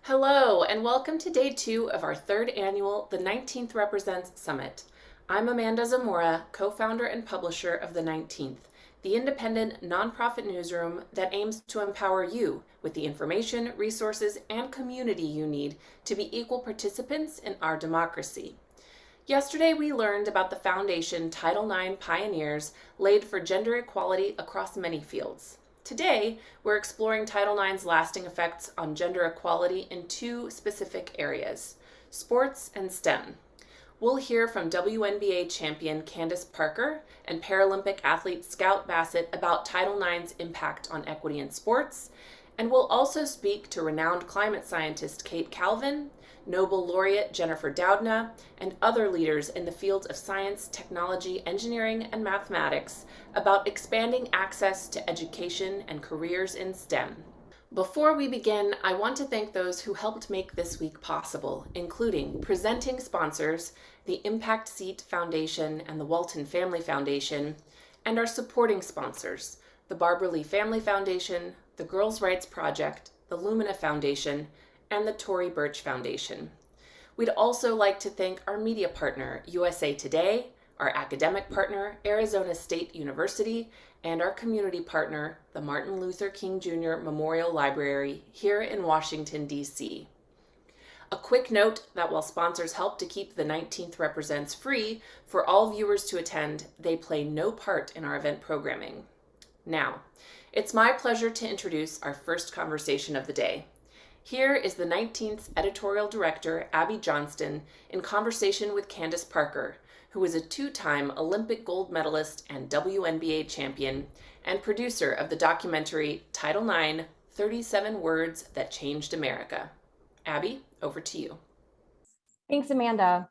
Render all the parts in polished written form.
Hello, and welcome to day 2 of our third annual The 19th Represents Summit. I'm Amanda Zamora, co-founder and publisher of The 19th, the independent nonprofit newsroom that aims to empower you with the information, resources, and community you need to be equal participants in our democracy. Yesterday, we learned about the foundation Title IX pioneers laid for gender equality across many fields. Today, we're exploring Title IX's lasting effects on gender equality in two specific areas: sports and STEM. We'll hear from WNBA champion Candace Parker and Paralympic athlete Scout Bassett about Title IX's impact on equity in sports, and we'll also speak to renowned climate scientist Kate Calvin, Nobel laureate Jennifer Doudna, and other leaders in the fields of science, technology, engineering, and mathematics about expanding access to education and careers in STEM. Before we begin, I want to thank those who helped make this week possible, including presenting sponsors, the Impact Seat Foundation and the Walton Family Foundation, and our supporting sponsors, the Barbara Lee Family Foundation, the Girls' Rights Project, the Lumina Foundation, and the Tory Burch Foundation. We'd also like to thank our media partner, USA Today, our academic partner, Arizona State University, and our community partner, the Martin Luther King Jr. Memorial Library here in Washington, D.C. A quick note that while sponsors help to keep the 19th Represents free for all viewers to attend, they play no part in our event programming. Now, it's my pleasure to introduce our first conversation of the day. Here is the 19th's editorial director, Abby Johnston, in conversation with Candace Parker, who is a two-time Olympic gold medalist and WNBA champion, and producer of the documentary Title IX, 37 Words That Changed America. Abby, over to you. Thanks, Amanda.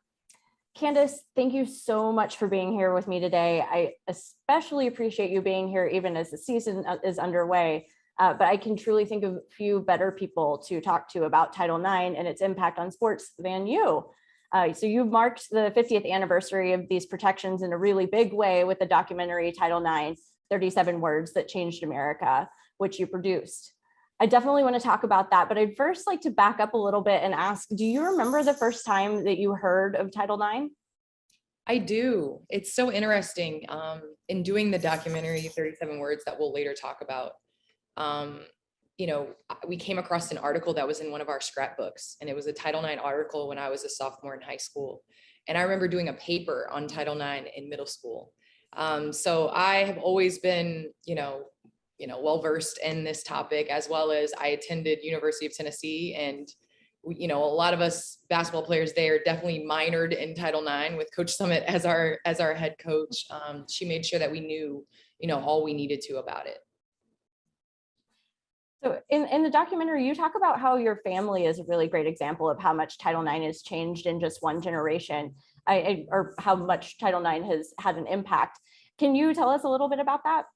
Candace, thank you so much for being here with me today. I especially appreciate you being here even as the season is underway. But I can truly think of few better people to talk to about Title IX and its impact on sports than you. So you marked the 50th anniversary of these protections in a really big way with the documentary Title IX, 37 Words That Changed America, which you produced. I definitely want to talk about that, but I'd first like to back up a little bit and ask, do you remember the first time that you heard of Title IX? I do. It's so interesting. In doing the documentary 37 Words that we'll later talk about, we came across an article that was in one of our scrapbooks, and it was a Title IX article when I was a sophomore in high school. And I remember doing a paper on Title IX in middle school. So I have always been, well-versed in this topic, as well as I attended University of Tennessee, and a lot of us basketball players there definitely minored in Title IX with Coach Summit as our head coach. She made sure that we knew, all we needed to about it. So in the documentary, you talk about how your family is a really great example of how much Title IX has changed in just one generation, or how much Title IX has had an impact. Can you tell us a little bit about that?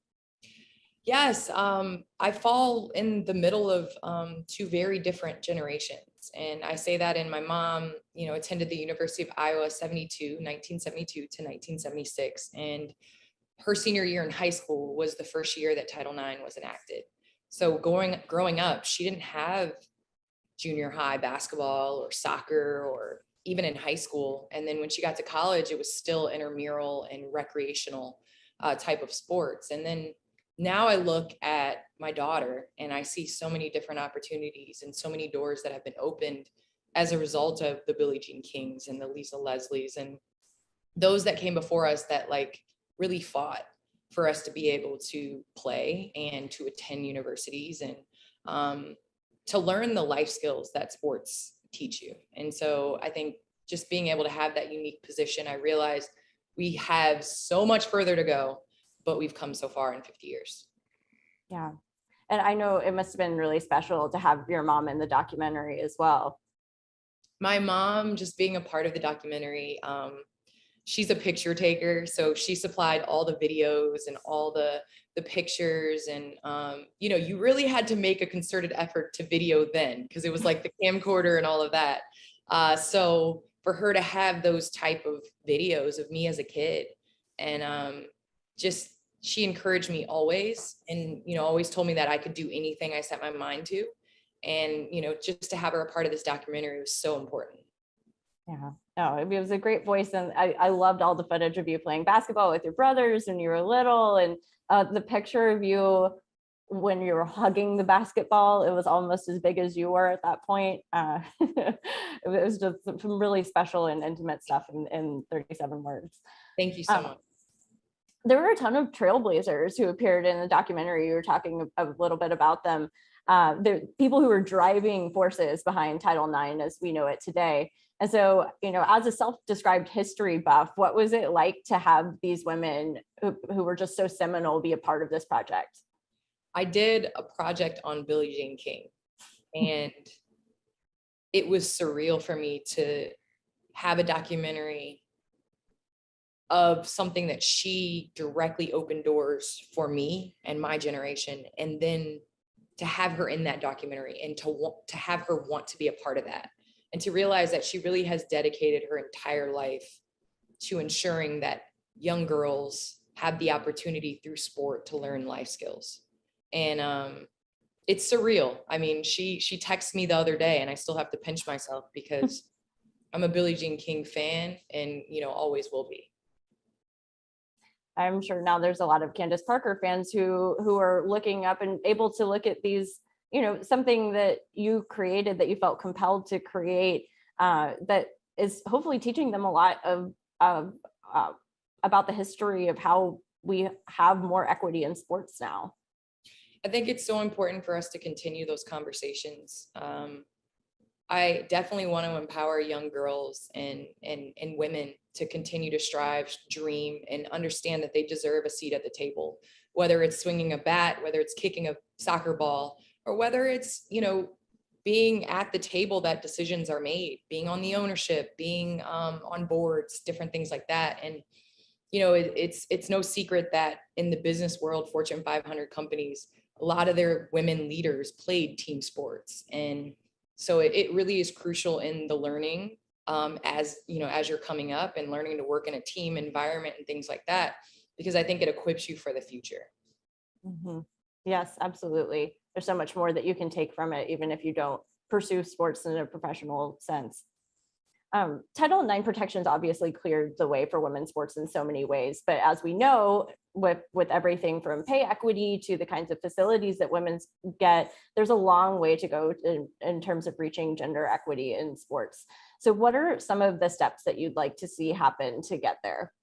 Yes, I fall in the middle of two very different generations. And I say that in my mom, attended the University of Iowa 1972 to 1976. And her senior year in high school was the first year that Title IX was enacted. So growing up, she didn't have junior high basketball or soccer or even in high school. And then when she got to college, it was still intramural and recreational type of sports. And then now I look at my daughter and I see so many different opportunities and so many doors that have been opened as a result of the Billie Jean Kings and the Lisa Leslies and those that came before us that really fought for us to be able to play and to attend universities and to learn the life skills that sports teach you. And so I think just being able to have that unique position, I realized we have so much further to go, but we've come so far in 50 years. Yeah. And I know it must have been really special to have your mom in the documentary as well. My mom, just being a part of the documentary, she's a picture taker. So she supplied all the videos and all the pictures. And, you really had to make a concerted effort to video then, because it was like the camcorder and all of that. So for her to have those type of videos of me as a kid and she encouraged me always and, always told me that I could do anything I set my mind to. And, just to have her a part of this documentary was so important. Yeah, no, it was a great voice. And I loved all the footage of you playing basketball with your brothers when you were little. And the picture of you when you were hugging the basketball, it was almost as big as you were at that point. It was just some really special and intimate stuff in 37 words. Thank you so much. There were a ton of trailblazers who appeared in the documentary. You were talking a little bit about them. The people who were driving forces behind Title IX as we know it today. And so, as a self-described history buff, what was it like to have these women who were just so seminal be a part of this project? I did a project on Billie Jean King, and it was surreal for me to have a documentary of something that she directly opened doors for me and my generation, and then to have her in that documentary and to have her want to be a part of that, and to realize that she really has dedicated her entire life to ensuring that young girls have the opportunity through sport to learn life skills. And it's surreal. I mean, she texted me the other day, and I still have to pinch myself because I'm a Billie Jean King fan, and always will be. I'm sure now there's a lot of Candace Parker fans who are looking up and able to look at these, something that you created, that you felt compelled to create, that is hopefully teaching them a lot of about the history of how we have more equity in sports now. I think it's so important for us to continue those conversations. I definitely want to empower young girls and women to continue to strive, dream, and understand that they deserve a seat at the table, whether it's swinging a bat, whether it's kicking a soccer ball, or whether it's, being at the table that decisions are made, being on the ownership, being on boards, different things like that. And, it's no secret that in the business world, Fortune 500 companies, a lot of their women leaders played team sports. And so it really is crucial in the learning as you're coming up and learning to work in a team environment and things like that, because I think it equips you for the future. Mm-hmm. Yes, absolutely. There's so much more that you can take from it, even if you don't pursue sports in a professional sense. Title IX protections obviously cleared the way for women's sports in so many ways, but as we know, with everything from pay equity to the kinds of facilities that women get, there's a long way to go in terms of reaching gender equity in sports. So what are some of the steps that you'd like to see happen to get there?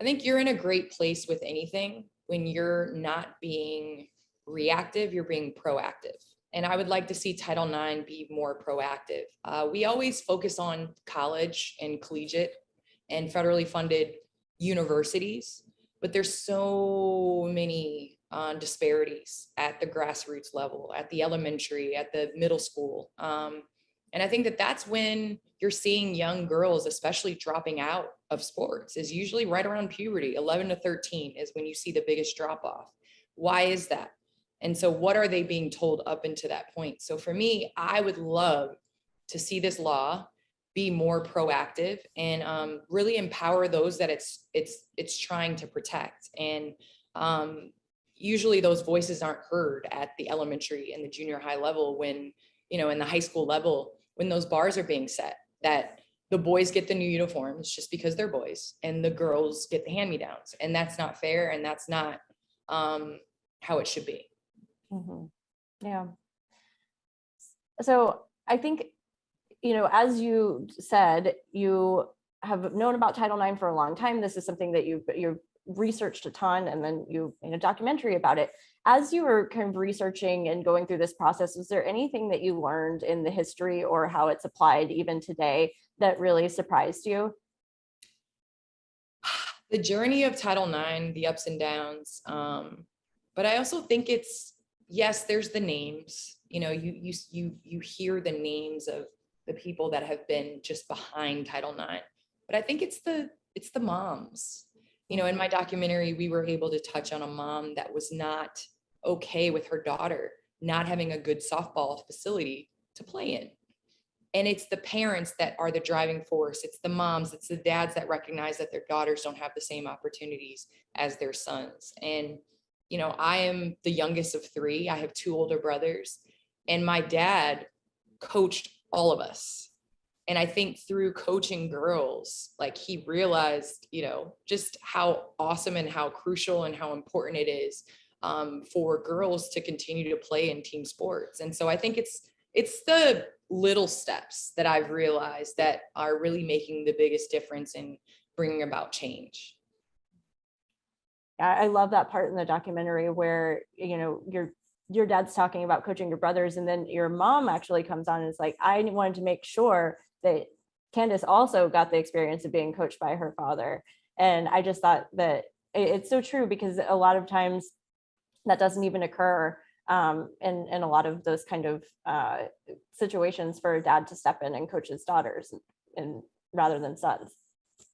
I think you're in a great place with anything when you're not being reactive, you're being proactive. And I would like to see Title IX be more proactive. We always focus on college and collegiate and federally funded universities, but there's so many disparities at the grassroots level, at the elementary, at the middle school. And I think that that's when you're seeing young girls, especially dropping out of sports, is usually right around puberty. 11 to 13 is when you see the biggest drop off. Why is that? And so what are they being told up into that point? So for me, I would love to see this law be more proactive and really empower those that it's trying to protect. And usually those voices aren't heard at the elementary and the junior high level when, in the high school level, when those bars are being set, that the boys get the new uniforms just because they're boys and the girls get the hand-me-downs. And that's not fair. And that's not how it should be. Mm-hmm. Yeah. So I think, as you said, you have known about Title IX for a long time. This is something that you've researched a ton, and then you made a documentary about it. As you were kind of researching and going through this process, was there anything that you learned in the history or how it's applied even today that really surprised you? The journey of Title IX, the ups and downs. But I also think yes, there's the names, you hear the names of the people that have been just behind Title IX, but I think it's the moms. In my documentary, we were able to touch on a mom that was not okay with her daughter not having a good softball facility to play in. And it's the parents that are the driving force. It's the moms, it's the dads that recognize that their daughters don't have the same opportunities as their sons. And I am the youngest of three. I have two older brothers. And my dad coached all of us. And I think through coaching girls, like he realized, just how awesome and how crucial and how important it is for girls to continue to play in team sports. And so I think it's the little steps that I've realized that are really making the biggest difference in bringing about change. I love that part in the documentary where, your dad's talking about coaching your brothers, and then your mom actually comes on and is like, I wanted to make sure that Candace also got the experience of being coached by her father. And I just thought that it's so true, because a lot of times that doesn't even occur in a lot of those kind of situations for a dad to step in and coach his daughters and rather than sons.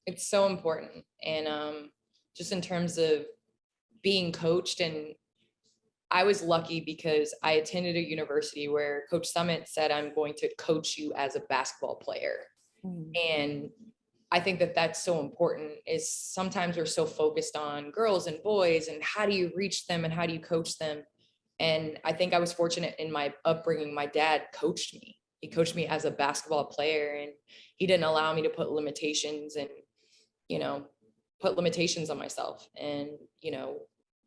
It's so important. And just in terms of being coached, and I was lucky because I attended a university where Coach Summit said, I'm going to coach you as a basketball player. And I think that that's so important, is sometimes we're so focused on girls and boys and how do you reach them and how do you coach them. And I think I was fortunate in my upbringing. My dad coached me. He coached me as a basketball player, and he didn't allow me to put limitations and, put limitations on myself. And,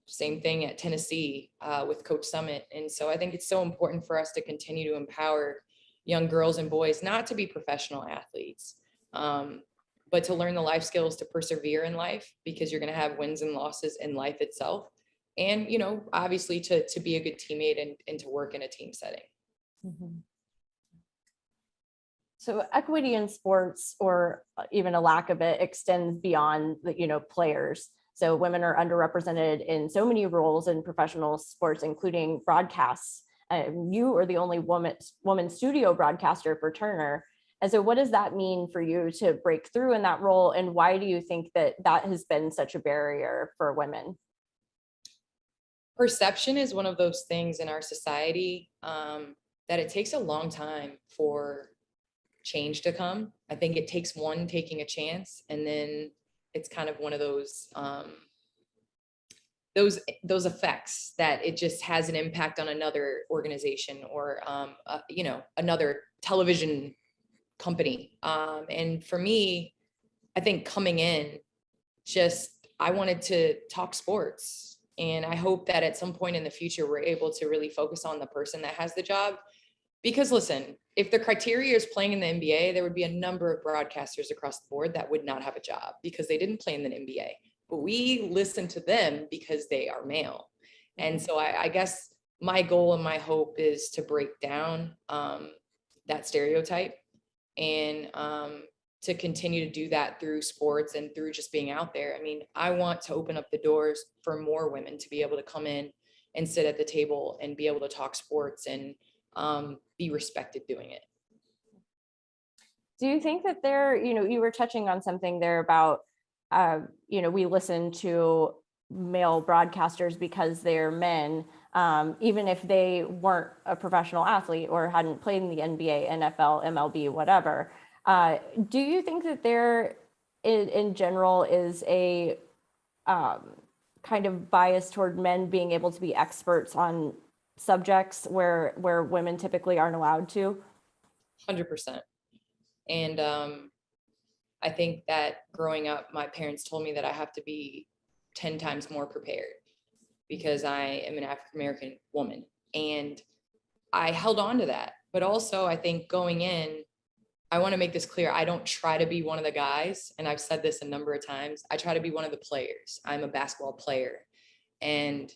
same thing at Tennessee with Coach Summit. And so I think it's so important for us to continue to empower young girls and boys, not to be professional athletes, but to learn the life skills to persevere in life, because you're going to have wins and losses in life itself. And, obviously to be a good teammate and to work in a team setting. Mm-hmm. So equity in sports, or even a lack of it, extends beyond the, players. So women are underrepresented in so many roles in professional sports, including broadcasts. You are the only woman studio broadcaster for Turner. And so what does that mean for you to break through in that role? And why do you think that has been such a barrier for women? Perception is one of those things in our society that it takes a long time for change to come. I think it takes one taking a chance, and then it's kind of one of those effects that it just has an impact on another organization or another television company. And for me, I think coming in, I wanted to talk sports, and I hope that at some point in the future we're able to really focus on the person that has the job. Because listen, if the criteria is playing in the NBA, there would be a number of broadcasters across the board that would not have a job because they didn't play in the NBA. But we listen to them because they are male. And so I guess my goal and my hope is to break down that stereotype, and to continue to do that through sports and through just being out there. I mean, I want to open up the doors for more women to be able to come in and sit at the table and be able to talk sports and be respected doing it. Do you think that you were touching on something there about, we listen to male broadcasters because they're men, even if they weren't a professional athlete or hadn't played in the NBA, NFL, MLB, whatever. Do you think that there, in general, is a kind of bias toward men being able to be experts on subjects where women typically aren't allowed to? 100%. And I think that growing up, my parents told me that I have to be 10 times more prepared because I am an African-American woman. And I held on to that. But also, I think going in, I want to make this clear. I don't try to be one of the guys. And I've said this a number of times. I try to be one of the players. I'm a basketball player. And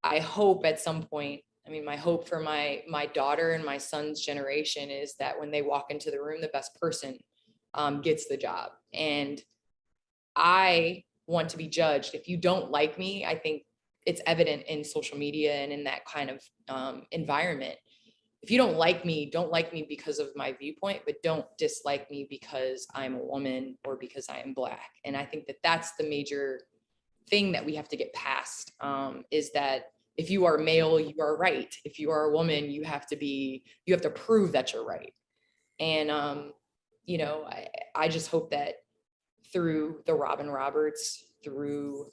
I hope at some point, my hope for my daughter and my son's generation is that when they walk into the room, the best person gets the job. And I want to be judged. If you don't like me, I think it's evident in social media and in that kind of environment. If you don't like me because of my viewpoint, but don't dislike me because I'm a woman or because I am Black. And I think that that's the major thing that we have to get past, is that if you are male, you are right. If you are a woman, you have to prove that you're right. And, I just hope that through the Robin Roberts, through,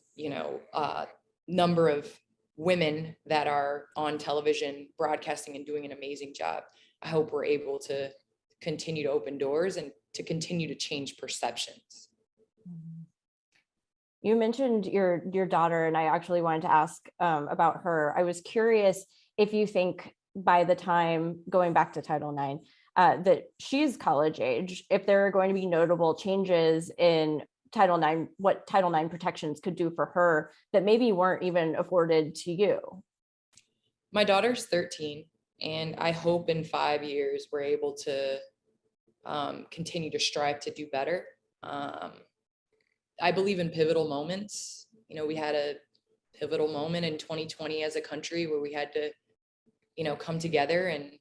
number of women that are on television broadcasting and doing an amazing job. I hope we're able to continue to open doors and to continue to change perceptions. You mentioned your daughter, and I actually wanted to ask about her. I was curious if you think by the time going back to Title IX, that she's college age, if there are going to be notable changes in Title IX, what Title IX protections could do for her that maybe weren't even afforded to you. My daughter's 13, and I hope in 5 years we're able to continue to strive to do better. I believe in pivotal moments. You know, we had a pivotal moment in 2020 as a country where we had to, you know, come together and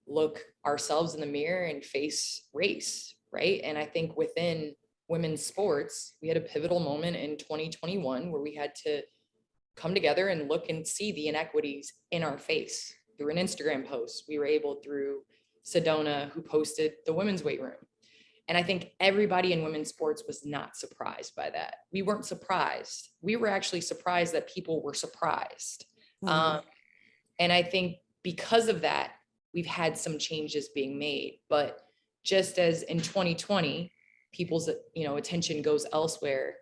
look ourselves in the mirror and face race, right? And I think within women's sports, we had a pivotal moment in 2021 where we had to come together and look and see the inequities in our face through an Instagram post. We were able, through Sedona, who posted the women's weight room. And I think everybody in women's sports was not surprised by that. We weren't surprised. We were actually surprised that people were surprised. And I think because of that, we've had some changes being made. But just as in 2020, people's, you know, attention goes elsewhere,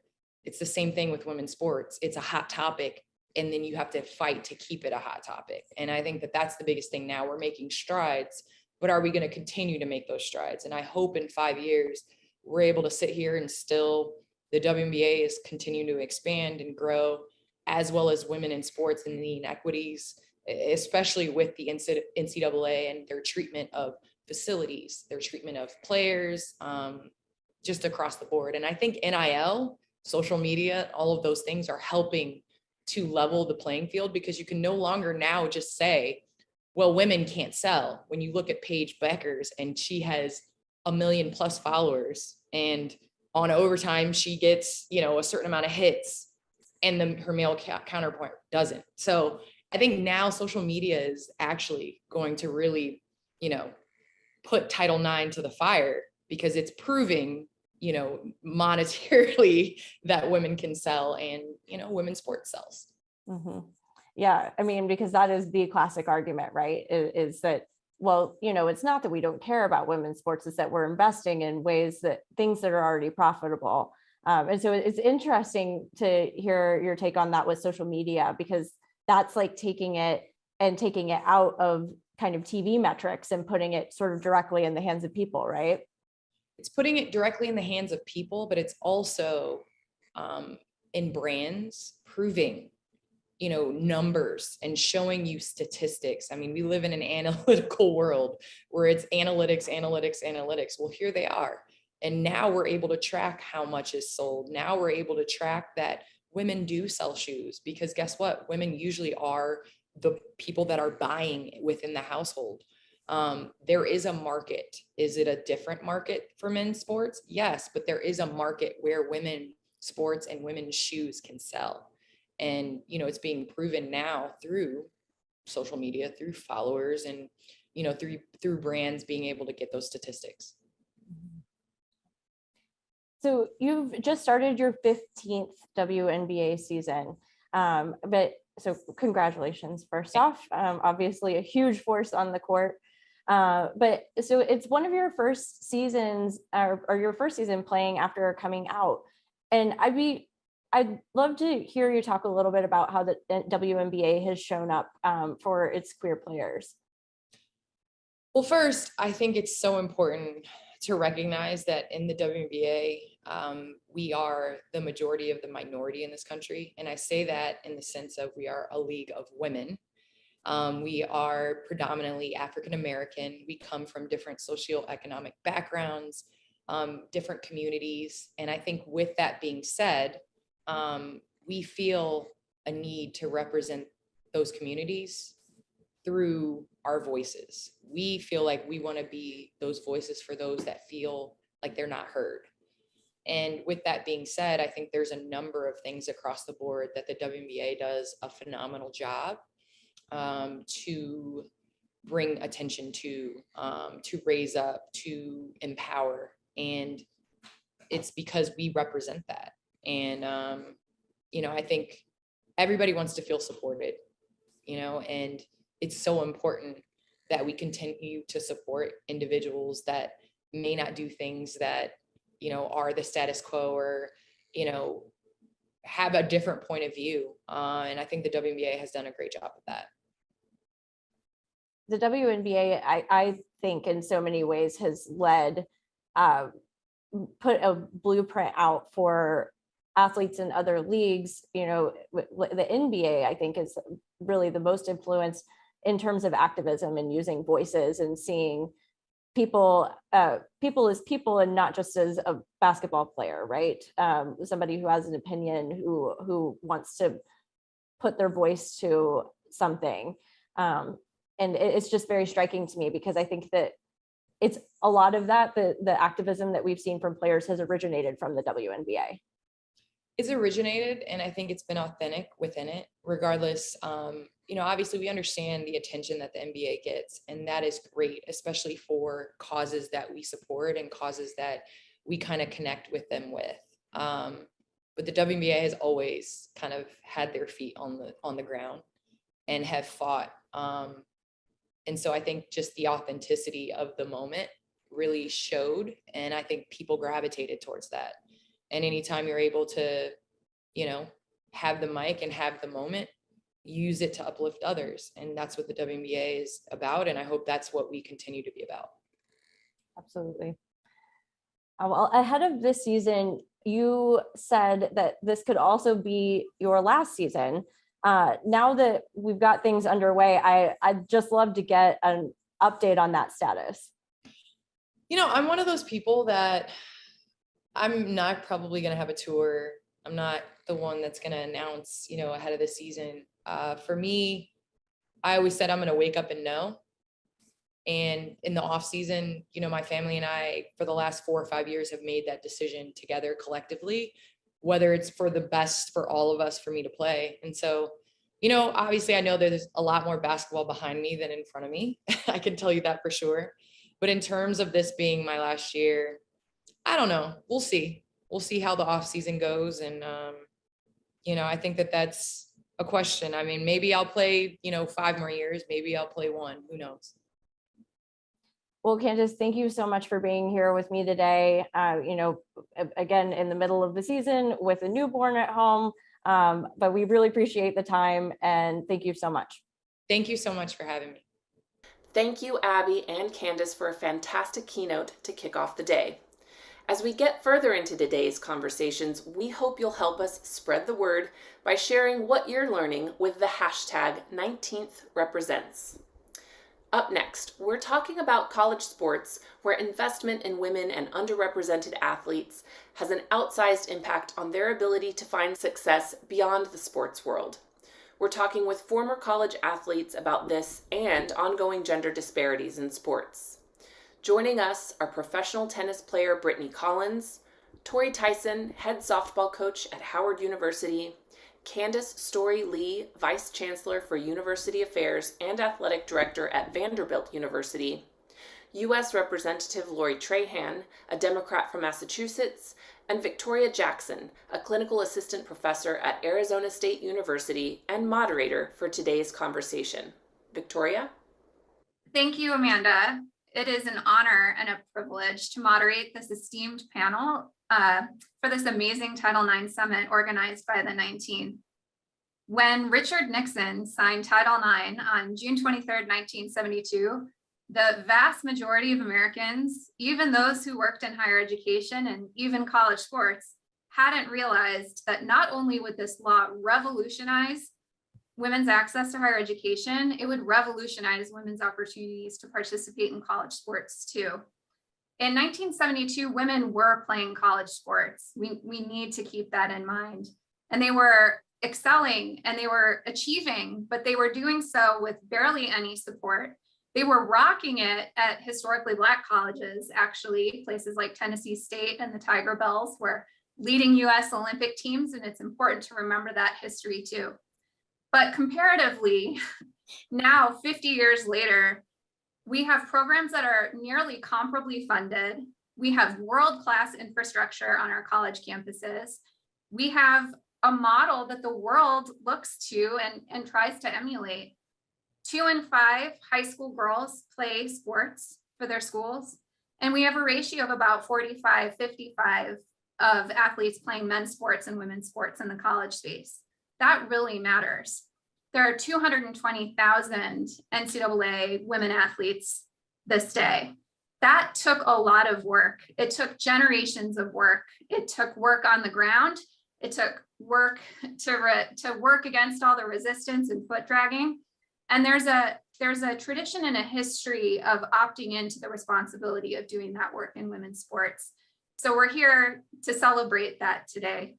it's the same thing with women's sports. It's a hot topic, and then you have to fight to keep it a hot topic. And I think that that's the biggest thing now. We're making strides, but are we going to continue to make those strides? And I hope in 5 years, we're able to sit here and still, the WNBA is continuing to expand and grow, as well as women in sports and the inequities, especially with the NCAA and their treatment of facilities, their treatment of players, just across the board. And I think NIL, social media, all of those things are helping to level the playing field, because you can no longer now just say, well, women can't sell. When you look at Paige Beckers, and she has 1 million+ followers, and on overtime, she gets, you know, a certain amount of hits, and her male counterpart doesn't. So I think now social media is actually going to really, you know, put Title IX to the fire, because it's proving, you know, monetarily that women can sell, and, you know, women's sports sells. Mm-hmm. Yeah, I mean, because that is the classic argument, right? Is that, well, you know, it's not that we don't care about women's sports, it's that we're investing in ways that things that are already profitable. And so it's interesting to hear your take on that with social media, because that's like taking it out of kind of TV metrics and putting it sort of directly in the hands of people, right? It's putting it directly in the hands of people, but it's also in brands proving, you know, numbers and showing you statistics. I mean, we live in an analytical world where it's analytics. Well, here they are. And now we're able to track how much is sold. Now we're able to track that women do sell shoes, because guess what? Women usually are the people that are buying within the household. There is a market. Is it a different market for men's sports? Yes, but there is a market where women's sports and women's shoes can sell. And, you know, it's being proven now through social media, through followers, and, you know, through brands being able to get those statistics. So you've just started your 15th WNBA season, but so congratulations first off. Obviously a huge force on the court, but so it's one of your first seasons, or your first season playing after coming out, and I'd love to hear you talk a little bit about how the WNBA has shown up for its queer players. Well, first, I think it's so important to recognize that in the WNBA, we are the majority of the minority in this country. And I say that in the sense of we are a league of women. We are predominantly African-American. We come from different socioeconomic backgrounds, different communities. And I think with that being said, we feel a need to represent those communities through our voices. We feel like we want to be those voices for those that feel like they're not heard. And with that being said, I think there's a number of things across the board that the WNBA does a phenomenal job to bring attention to raise up, to empower. And it's because we represent that. And, you know, I think everybody wants to feel supported. and it's so important that we continue to support individuals that may not do things that, are the status quo or, have a different point of view. And I think the WNBA has done a great job of that. The WNBA, I think in so many ways has led, put a blueprint out for athletes in other leagues. The NBA, I think, is really the most influenced in terms of activism and using voices and seeing people as people and not just as a basketball player, right? Somebody who has an opinion, who wants to put their voice to something. And it's just very striking to me, because I think that it's a lot of that, the activism that we've seen from players has originated from the WNBA. It's originated, and I think it's been authentic within it, regardless. Obviously we understand the attention that the NBA gets, and that is great, especially for causes that we support and causes that we kind of connect with them with. But the WNBA has always kind of had their feet on the ground and have fought. And so I think just the authenticity of the moment really showed, and I think people gravitated towards that. And anytime you're able to, have the mic and have the moment, use it to uplift others. And that's what the WNBA is about. And I hope that's what we continue to be about. Absolutely. Well, ahead of this season, you said that this could also be your last season. Now that we've got things underway, I'd just love to get an update on that status. I'm one of those people that I'm not probably going to have a tour. I'm not the one that's going to announce, ahead of the season. For me, I always said I'm going to wake up and know. And in the off season, my family and I, for the last 4 or 5 years, have made that decision together collectively, whether it's for the best for all of us, for me to play. And so, obviously I know there's a lot more basketball behind me than in front of me. I can tell you that for sure. But in terms of this being my last year, I don't know. We'll see. We'll see how the off season goes. And, I think that that's a question. I mean, maybe I'll play, 5 more years. Maybe I'll play 1. Who knows? Well, Candace, thank you so much for being here with me today. Again, in the middle of the season with a newborn at home, but we really appreciate the time, and thank you so much. Thank you so much for having me. Thank you, Abby and Candace, for a fantastic keynote to kick off the day. As we get further into today's conversations, we hope you'll help us spread the word by sharing what you're learning with the hashtag 19threpresents. Up next, we're talking about college sports, where investment in women and underrepresented athletes has an outsized impact on their ability to find success beyond the sports world. We're talking with former college athletes about this and ongoing gender disparities in sports. Joining us are professional tennis player Brittany Collins, Tori Tyson, head softball coach at Howard University, Candace Story-Lee, Vice Chancellor for University Affairs and Athletic Director at Vanderbilt University, U.S. Representative Lori Trahan, a Democrat from Massachusetts, and Victoria Jackson, a clinical assistant professor at Arizona State University and moderator for today's conversation. Victoria? Thank you, Amanda. It is an honor and a privilege to moderate this esteemed panel for this amazing Title IX Summit organized by the 19th. When Richard Nixon signed Title IX on June 23rd, 1972, the vast majority of Americans, even those who worked in higher education and even college sports, hadn't realized that not only would this law revolutionize women's access to higher education, it would revolutionize women's opportunities to participate in college sports too. In 1972, women were playing college sports. We need to keep that in mind. And they were excelling and they were achieving, but they were doing so with barely any support. They were rocking it at historically Black colleges, actually. Places like Tennessee State and the Tiger Bells were leading US Olympic teams, and it's important to remember that history too. But comparatively, now 50 years later, we have programs that are nearly comparably funded. We have world-class infrastructure on our college campuses. We have a model that the world looks to and tries to emulate. 2 in 5 high school girls play sports for their schools. And we have a ratio of about 45-55 of athletes playing men's sports and women's sports in the college space. That really matters. There are 220,000 NCAA women athletes this day. That took a lot of work. It took generations of work. It took work on the ground. It took work to work against all the resistance and foot dragging. And there's a tradition and a history of opting into the responsibility of doing that work in women's sports. So we're here to celebrate that today.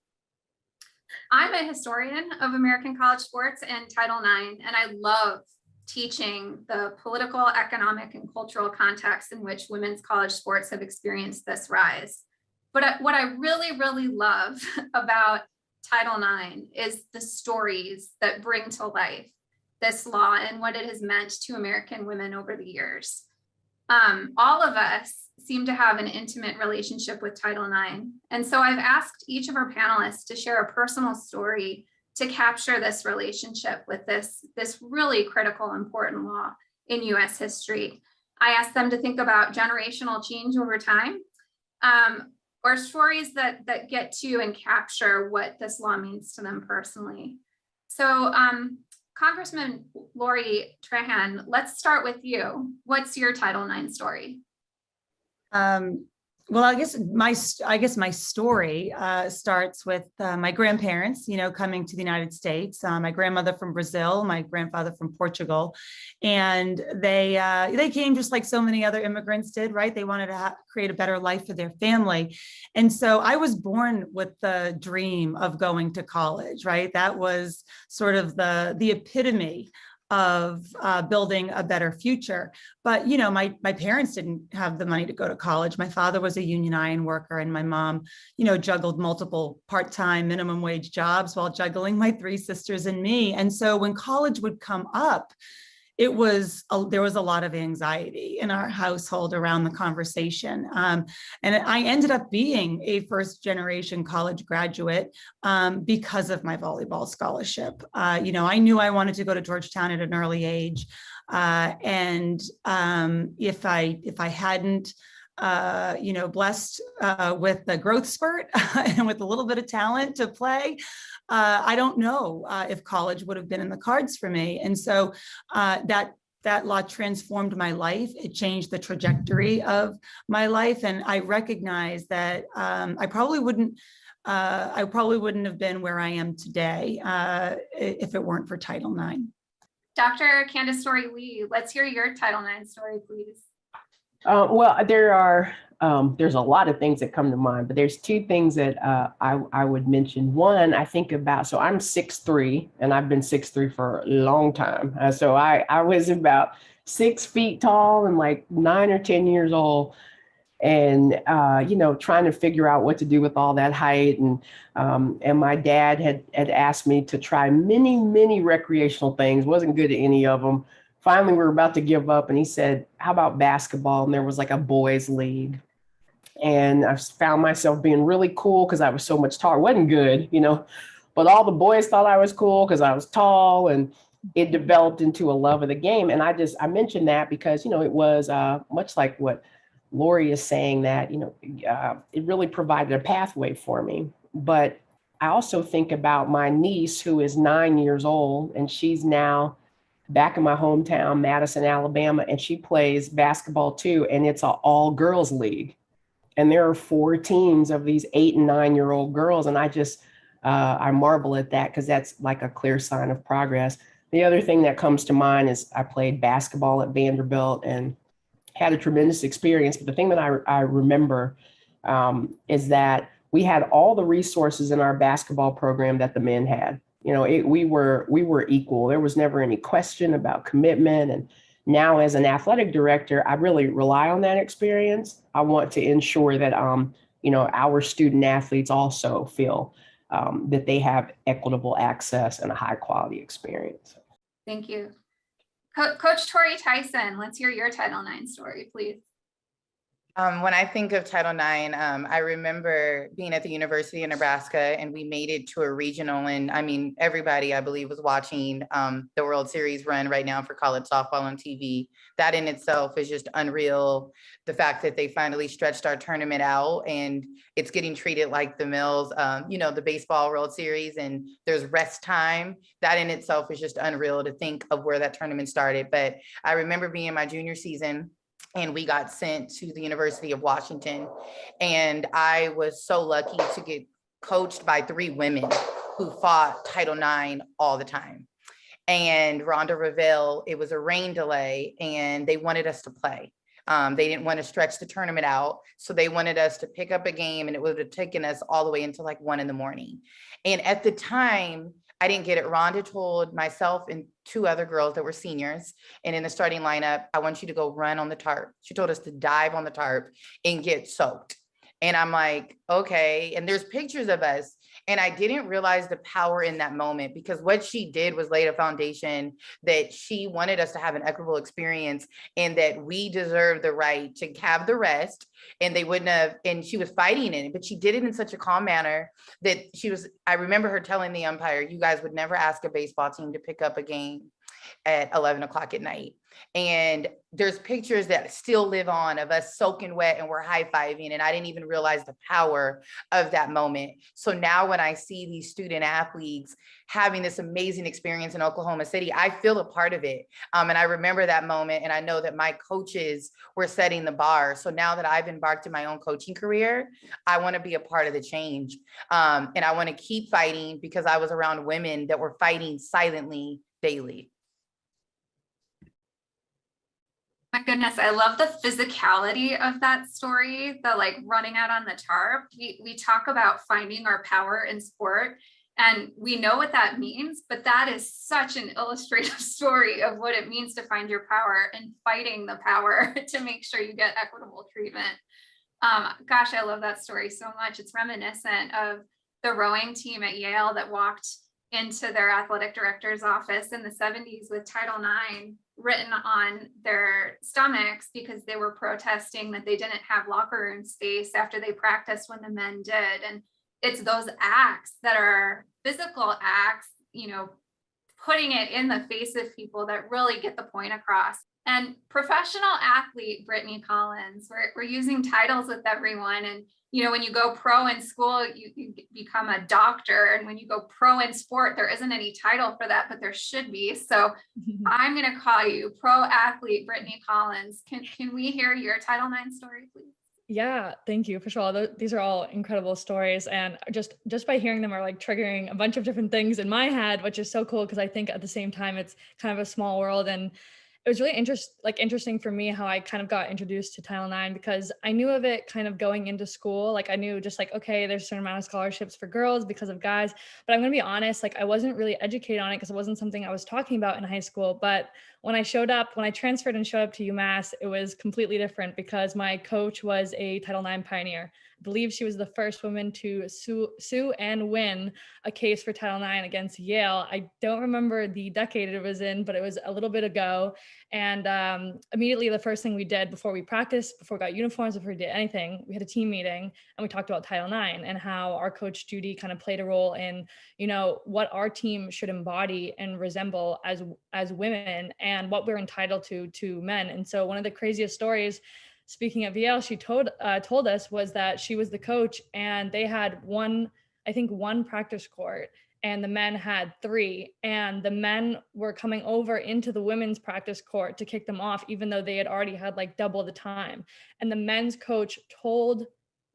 I'm a historian of American college sports and Title IX, and I love teaching the political, economic, and cultural context in which women's college sports have experienced this rise. But what I really, really love about Title IX is the stories that bring to life this law and what it has meant to American women over the years. All of us seem to have an intimate relationship with Title IX. And so I've asked each of our panelists to share a personal story to capture this relationship with this really critical, important law in US history. I asked them to think about generational change over time, or stories that get to and capture what this law means to them personally. So Congressman Lori Trahan, let's start with you. What's your Title IX story? Well, I guess my story starts with my grandparents, coming to the United States. My grandmother from Brazil, my grandfather from Portugal, and they came just like so many other immigrants did, right? They wanted to create a better life for their family, and so I was born with the dream of going to college, right? That was sort of the epitome of building a better future. But, my parents didn't have the money to go to college. My father was a union iron worker, and my mom, juggled multiple part-time minimum wage jobs while juggling my 3 sisters and me. And so when college would come up, there was a lot of anxiety in our household around the conversation. And I ended up being a first-generation college graduate because of my volleyball scholarship. I knew I wanted to go to Georgetown at an early age. And if I hadn't blessed with the growth spurt and with a little bit of talent to play, I don't know if college would have been in the cards for me. And so that law transformed my life. It changed the trajectory of my life. And I recognize that I probably wouldn't have been where I am today if it weren't for Title IX. Dr. Candace Story-Lee, let's hear your Title IX story, please. Well, there's a lot of things that come to mind, but there's 2 things that I would mention. One, I think about, so I'm 6'3", and I've been 6'3" for a long time. So I was about 6 feet tall and like 9 or 10 years old, and trying to figure out what to do with all that height. And my dad had asked me to try many recreational things. Wasn't good at any of them. Finally, we were about to give up, and he said, how about basketball? And there was like a boys' league. And I found myself being really cool because I was so much taller. It wasn't good, but all the boys thought I was cool because I was tall, and it developed into a love of the game. And I mentioned that because, it was much like what Lori is saying, that, it really provided a pathway for me. But I also think about my niece, who is 9 years old, and she's now back in my hometown, Madison, Alabama, and she plays basketball too. And it's an all girls league. And there are 4 teams of these 8 and 9-year-old girls. And I marvel at that, because that's like a clear sign of progress. The other thing that comes to mind is I played basketball at Vanderbilt and had a tremendous experience. But the thing that I remember is that we had all the resources in our basketball program that the men had. We were equal. There was never any question about commitment. And now, as an athletic director, I really rely on that experience. I want to ensure that, our student athletes also feel that they have equitable access and a high quality experience. Thank you. Coach Tori Tyson, let's hear your Title IX story, please. When I think of Title IX, I remember being at the University of Nebraska and we made it to a regional. And I mean, everybody, I believe, was watching the World Series run right now for college softball on TV. That in itself is just unreal. The fact that they finally stretched our tournament out and it's getting treated like the Mills, the baseball World Series, and there's rest time. That in itself is just unreal to think of where that tournament started. But I remember being in my junior season and we got sent to the University of Washington. And I was so lucky to get coached by 3 women who fought Title IX all the time. And Rhonda Revelle, it was a rain delay and they wanted us to play. They didn't want to stretch the tournament out. So they wanted us to pick up a game and it would have taken us all the way until like 1 a.m. And at the time, I didn't get it. Rhonda told myself and 2 other girls that were seniors and in the starting lineup, I want you to go run on the tarp. She told us to dive on the tarp and get soaked. And I'm like, okay. And there's pictures of us. And I didn't realize the power in that moment because what she did was laid a foundation that she wanted us to have an equitable experience and that we deserve the right to have the rest. And they wouldn't have, and she was fighting it, but she did it in such a calm manner that I remember her telling the umpire, you guys would never ask a baseball team to pick up a game at 11 o'clock at night. And there's pictures that still live on of us soaking wet and we're high-fiving. And I didn't even realize the power of that moment. So now when I see these student athletes having this amazing experience in Oklahoma City, I feel a part of it. And I remember that moment. And I know that my coaches were setting the bar. So now that I've embarked in my own coaching career, I want to be a part of the change. And I want to keep fighting because I was around women that were fighting silently daily. My goodness, I love the physicality of that story, the like running out on the tarp. We talk about finding our power in sport, and we know what that means, but that is such an illustrative story of what it means to find your power and fighting the power to make sure you get equitable treatment. Gosh, I love that story so much. It's reminiscent of the rowing team at Yale that walked into their athletic director's office in the 70s with Title IX written on their stomachs because they were protesting that they didn't have locker room space after they practiced when the men did. And it's those acts that are physical acts, putting it in the face of people that really get the point across. And professional athlete Brittany Collins, we're using titles with everyone. And when you go pro in school, you become a doctor. And when you go pro in sport, there isn't any title for that, but there should be. So I'm going to call you pro athlete Brittany Collins. Can we hear your Title IX story, please? Yeah, thank you. For sure. These are all incredible stories. And just by hearing them are like triggering a bunch of different things in my head, which is so cool because I think at the same time, it's kind of a small world. And it was really interesting for me how I kind of got introduced to Title IX because I knew of it kind of going into school. Like I knew just like, okay, there's a certain amount of scholarships for girls because of guys, but I'm going to be honest, like I wasn't really educated on it because it wasn't something I was talking about in high school. But when I transferred and showed up to UMass, it was completely different because my coach was a Title IX pioneer. I believe she was the first woman to sue and win a case for Title IX against Yale. I don't remember the decade it was in, but it was a little bit ago. And immediately the first thing we did before we practiced, before we got uniforms, before we did anything, we had a team meeting and we talked about Title IX and how our coach Judy kind of played a role in, what our team should embody and resemble as women and what we're entitled to men. And so one of the craziest stories, speaking of Yale, she told us was that she was the coach and they had one practice court and the men had 3, and the men were coming over into the women's practice court to kick them off, even though they had already had like double the time. And the men's coach told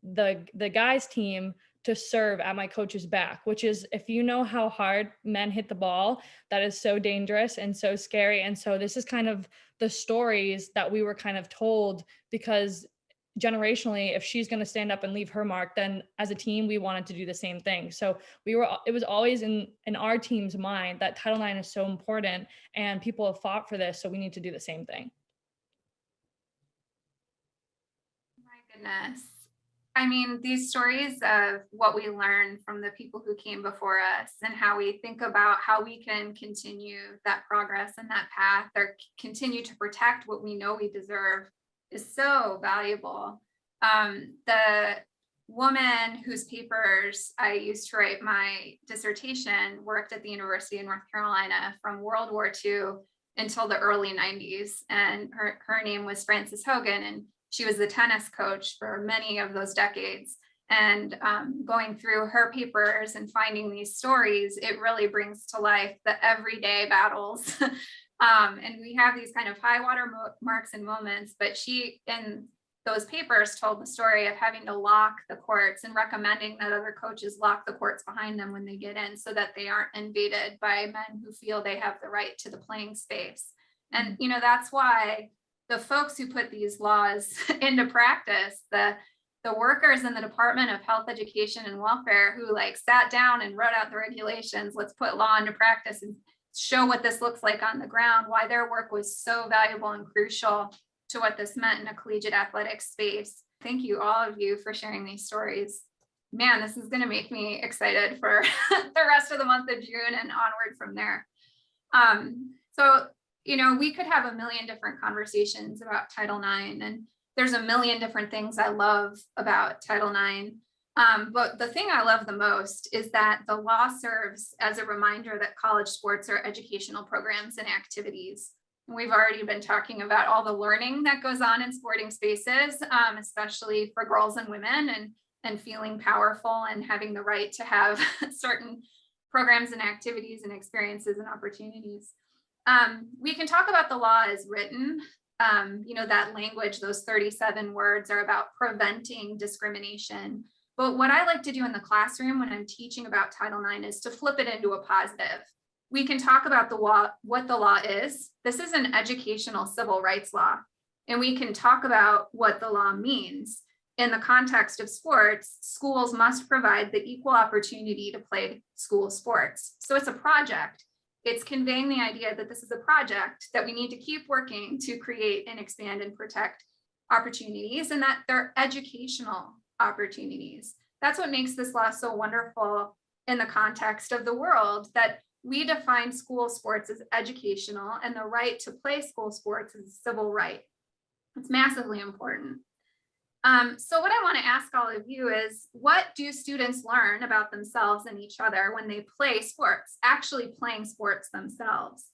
the guys team to serve at my coach's back, which is, if you know how hard men hit the ball, that is so dangerous and so scary. And so this is kind of the stories that we were kind of told, because generationally, if she's going to stand up and leave her mark, then as a team, we wanted to do the same thing. So it was always in our team's mind that Title IX is so important and people have fought for this. So we need to do the same thing. My goodness. I mean, these stories of what we learn from the people who came before us and how we think about how we can continue that progress and that path or continue to protect what we know we deserve is so valuable. The woman whose papers I used to write my dissertation worked at the University of North Carolina from World War II until the early 90s. And her name was Frances Hogan, and she was the tennis coach for many of those decades. And going through her papers and finding these stories, it really brings to life the everyday battles. And we have these kind of high water marks and moments, but she, in those papers, told the story of having to lock the courts and recommending that other coaches lock the courts behind them when they get in, so that they aren't invaded by men who feel they have the right to the playing space. And, you know, that's why the folks who put these laws into practice, the workers in the Department of Health, Education, and Welfare who like sat down and wrote out the regulations, let's put law into practice and show what this looks like on the ground, why their work was so valuable and crucial to what this meant in a collegiate athletic space. Thank you, all of you, for sharing these stories. Man, this is going to make me excited for the rest of the month of June and onward from there. So, you know, we could have a million different conversations about Title IX, and there's a million different things I love about Title IX. But the thing I love the most is that the law serves as a reminder that college sports are educational programs and activities. And we've already been talking about all the learning that goes on in sporting spaces, especially for girls and women, and feeling powerful and having the right to have certain programs and activities and experiences and opportunities. We can talk about the law as written. You know, that language, those 37 words, are about preventing discrimination. But what I like to do in the classroom when I'm teaching about Title IX is to flip it into a positive. We can talk about the law, what the law is. This is an educational civil rights law. And we can talk about what the law means. In the context of sports, schools must provide the equal opportunity to play school sports. So it's a project. It's conveying the idea that this is a project that we need to keep working to create and expand and protect opportunities, and that they're educational opportunities. That's what makes this law so wonderful in the context of the world, that we define school sports as educational and the right to play school sports as a civil right. It's massively important. So what I want to ask all of you is, what do students learn about themselves and each other when they play sports, actually playing sports themselves?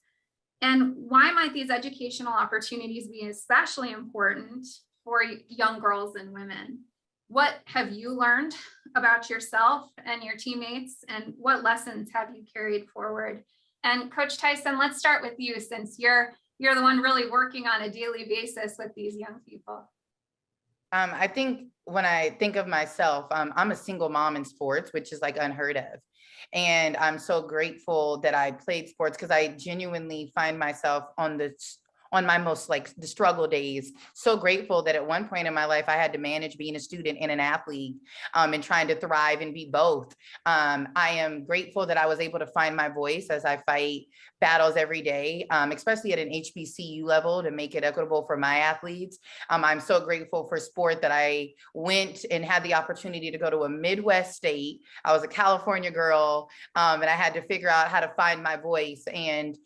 And why might these educational opportunities be especially important for young girls and women? What have you learned about yourself and your teammates, and what lessons have you carried forward? And Coach Tyson, let's start with you, since you're the one really working on a daily basis with these young people. I think when I think of myself, I'm a single mom in sports, which is like unheard of. And I'm so grateful that I played sports, because I genuinely find myself on my most like the struggle days, so grateful that at one point in my life, I had to manage being a student and an athlete, and trying to thrive and be both. I am grateful that I was able to find my voice as I fight battles every day, especially at an HBCU level, to make it equitable for my athletes. I'm so grateful for sport that I went and had the opportunity to go to a Midwest state. I was a California girl, and I had to figure out how to find my voice and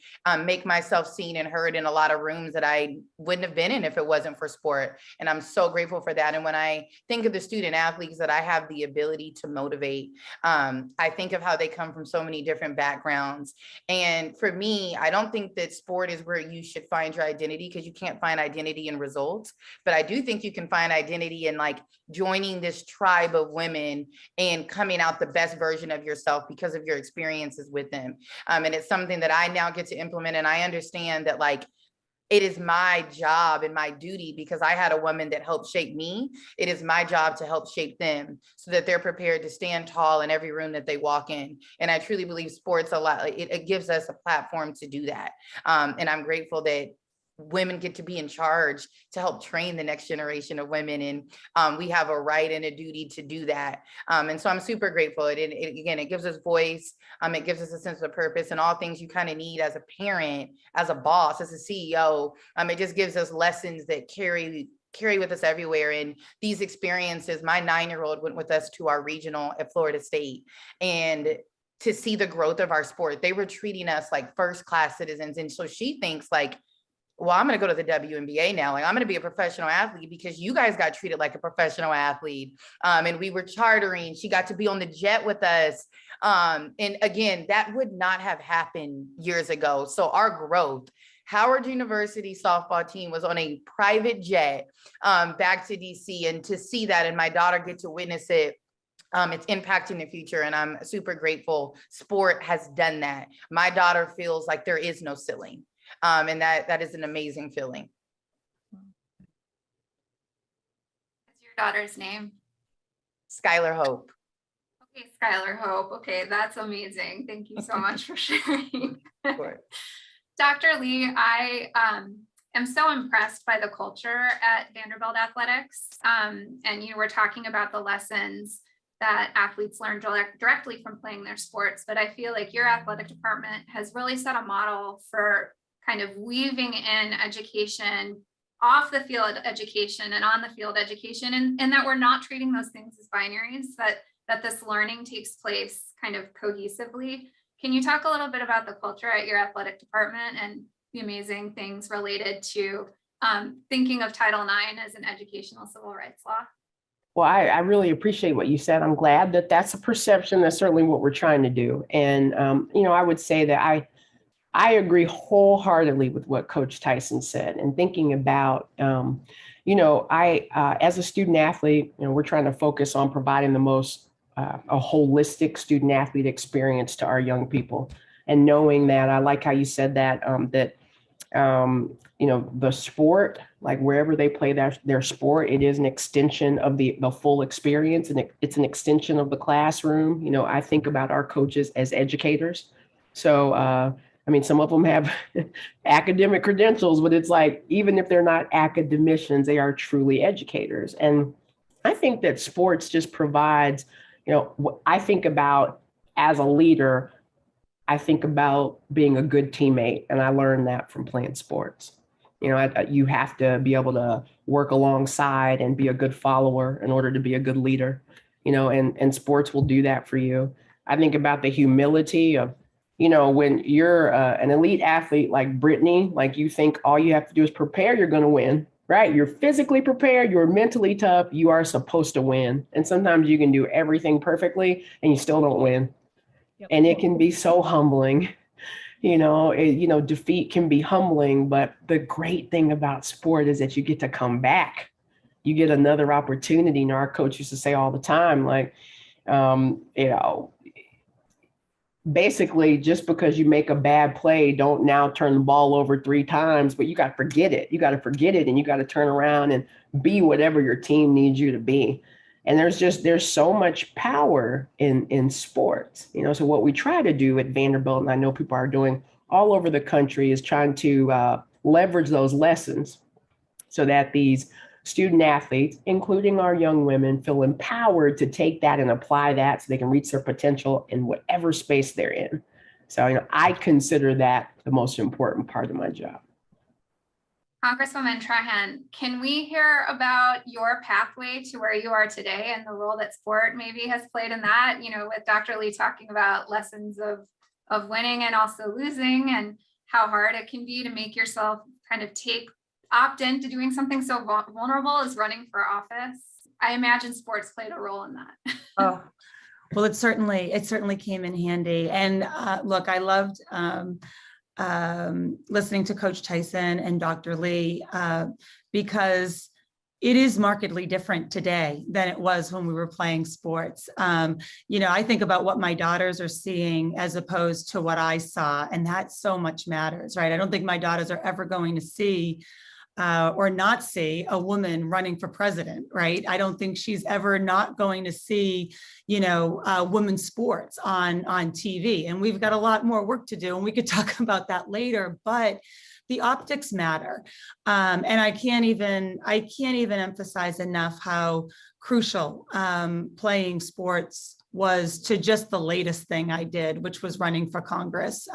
make myself seen and heard in a lot of rooms that I wouldn't have been in if it wasn't for sport. And I'm so grateful for that. And when I think of the student athletes that I have the ability to motivate, I think of how they come from so many different backgrounds. And for me, I don't think that sport is where you should find your identity, because you can't find identity in results. But I do think you can find identity in like joining this tribe of women and coming out the best version of yourself because of your experiences with them. And it's something that I now get to implement. And I understand that like, it is my job and my duty, because I had a woman that helped shape me. It is my job to help shape them so that they're prepared to stand tall in every room that they walk in. And I truly believe sports it gives us a platform to do that. And I'm grateful that women get to be in charge to help train the next generation of women. And we have a right and a duty to do that. And so I'm super grateful. Again, it gives us voice. It gives us a sense of purpose and all things you kind of need as a parent, as a boss, as a CEO. It just gives us lessons that carry with us everywhere. And these experiences, my 9-year-old went with us to our regional at Florida State, and to see the growth of our sport, they were treating us like first-class citizens. And so she thinks like, well, I'm going to go to the WNBA now. Like, I'm going to be a professional athlete because you guys got treated like a professional athlete. And we were chartering. She got to be on the jet with us. And again, that would not have happened years ago. So our growth, Howard University softball team was on a private jet back to DC, and to see that and my daughter get to witness it, it's impacting the future, and I'm super grateful sport has done that. My daughter feels like there is no ceiling, and that is an amazing feeling. What's your daughter's name? Skylar Hope. Okay, Skylar Hope. Okay, that's amazing. Thank you so much for sharing. Of course. Dr. Lee, I am so impressed by the culture at Vanderbilt Athletics. And you were talking about the lessons that athletes learn directly from playing their sports, but I feel like your athletic department has really set a model for kind of weaving in education, off the field education and on the field education, and that we're not treating those things as binaries, that this learning takes place kind of cohesively. Can you talk a little bit about the culture at your athletic department and the amazing things related to thinking of Title IX as an educational civil rights law? Well, I really appreciate what you said. I'm glad that that's a perception. That's certainly what we're trying to do. And, I would say that I agree wholeheartedly with what Coach Tyson said, and thinking about, as a student athlete, we're trying to focus on providing the most a holistic student athlete experience to our young people, and knowing that, I like how you said that, the sport, like wherever they play their sport, it is an extension of the full experience, and it's an extension of the classroom. I think about our coaches as educators. So, some of them have academic credentials, but it's like, even if they're not academicians, they are truly educators. And I think that sports just provides, I think about as a leader, I think about being a good teammate, and I learned that from playing sports. You have to be able to work alongside and be a good follower in order to be a good leader, and sports will do that for you. I think about the humility of, when you're an elite athlete like Brittany, like, you think all you have to do is prepare, you're going to win, right? You're physically prepared, you're mentally tough, you are supposed to win. And sometimes you can do everything perfectly and you still don't win. Yep. And it can be so humbling. Defeat can be humbling, but the great thing about sport is that you get to come back. You get another opportunity. Our coach used to say all the time, like, basically, just because you make a bad play, don't now turn the ball over 3 times, but you got to forget it. You got to forget it, and you got to turn around and be whatever your team needs you to be. And there's so much power in sports, so what we try to do at Vanderbilt, and I know people are doing all over the country, is trying to leverage those lessons so that these student athletes, including our young women, feel empowered to take that and apply that so they can reach their potential in whatever space they're in. So, I consider that the most important part of my job. Congresswoman Trahan, can we hear about your pathway to where you are today and the role that sport maybe has played in that, with Dr. Lee talking about lessons of winning and also losing, and how hard it can be to make yourself kind of opt into doing something so vulnerable as running for office. I imagine sports played a role in that. Oh, well, it certainly came in handy. And look, I loved listening to Coach Tyson and Dr. Lee, because it is markedly different today than it was when we were playing sports. I think about what my daughters are seeing as opposed to what I saw, and that so much matters, right? I don't think my daughters are ever going to see or not see a woman running for president, right? I don't think she's ever not going to see, women's sports on TV. And we've got a lot more work to do, and we could talk about that later, but the optics matter. And I can't even emphasize enough how crucial playing sports was to just the latest thing I did, which was running for Congress.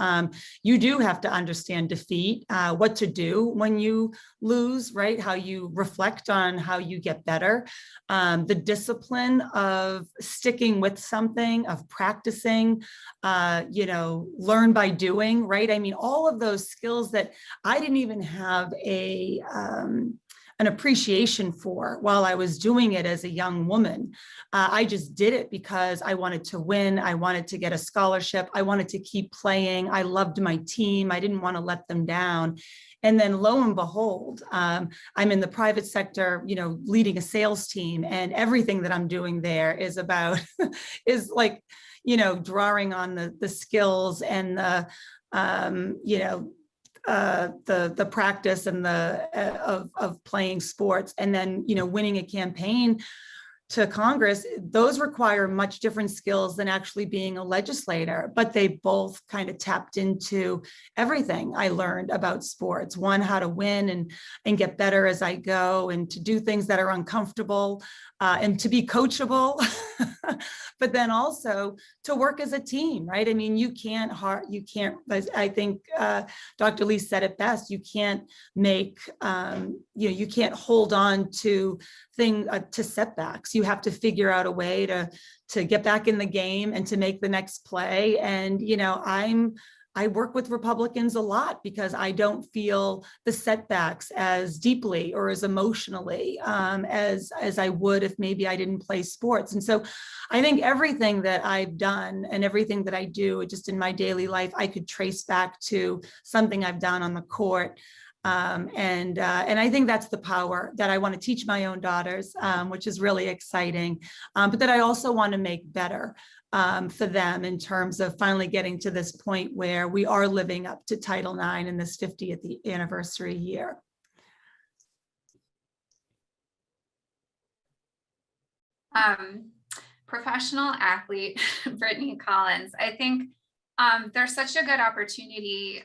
You do have to understand defeat, what to do when you lose, right? How you reflect on how you get better. The discipline of sticking with something, of practicing, learn by doing, right? I mean, all of those skills that I didn't even have an appreciation for while I was doing it as a young woman. I just did it because I wanted to win. I wanted to get a scholarship. I wanted to keep playing. I loved my team. I didn't want to let them down. And then lo and behold, I'm in the private sector, leading a sales team, and everything that I'm doing there is about, is like, drawing on the skills and the practice and of playing sports, and then winning a campaign to Congress. Those require much different skills than actually being a legislator, but they both kind of tapped into everything I learned about sports. One, how to win and get better as I go, and to do things that are uncomfortable, and to be coachable, but then also to work as a team, right? I mean, you can't, I think Dr. Lee said it best, you can't make, you can't hold on to setbacks. You have to figure out a way to get back in the game and to make the next play. And, I work with Republicans a lot because I don't feel the setbacks as deeply or as emotionally as I would if maybe I didn't play sports. And so I think everything that I've done and everything that I do just in my daily life, I could trace back to something I've done on the court. And I think that's the power that I want to teach my own daughters, which is really exciting, but that I also want to make better for them in terms of finally getting to this point where we are living up to Title IX in this 50th anniversary year. Professional athlete Brittany Collins, I think there's such a good opportunity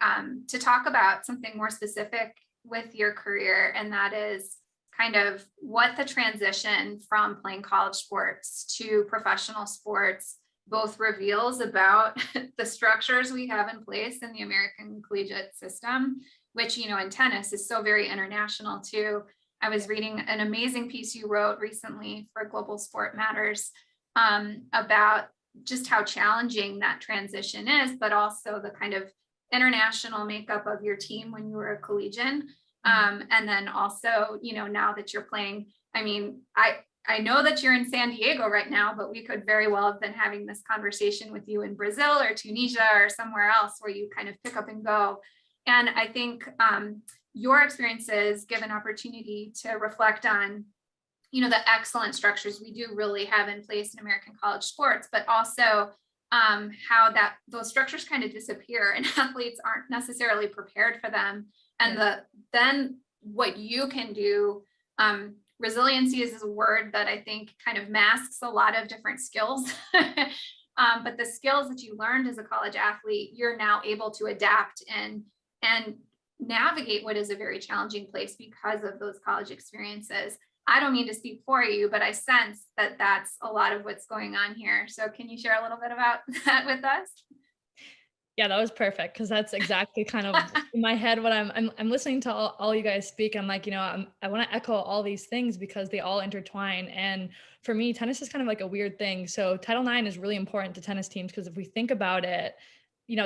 to talk about something more specific with your career, and that is kind of what the transition from playing college sports to professional sports both reveals about the structures we have in place in the American collegiate system, which, in tennis is so very international too. I was reading an amazing piece you wrote recently for Global Sport Matters about just how challenging that transition is, but also the kind of international makeup of your team when you were a collegian. And then also, now that you're playing, I mean, I know that you're in San Diego right now, but we could very well have been having this conversation with you in Brazil or Tunisia or somewhere else where you kind of pick up and go. And I think your experiences give an opportunity to reflect on the excellent structures we do really have in place in American college sports, but also how those structures kind of disappear and athletes aren't necessarily prepared for them. And then what you can do, resiliency is a word that I think kind of masks a lot of different skills, but the skills that you learned as a college athlete, you're now able to adapt and navigate what is a very challenging place because of those college experiences. I don't mean to speak for you, but I sense that that's a lot of what's going on here. So can you share a little bit about that with us? Yeah, that was perfect, because that's exactly kind of in my head when I'm listening to all you guys speak. I'm like, I want to echo all these things because they all intertwine. And for me, tennis is kind of like a weird thing. So Title IX is really important to tennis teams because if we think about it,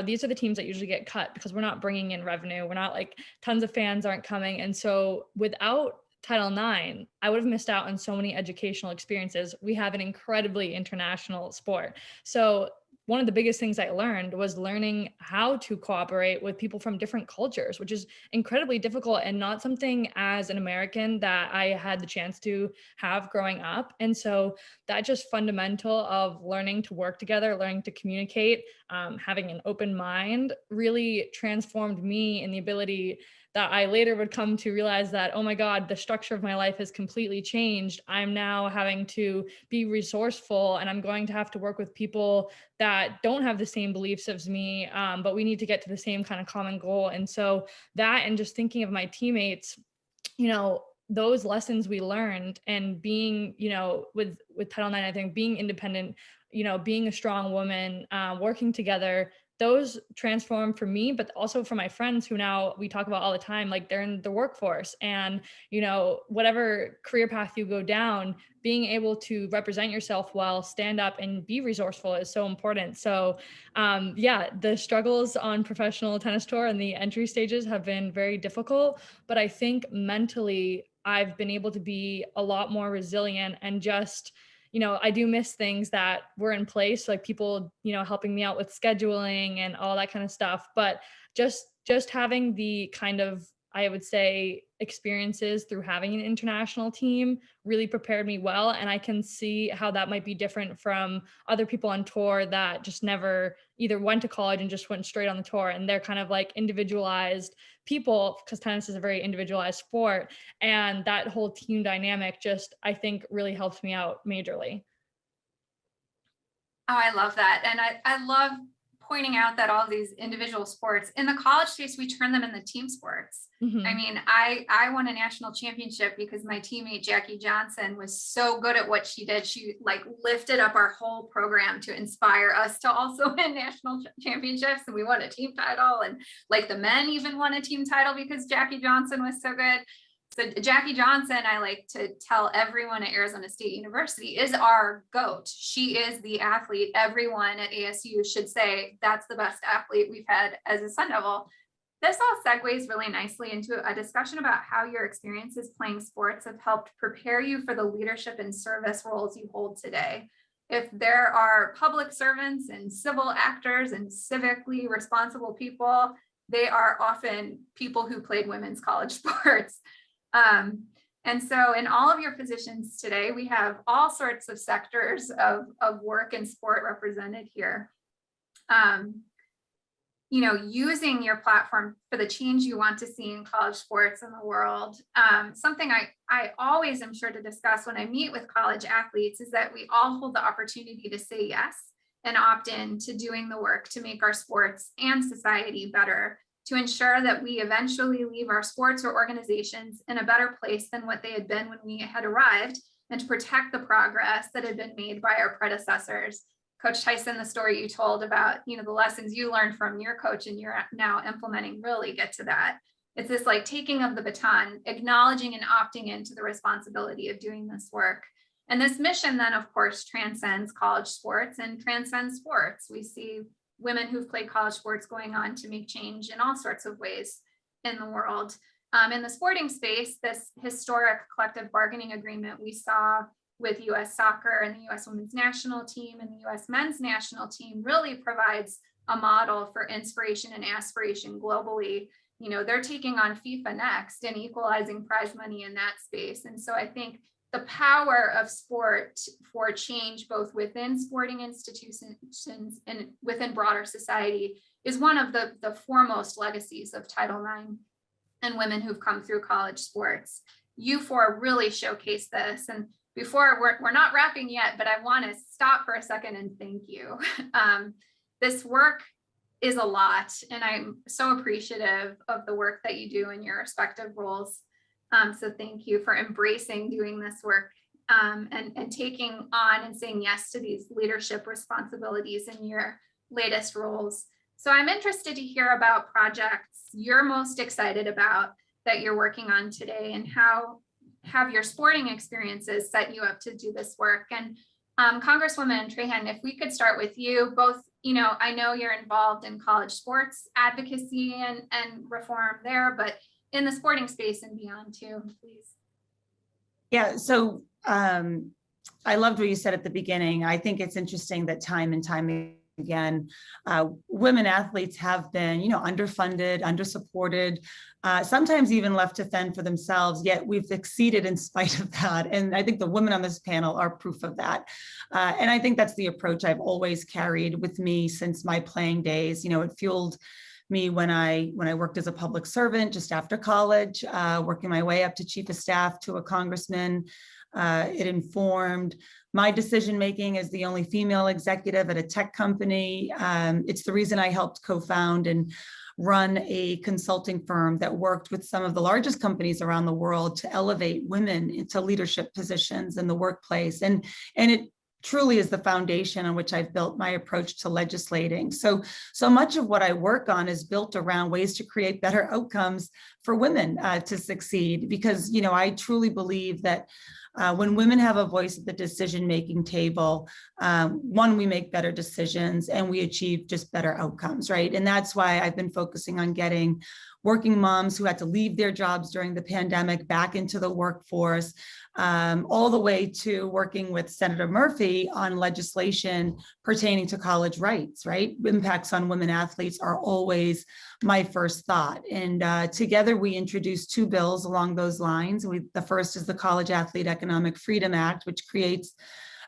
these are the teams that usually get cut because we're not bringing in revenue. We're not like tons of fans aren't coming. And so without Title IX, I would have missed out on so many educational experiences. We have an incredibly international sport. So one of the biggest things I learned was learning how to cooperate with people from different cultures, which is incredibly difficult and not something as an American that I had the chance to have growing up. And so that just fundamental of learning to work together, learning to communicate, having an open mind really transformed me in the ability that I later would come to realize that, oh my God, the structure of my life has completely changed. I'm now having to be resourceful and I'm going to have to work with people that don't have the same beliefs as me, but we need to get to the same kind of common goal. And so that, and just thinking of my teammates, those lessons we learned and being, with Title IX, I think being independent being a strong woman, working together, those transform for me, but also for my friends who now we talk about all the time, like they're in the workforce, and, whatever career path you go down, being able to represent yourself well, stand up and be resourceful is so important. So the struggles on professional tennis tour and the entry stages have been very difficult, but I think mentally I've been able to be a lot more resilient and just, I do miss things that were in place, like people, helping me out with scheduling and all that kind of stuff. But just having the kind of, I would say, experiences through having an international team really prepared me well. And I can see how that might be different from other people on tour that just never either went to college and just went straight on the tour. And they're kind of like individualized people, because tennis is a very individualized sport. And that whole team dynamic just, I think, really helps me out majorly. Oh, I love that. And I love pointing out that all of these individual sports in the college space, we turn them into team sports. Mhm. I mean, I won a national championship because my teammate Jackie Johnson was so good at what she did. She like lifted up our whole program to inspire us to also win national championships, and we won a team title, and like the men even won a team title because Jackie Johnson was so good. So Jackie Johnson, I like to tell everyone at Arizona State University, is our GOAT. She is the athlete everyone at ASU should say that's the best athlete we've had as a Sun Devil. This all segues really nicely into a discussion about how your experiences playing sports have helped prepare you for the leadership and service roles you hold today. If there are public servants and civil actors and civically responsible people, they are often people who played women's college sports. And so in all of your positions today, we have all sorts of sectors of work and sport represented here. Using your platform for the change you want to see in college sports in the world. Something I always am sure to discuss when I meet with college athletes is that we all hold the opportunity to say yes and opt in to doing the work to make our sports and society better, to ensure that we eventually leave our sports or organizations in a better place than what they had been when we had arrived, and to protect the progress that had been made by our predecessors. Coach Tyson, the story you told about, the lessons you learned from your coach and you're now implementing really get to that. It's this like taking of the baton, acknowledging and opting into the responsibility of doing this work. And this mission then, of course, transcends college sports and transcends sports. We see women who've played college sports going on to make change in all sorts of ways in the world. In the sporting space, this historic collective bargaining agreement we saw with US soccer and the US women's national team and the US men's national team really provides a model for inspiration and aspiration globally. They're taking on FIFA next and equalizing prize money in that space. And so I think the power of sport for change, both within sporting institutions and within broader society, is one of the foremost legacies of Title IX and women who've come through college sports. You four really showcase this. And before we're not wrapping yet, but I want to stop for a second and thank you. This work is a lot, and I'm so appreciative of the work that you do in your respective roles. So thank you for embracing doing this work and taking on and saying yes to these leadership responsibilities in your latest roles. So I'm interested to hear about projects you're most excited about that you're working on today, and how have your sporting experiences set you up to do this work. And Congresswoman Trahan, if we could start with you both. I know you're involved in college sports advocacy and reform there, but in the sporting space and beyond too, please. Yeah, so I loved what you said at the beginning. I think it's interesting that time and time again, women athletes have been, underfunded, undersupported, sometimes even left to fend for themselves, yet we've succeeded in spite of that. And I think the women on this panel are proof of that. And I think that's the approach I've always carried with me since my playing days. It fueled me when I worked as a public servant just after college, working my way up to chief of staff to a congressman. It informed my decision-making as the only female executive at a tech company. It's the reason I helped co-found and run a consulting firm that worked with some of the largest companies around the world to elevate women into leadership positions in the workplace. And it truly is the foundation on which I've built my approach to legislating. So much of what I work on is built around ways to create better outcomes for women to succeed, because, you know, I truly believe that when women have a voice at the decision-making table, one, we make better decisions and we achieve just better outcomes, right? And that's why I've been focusing on getting working moms who had to leave their jobs during the pandemic back into the workforce, all the way to working with Senator Murphy on legislation pertaining to college rights, right? Impacts on women athletes are always my first thought. And together we introduced 2 bills along those lines. The first is the College Athlete Economic Freedom Act, which creates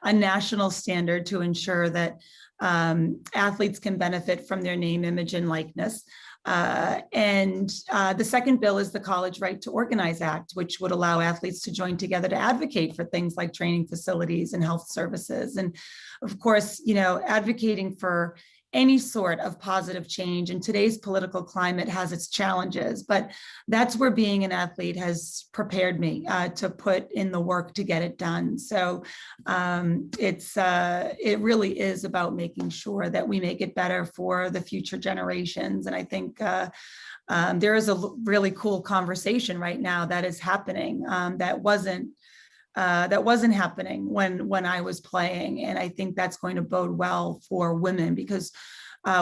a national standard to ensure that athletes can benefit from their name, image, and likeness. The second bill is the College Right to Organize Act, which would allow athletes to join together to advocate for things like training facilities and health services. And of course, you know, advocating for any sort of positive change in today's political climate has its challenges, but that's where being an athlete has prepared me to put in the work to get it done. So it really is about making sure that we make it better for the future generations. And I think there is a really cool conversation right now that is happening that wasn't happening when I was playing. And I think that's going to bode well for women, because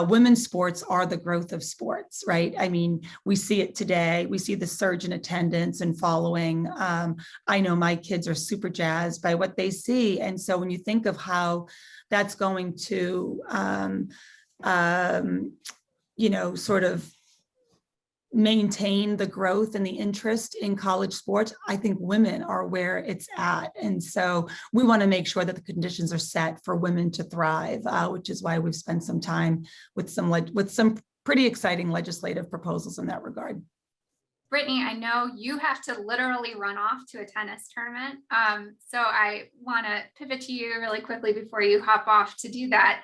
women's sports are the growth of sports, right? I mean, we see it today. We see the surge in attendance and following. I know my kids are super jazzed by what they see. And so when you think of how that's going to, you know, sort of maintain the growth and the interest in college sports, I think women are where it's at. And so we want to make sure that the conditions are set for women to thrive, which is why we've spent some time with some pretty exciting legislative proposals in that regard. Brittany, I know you have to literally run off to a tennis tournament. So I want to pivot to you really quickly before you hop off to do that.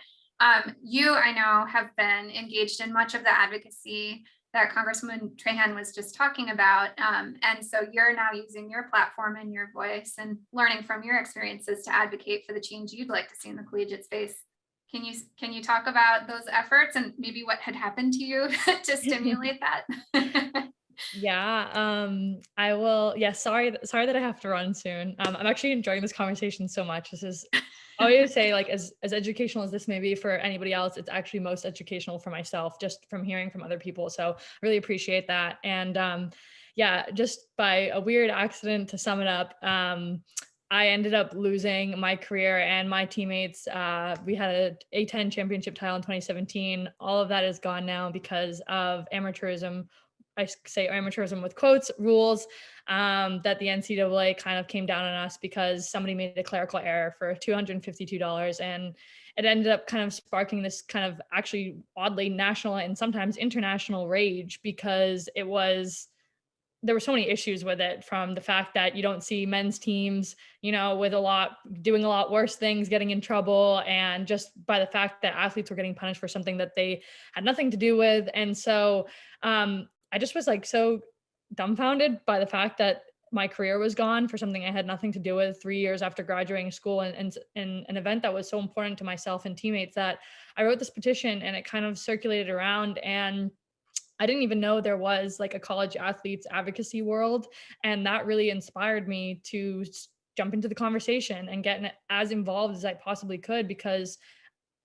You, I know, have been engaged in much of the advocacy that Congresswoman Trahan was just talking about. And so you're now using your platform and your voice and learning from your experiences to advocate for the change you'd like to see in the collegiate space. Can you talk about those efforts and maybe what had happened to you to stimulate that? Yeah, I will. Yeah, sorry that I have to run soon. I'm actually enjoying this conversation so much. This is, I always say, like, as educational as this may be for anybody else, it's actually most educational for myself, just from hearing from other people. So I really appreciate that. And yeah, just by a weird accident, to sum it up, I ended up losing my career and my teammates. We had a A10 championship title in 2017. All of that is gone now because of amateurism. I say amateurism with quotes, rules that the NCAA kind of came down on us because somebody made a clerical error for $252. And it ended up kind of sparking this kind of actually oddly national and sometimes international rage, because there were so many issues with it, from the fact that you don't see men's teams, you know, doing a lot worse things, getting in trouble, and just by the fact that athletes were getting punished for something that they had nothing to do with. And so I just was like so dumbfounded by the fact that my career was gone for something I had nothing to do with 3 years after graduating school, and an event that was so important to myself and teammates, that I wrote this petition and it kind of circulated around. And I didn't even know there was like a college athletes advocacy world. And that really inspired me to jump into the conversation and get as involved as I possibly could, because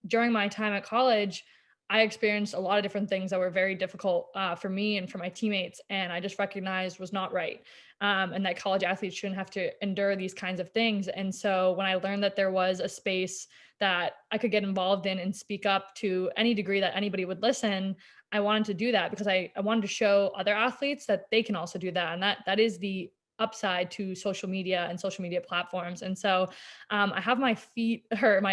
during my time at college, I experienced a lot of different things that were very difficult for me and for my teammates, and I just recognized was not right, and that college athletes shouldn't have to endure these kinds of things. And so when I learned that there was a space that I could get involved in and speak up to any degree that anybody would listen, I wanted to do that, because I wanted to show other athletes that they can also do that. And that is the upside to social media and social media platforms. And so I have my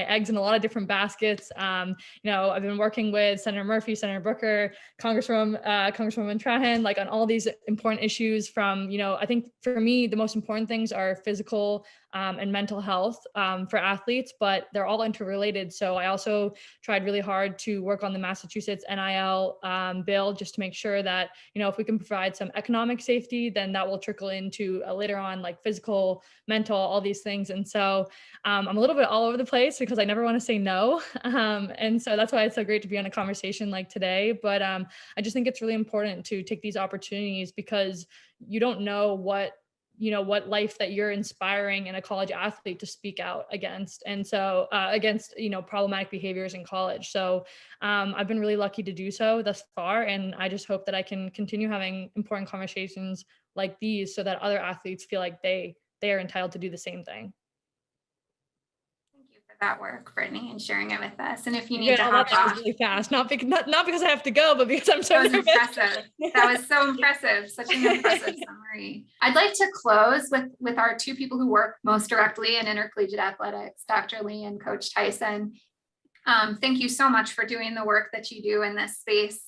eggs in a lot of different baskets. You know, I've been working with Senator Murphy, Senator Booker, Congresswoman Trahan, like on all these important issues from, you know, I think for me, the most important things are physical and mental health for athletes, but they're all interrelated. So I also tried really hard to work on the Massachusetts NIL bill, just to make sure that, you know, if we can provide some economic safety, then that will trickle into to later on, like physical, mental, all these things. And so I'm a little bit all over the place because I never want to say no. And so that's why it's so great to be on a conversation like today. But I just think it's really important to take these opportunities because you don't know what life that you're inspiring in a college athlete to speak out against. And so against, problematic behaviors in college. So I've been really lucky to do so thus far. And I just hope that I can continue having important conversations like these so that other athletes feel like they are entitled to do the same thing. Thank you for that work, Brittany, and sharing it with us. And if you need Yeah, to all hop that was off, really fast, not because I have to go, but because I'm so that was nervous. impressive. That was so impressive. Such an impressive summary. I'd like to close with our two people who work most directly in intercollegiate athletics, Dr. Lee and Coach Tyson. Thank you so much for doing the work that you do in this space.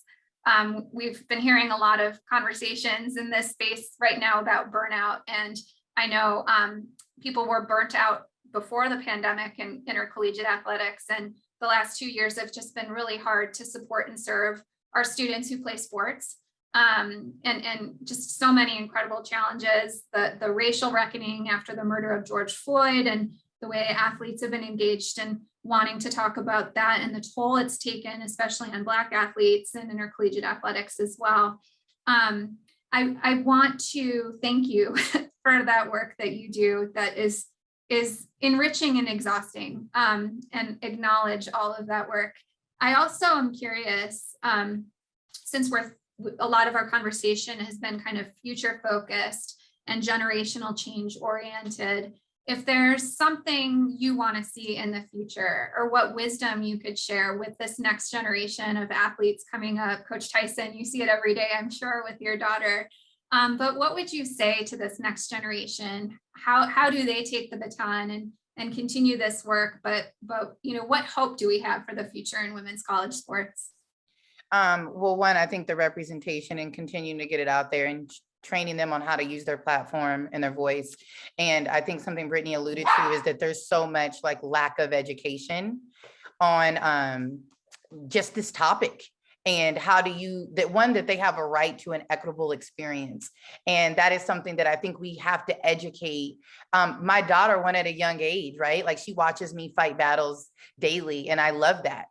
We've been hearing a lot of conversations in this space right now about burnout. And I know people were burnt out before the pandemic in intercollegiate athletics. And the last 2 years have just been really hard to support and serve our students who play sports. And just so many incredible challenges, the racial reckoning after the murder of George Floyd, and the way athletes have been engaged in wanting to talk about that and the toll it's taken, especially on Black athletes and intercollegiate athletics as well. I want to thank you for that work that you do that is enriching and exhausting, and acknowledge all of that work. I also am curious, since a lot of our conversation has been kind of future focused and generational change oriented, if there's something you want to see in the future, or what wisdom you could share with this next generation of athletes coming up. Coach Tyson, you see it every day, I'm sure, with your daughter. But what would you say to this next generation? How do they take the baton and continue this work? But what hope do we have for the future in women's college sports? Well, one, I think the representation and continuing to get it out there and training them on how to use their platform and their voice. And I think something Brittany alluded to is that there's so much like lack of education on just this topic. And how do that they have a right to an equitable experience. And that is something that I think we have to educate. My daughter won at a young age, right? Like she watches me fight battles daily. And I love that.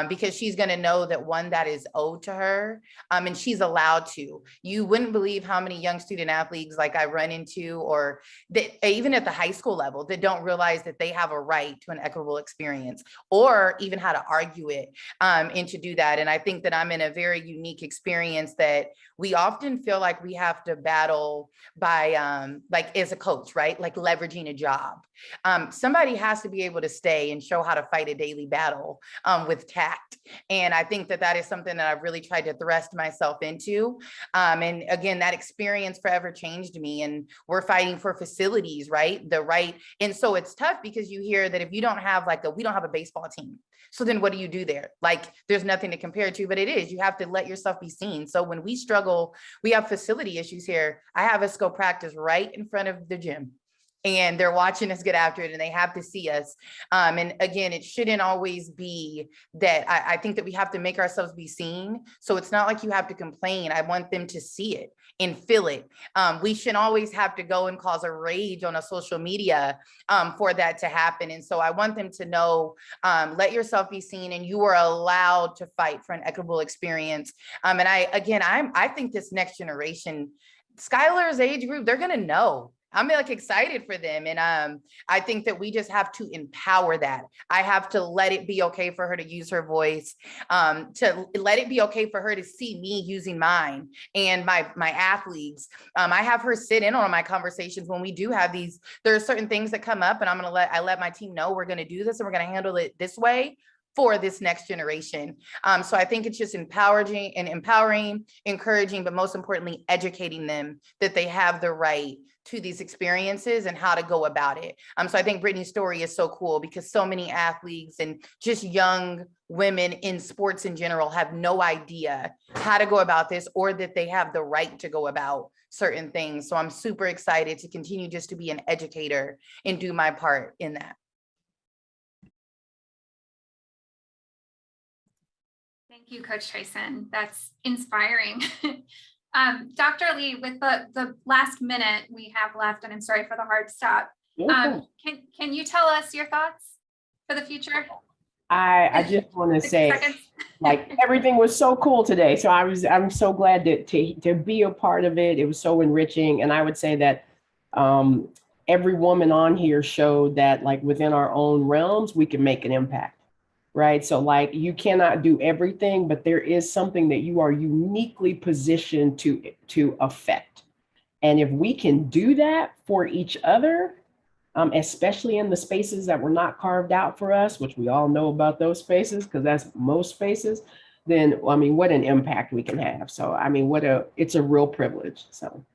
Because she's going to know that that is owed to her, and she's allowed to. You wouldn't believe how many young student athletes like I run into, or that even at the high school level, that don't realize that they have a right to an equitable experience, or even how to argue it, and to do that. And I think that I'm in a very unique experience that we often feel like we have to battle by, like as a coach, right? Like leveraging a job. Somebody has to be able to stay and show how to fight a daily battle with tact. And I think that is something that I've really tried to thrust myself into. And again, that experience forever changed me. And we're fighting for facilities, right? And so it's tough because you hear that if you don't have we don't have a baseball team. So then what do you do there? Like there's nothing to compare to, but it is, you have to let yourself be seen. So when we struggle, we have facility issues here. I have us go practice right in front of the gym. And they're watching us get after it and they have to see us. And again, it shouldn't always be that. I think that we have to make ourselves be seen. So it's not like you have to complain. I want them to see it and feel it. We shouldn't always have to go and cause a rage on a social media for that to happen. And so I want them to know, let yourself be seen and you are allowed to fight for an equitable experience. And I think this next generation, Skylar's age group, they're going to know. I'm excited for them. And I think that we just have to empower that. I have to let it be okay for her to use her voice, to let it be okay for her to see me using mine and my athletes. I have her sit in on my conversations when we do have these. There are certain things that come up and I let my team know we're going to do this and we're going to handle it this way for this next generation. So I think it's just empowering, encouraging, but most importantly, educating them that they have the right to these experiences and how to go about it. So I think Brittany's story is so cool because so many athletes and just young women in sports in general have no idea how to go about this or that they have the right to go about certain things. So I'm super excited to continue just to be an educator and do my part in that. Thank you, Coach Tyson. That's inspiring. Dr. Lee, with the last minute we have left, and I'm sorry for the hard stop. Okay. Can you tell us your thoughts for the future? I just want to 60 say, seconds. like, everything was so cool today. So I'm so glad to be a part of it. It was so enriching. And I would say that every woman on here showed that, like, within our own realms, we can make an impact. Right. So, like, you cannot do everything, but there is something that you are uniquely positioned to affect. And if we can do that for each other, especially in the spaces that were not carved out for us, which we all know about those spaces, because that's most spaces, then, I mean, what an impact we can have. So, I mean, it's a real privilege. So.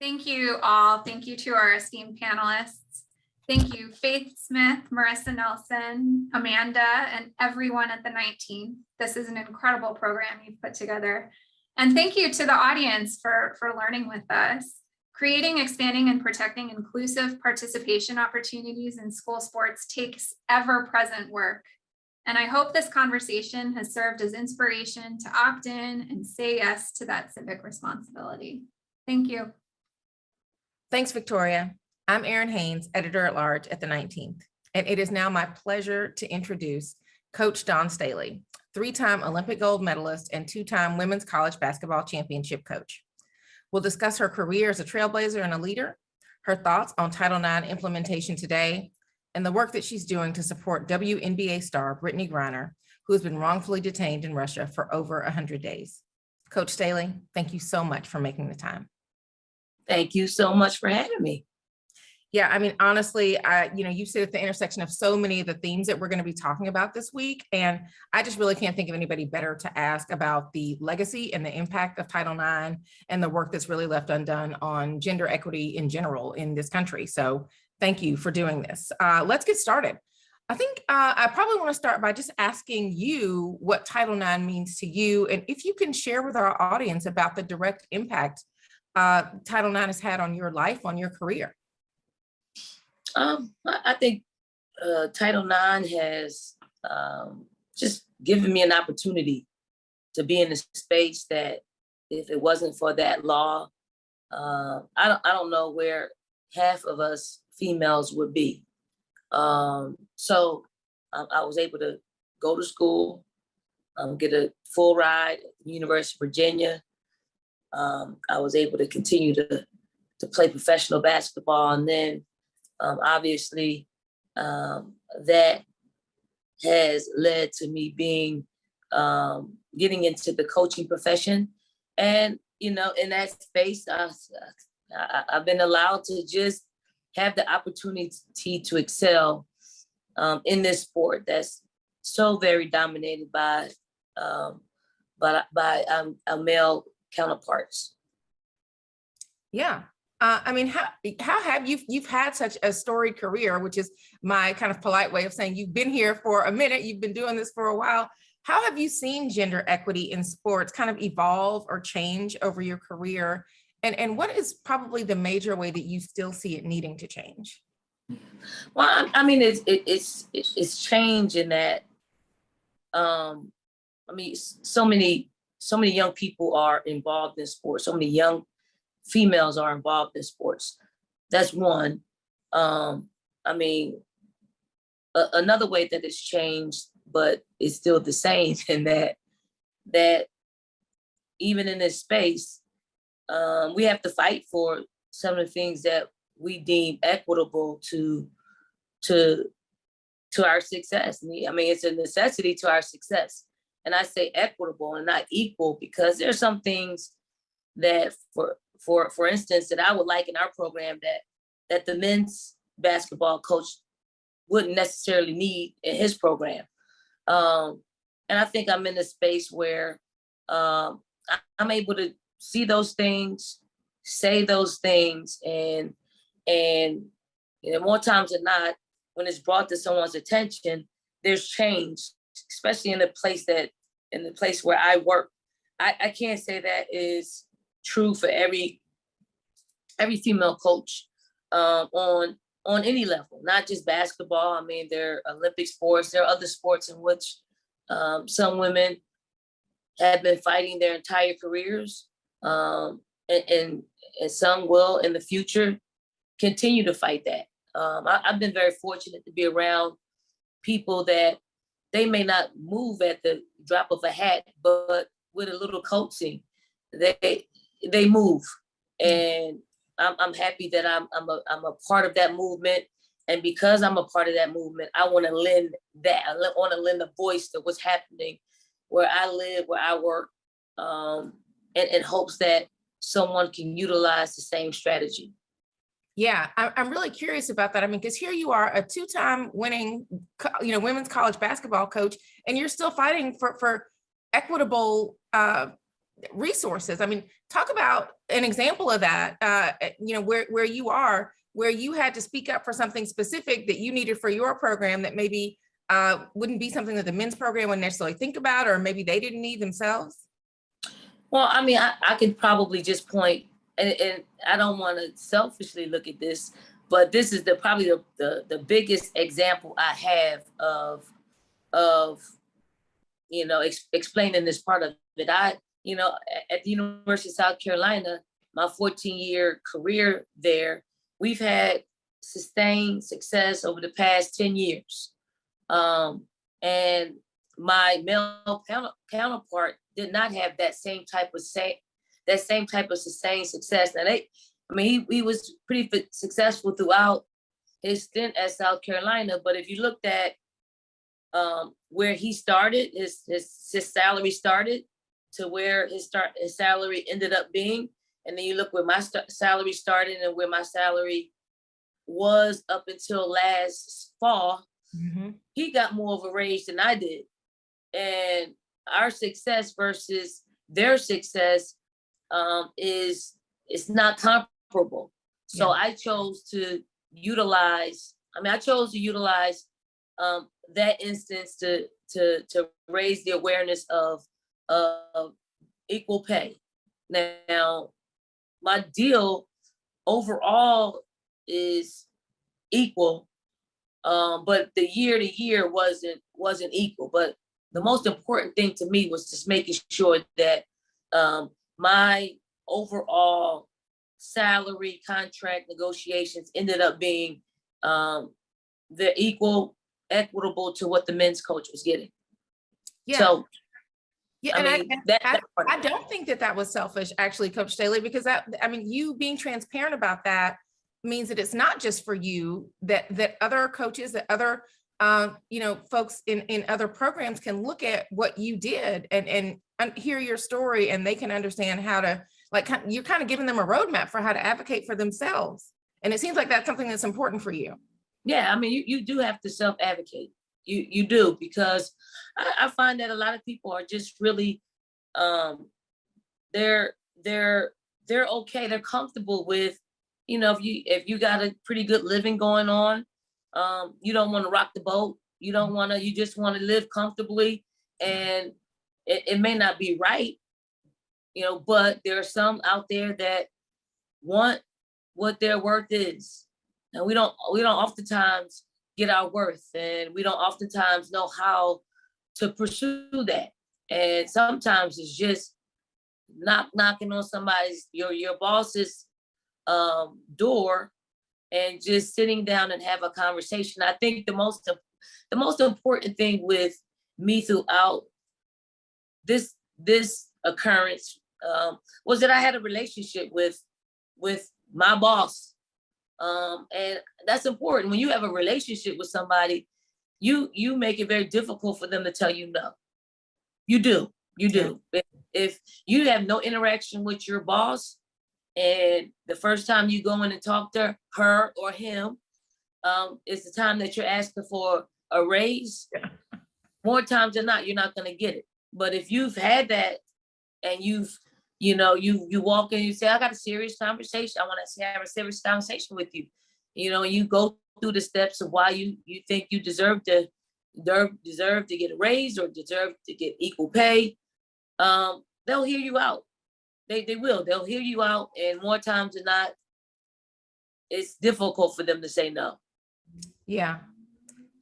Thank you all. Thank you to our esteemed panelists. Thank you, Faith Smith, Marissa Nelson, Amanda, and everyone at the 19th. This is an incredible program you've put together. And thank you to the audience for learning with us. Creating, expanding, and protecting inclusive participation opportunities in school sports takes ever-present work. And I hope this conversation has served as inspiration to opt in and say yes to that civic responsibility. Thank you. Thanks, Victoria. I'm Erin Haynes, editor-at-large at the 19th, and it is now my pleasure to introduce Coach Dawn Staley, 3-time Olympic gold medalist and 2-time women's college basketball championship coach. We'll discuss her career as a trailblazer and a leader, her thoughts on Title IX implementation today, and the work that she's doing to support WNBA star Brittany Griner, who has been wrongfully detained in Russia for over 100 days. Coach Staley, thank you so much for making the time. Thank you so much for having me. Yeah, I mean, honestly, you sit at the intersection of so many of the themes that we're going to be talking about this week. And I just really can't think of anybody better to ask about the legacy and the impact of Title IX and the work that's really left undone on gender equity in general in this country. So thank you for doing this. Let's get started. I think I probably want to start by just asking you what Title IX means to you. And if you can share with our audience about the direct impact Title IX has had on your life, on your career. I think Title IX has just given me an opportunity to be in a space that, if it wasn't for that law, I don't know where half of us females would be. So I was able to go to school, get a full ride at the University of Virginia. I was able to continue to play professional basketball, and then obviously, that has led to me being getting into the coaching profession, and in that space, I've been allowed to just have the opportunity to excel in this sport that's so very dominated by male counterparts. Yeah. I mean, how have you've had such a storied career, which is my kind of polite way of saying you've been here for a minute, you've been doing this for a while. How have you seen gender equity in sports kind of evolve or change over your career? And what is probably the major way that you still see it needing to change? Well, I mean, it's change in that, I mean, so many young people are involved in sports, so many young females are involved in sports. That's one. I mean, another way that it's changed, but it's still the same in that even in this space, we have to fight for some of the things that we deem equitable to our success. I mean, it's a necessity to our success. And I say equitable and not equal, because there's some things that for instance, that I would like in our program that the men's basketball coach wouldn't necessarily need in his program. And I think I'm in a space where I'm able to see those things, say those things, and more times than not, when it's brought to someone's attention, there's change, especially in the place where I work. I can't say that is true for every female coach on any level, not just basketball. I mean, there are Olympic sports, there are other sports in which some women have been fighting their entire careers, and some will in the future continue to fight that. I've been very fortunate to be around people that they may not move at the drop of a hat, but with a little coaching, they move. And I'm happy that I'm a part of that movement. And because I'm a part of that movement, I want to lend a voice to what's happening where I live, where I work, in hopes that someone can utilize the same strategy. Yeah, I'm really curious about that. I mean, because here you are, a two-time winning, women's college basketball coach, and you're still fighting for equitable resources. I mean, talk about an example of that. Where you are, where you had to speak up for something specific that you needed for your program that maybe wouldn't be something that the men's program would necessarily think about, or maybe they didn't need themselves. Well, I mean, I could probably just point, and I don't want to selfishly look at this, but this is probably the biggest example I have of explaining this part of it. At the University of South Carolina, my 14-year career there, we've had sustained success over the past 10 years. And my male counterpart did not have that same type of sustained success. And he was pretty successful throughout his stint at South Carolina. But if you looked at where he started, his salary started to where his salary ended up being, and then you look where my salary started and where my salary was up until last fall, he got more of a raise than I did. And our success versus their success is not comparable. So yeah. I chose to utilize that instance to raise the awareness of equal pay. Now, my deal overall is equal, but the year to year wasn't equal. But the most important thing to me was just making sure that my overall salary contract negotiations ended up being the equitable to what the men's coach was getting. Yeah. So, yeah, I don't think that was selfish, actually, Coach Staley, because you being transparent about that means that it's not just for you, that other coaches, that other folks in other programs can look at what you did and hear your story, and they can understand how to, you're kind of giving them a roadmap for how to advocate for themselves. And it seems like that's something that's important for you. Yeah, you do have to self-advocate. You do, because I find that a lot of people are just really, they're okay. They're comfortable with, if you got a pretty good living going on, you don't want to rock the boat. You just want to live comfortably, and it may not be right, but there are some out there that want what their worth is. And we don't oftentimes get our worth, and we don't oftentimes know how to pursue that. And sometimes it's just knocking on your boss's door and just sitting down and have a conversation. I think the most important thing with me throughout this occurrence was that I had a relationship with my boss. And that's important. When you have a relationship with somebody, you make it very difficult for them to tell you no. You do. Yeah. If you have no interaction with your boss, and the first time you go in and talk to her or him, it's the time that you're asking for a raise. Yeah. More times than not, you're not going to get it. But if you've had that, and you walk in, you say, I got a serious conversation. I want to have a serious conversation with you. You go through the steps of why you think you deserve to get a raise or deserve to get equal pay. They'll hear you out. They will. They'll hear you out. And more times than not, it's difficult for them to say no. Yeah.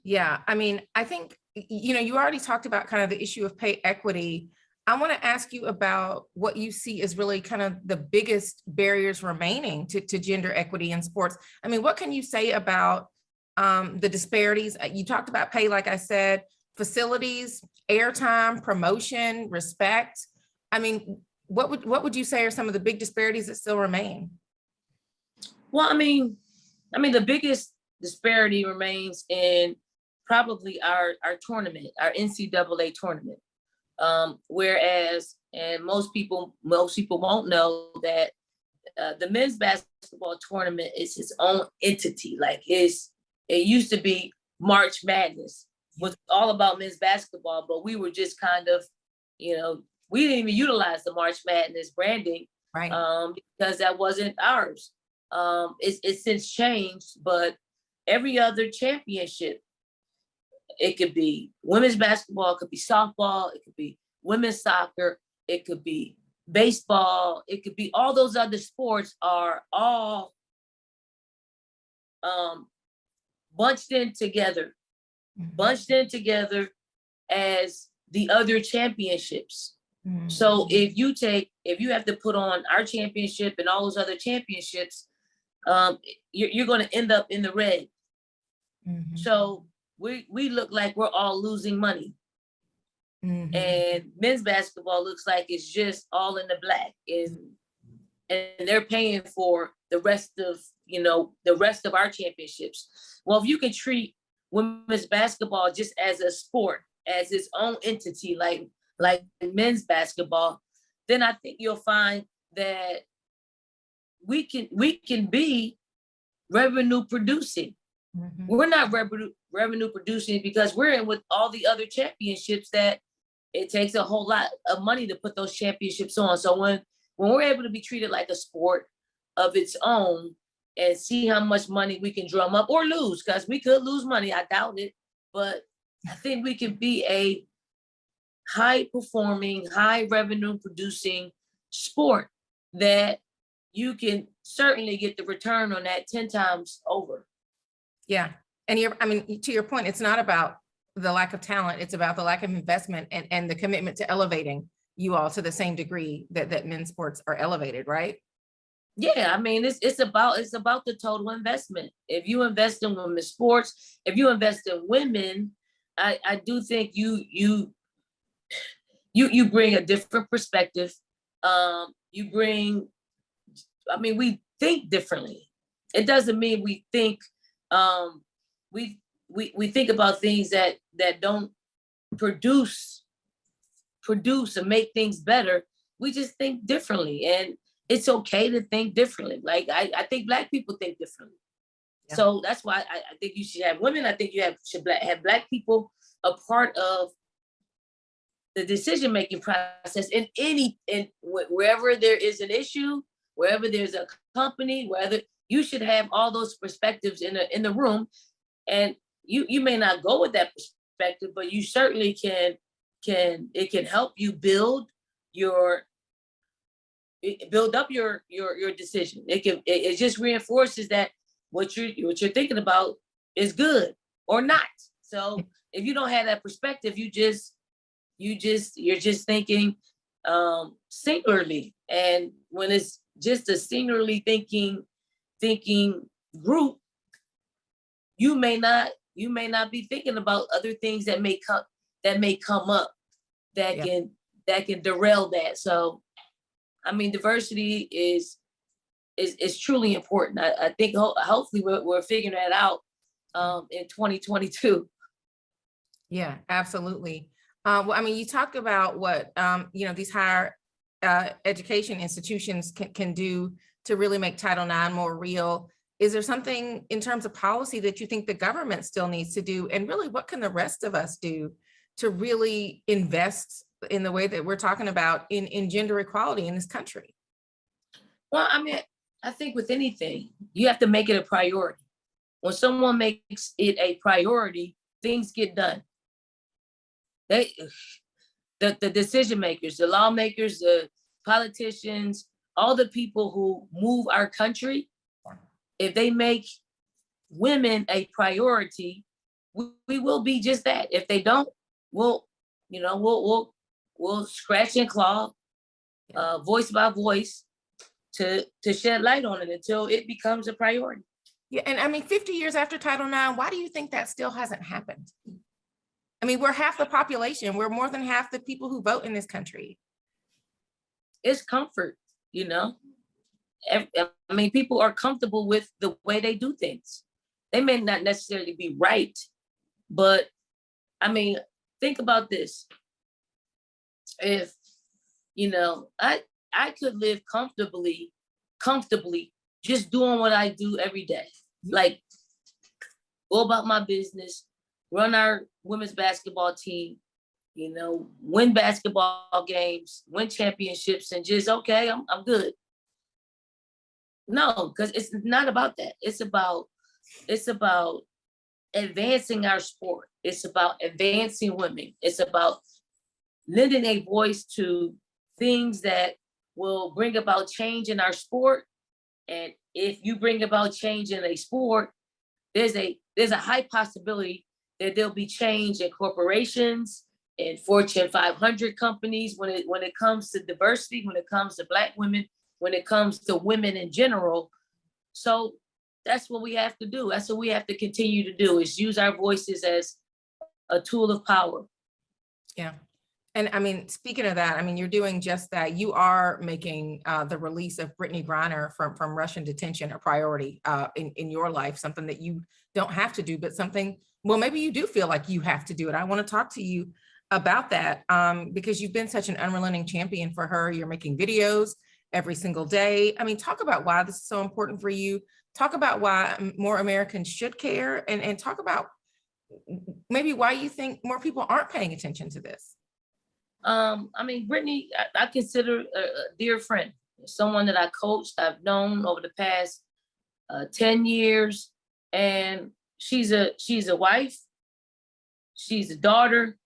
Yeah. I think, you already talked about kind of the issue of pay equity. I want to ask you about what you see as really kind of the biggest barriers remaining to gender equity in sports. I mean, what can you say about the disparities? You talked about pay, like I said, facilities, airtime, promotion, respect. I mean, what would you say are some of the big disparities that still remain? Well, I mean, the biggest disparity remains in probably our tournament, our NCAA tournament. Whereas, and most people won't know that the men's basketball tournament is its own entity. Like it used to be March Madness, was all about men's basketball, but we were just kind of, we didn't even utilize the March Madness branding, right? Because that wasn't ours. It's since changed, but every other championship, it could be women's basketball, it could be softball, it could be women's soccer, it could be baseball, it could be all those other sports are all bunched in together as the other championships. Mm-hmm. So if you have to put on our championship and all those other championships, you're going to end up in the red. Mm-hmm. So we look like we're all losing money. Mm-hmm. And men's basketball looks like it's just all in the black, and they're paying for the rest of our championships. Well, if you can treat women's basketball just as a sport, as its own entity, like men's basketball, then I think you'll find that we can be revenue producing. Mm-hmm. We're not revenue producing because we're in with all the other championships that it takes a whole lot of money to put those championships on. So when we're able to be treated like a sport of its own and see how much money we can drum up or lose, because we could lose money, I doubt it, but I think we can be a high performing, high revenue producing sport that you can certainly get the return on that 10 times over. Yeah. And to your point, it's not about the lack of talent, it's about the lack of investment and the commitment to elevating you all to the same degree that men's sports are elevated, right? Yeah, I mean, it's about the total investment. If you invest in women's sports, if you invest in women, I do think you bring a different perspective. We think differently. It doesn't mean we think we think about things that don't produce and make things better. We just think differently, and it's okay to think differently. Like I think Black people think differently. Yeah. So that's why I think you should have women. I think you should have Black people a part of the decision-making process in wherever there is an issue, wherever there's a company, whether you should have all those perspectives in the room. And you may not go with that perspective, but you certainly can help you build up your decision. It just reinforces that what you're thinking about is good or not. So if you don't have that perspective, you're just thinking singularly. And when it's just a singularly thinking group, you may not be thinking about other things that may come up that can derail that. So I mean, diversity is truly important. I think hopefully we're figuring that out in 2022. Yeah, absolutely. Well, I mean, you talk about what these higher education institutions can do to really make Title IX more real. Is there something in terms of policy that you think the government still needs to do? And really, what can the rest of us do to really invest in the way that we're talking about in gender equality in this country? Well, I mean, I think with anything, you have to make it a priority. When someone makes it a priority, things get done. The decision makers, the lawmakers, the politicians, all the people who move our country, if they make women a priority, we will be just that. If they don't, we'll will scratch and claw, voice by voice, to shed light on it until it becomes a priority. Yeah, and I mean, 50 years after Title IX, why do you think that still hasn't happened? I mean, we're half the population. We're more than half the people who vote in this country. It's comfort, you know? I mean, people are comfortable with the way they do things. They may not necessarily be right, but I mean, think about this. If, you know, I could live comfortably, just doing what I do every day. Like, go about my business, run our women's basketball team, you know, win basketball games, win championships, and just, okay, I'm good. No, because it's not about that. It's about advancing our sport. It's about advancing women. It's about lending a voice to things that will bring about change in our sport. And if you bring about change in a sport, there's a high possibility that there'll be change in corporations and Fortune 500 companies when it comes to diversity, when it comes to Black women, when it comes to women in general. So that's what we have to do. That's what we have to continue to do, is use our voices as a tool of power. Yeah. And I mean, speaking of that, I mean, you're doing just that. You are making the release of Brittany Griner from Russian detention a priority in your life, something that you don't have to do, but something, well, maybe you do feel like you have to do it. I want to talk to you about that because you've been such an unrelenting champion for her. You're making videos every single day. I mean, talk about why this is so important for you. Talk about why more Americans should care, and talk about maybe why you think more people aren't paying attention to this. I mean, Brittany, I consider a dear friend, someone that I coached, I've known over the past 10 years, and she's a wife, she's a daughter,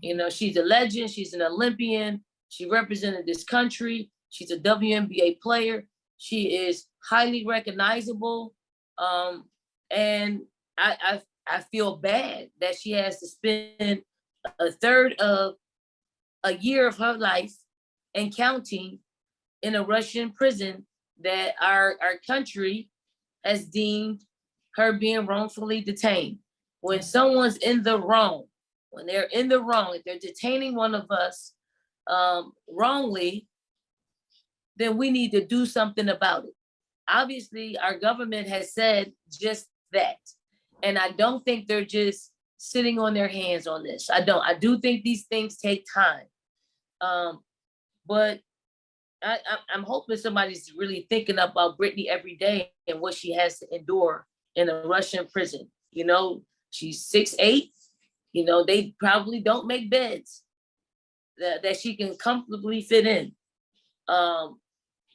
you know, she's a legend, she's an Olympian, she represented this country, she's a WNBA player, she is highly recognizable, and I feel bad that she has to spend a third of a year of her life and counting in a Russian prison that our country has deemed her being wrongfully detained. When someone's in the wrong, when they're in the wrong, if they're detaining one of us wrongly, then we need to do something about it. Obviously, our government has said just that. And I don't think they're just sitting on their hands on this. I do think these things take time. But I'm hoping somebody's really thinking about Brittany every day and what she has to endure in a Russian prison. You know, she's 6'8". You know, they probably don't make beds that she can comfortably fit in.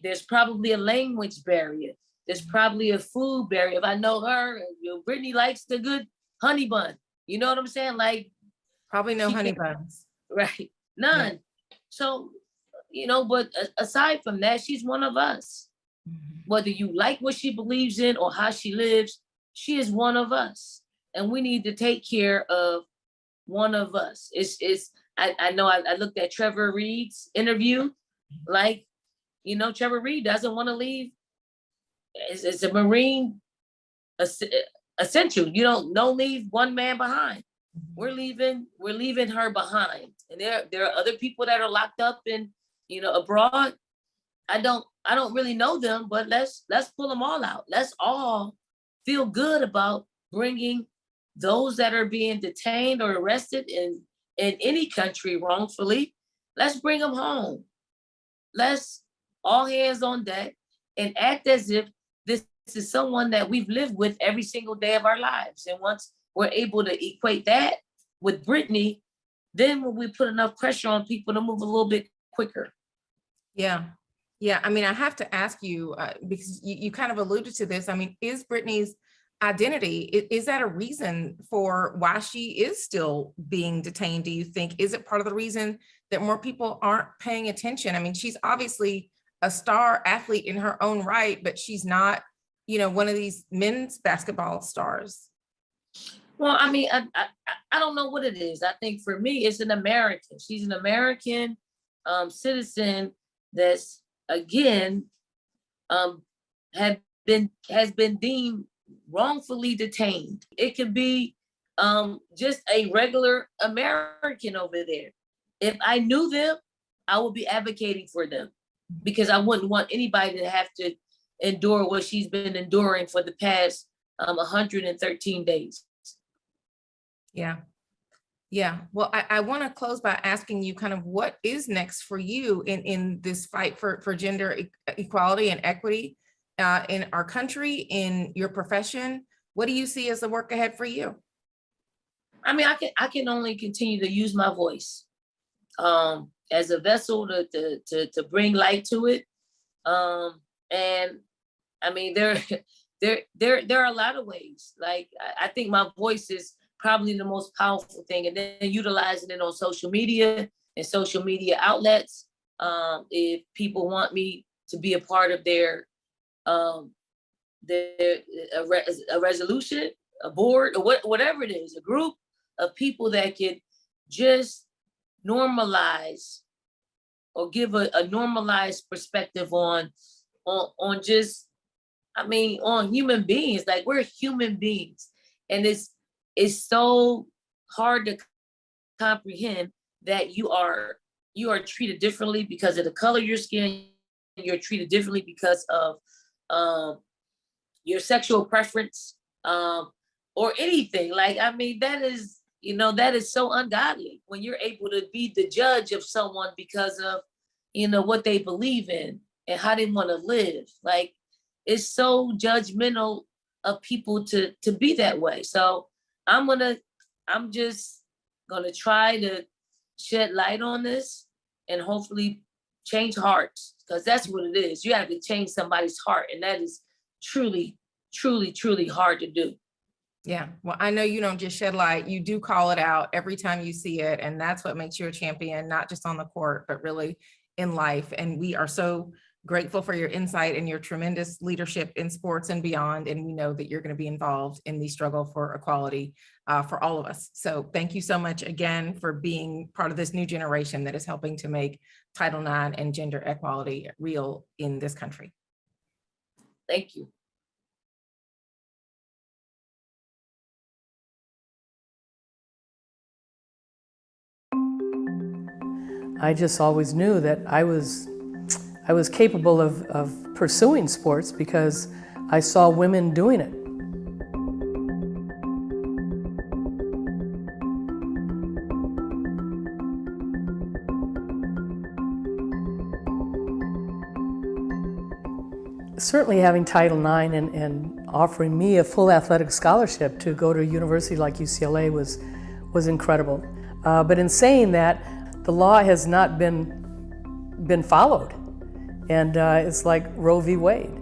There's probably a language barrier. There's probably a food barrier. If I know her, you know, Brittany likes the good honey bun. You know what I'm saying? Like, probably no honey buns. Right. None. Yeah. So, you know, but aside from that, she's one of us. Whether you like what she believes in or how she lives, she is one of us. And we need to take care of one of us. I know I looked at Trevor Reed's interview. Like, you know, Trevor Reed doesn't want to leave. It's a Marine essential. You don't leave one man behind. We're leaving her behind. And there are other people that are locked up in, you know, abroad. I don't really know them, but let's pull them all out. Let's all feel good about bringing those that are being detained or arrested in any country wrongfully. Let's bring them home. Let's all hands on deck and act as if this is someone that we've lived with every single day of our lives. And once we're able to equate that with Brittany, then when we put enough pressure on people to move a little bit quicker. Yeah. Yeah. I mean, I have to ask you, because you kind of alluded to this. I mean, is Brittany's identity, is that a reason for why she is still being detained, do you think? Is it part of the reason that more people aren't paying attention? I mean, she's obviously a star athlete in her own right, but she's not, you know, one of these men's basketball stars. Well, I mean, I don't know what it is. I think for me, it's an American. She's an American citizen that's, again, has been deemed wrongfully detained. It could be just a regular American over there. If I knew them, I would be advocating for them, because I wouldn't want anybody to have to endure what she's been enduring for the past 113 days. Yeah. Yeah. Well, I want to close by asking you kind of what is next for you in this fight for gender equality and equity in our country, in your profession. What do you see as the work ahead for you? I mean, I can only continue to use my voice as a vessel to bring light to it. And I mean, there are a lot of ways. Like, I think my voice is probably the most powerful thing, and then utilizing it on social media and social media outlets. If people want me to be a part of a resolution, a board, or whatever it is, a group of people that could just normalize or give a normalized perspective on just, I mean, on human beings. Like, we're human beings, and it's so hard to comprehend that you are treated differently because of the color of your skin. You're treated differently because of your sexual preference, or anything. Like, I mean, that is so ungodly when you're able to be the judge of someone because of, what they believe in and how they want to live. Like, it's so judgmental of people to be that way. So I'm just gonna try to shed light on this and hopefully change hearts, because that's what it is. You have to change somebody's heart, and that is truly, truly, truly hard to do. Yeah. Well, I know you don't just shed light, you do call it out every time you see it. And that's what makes you a champion, not just on the court, but really in life. And we are so grateful for your insight and your tremendous leadership in sports and beyond. And we know that you're going to be involved in the struggle for equality for all of us. So thank you so much again for being part of this new generation that is helping to make Title IX and gender equality real in this country. Thank you. I just always knew that I was capable of pursuing sports because I saw women doing it. Certainly having Title IX and offering me a full athletic scholarship to go to a university like UCLA was incredible. But in saying that, the law has not been followed. And it's like Roe v. Wade.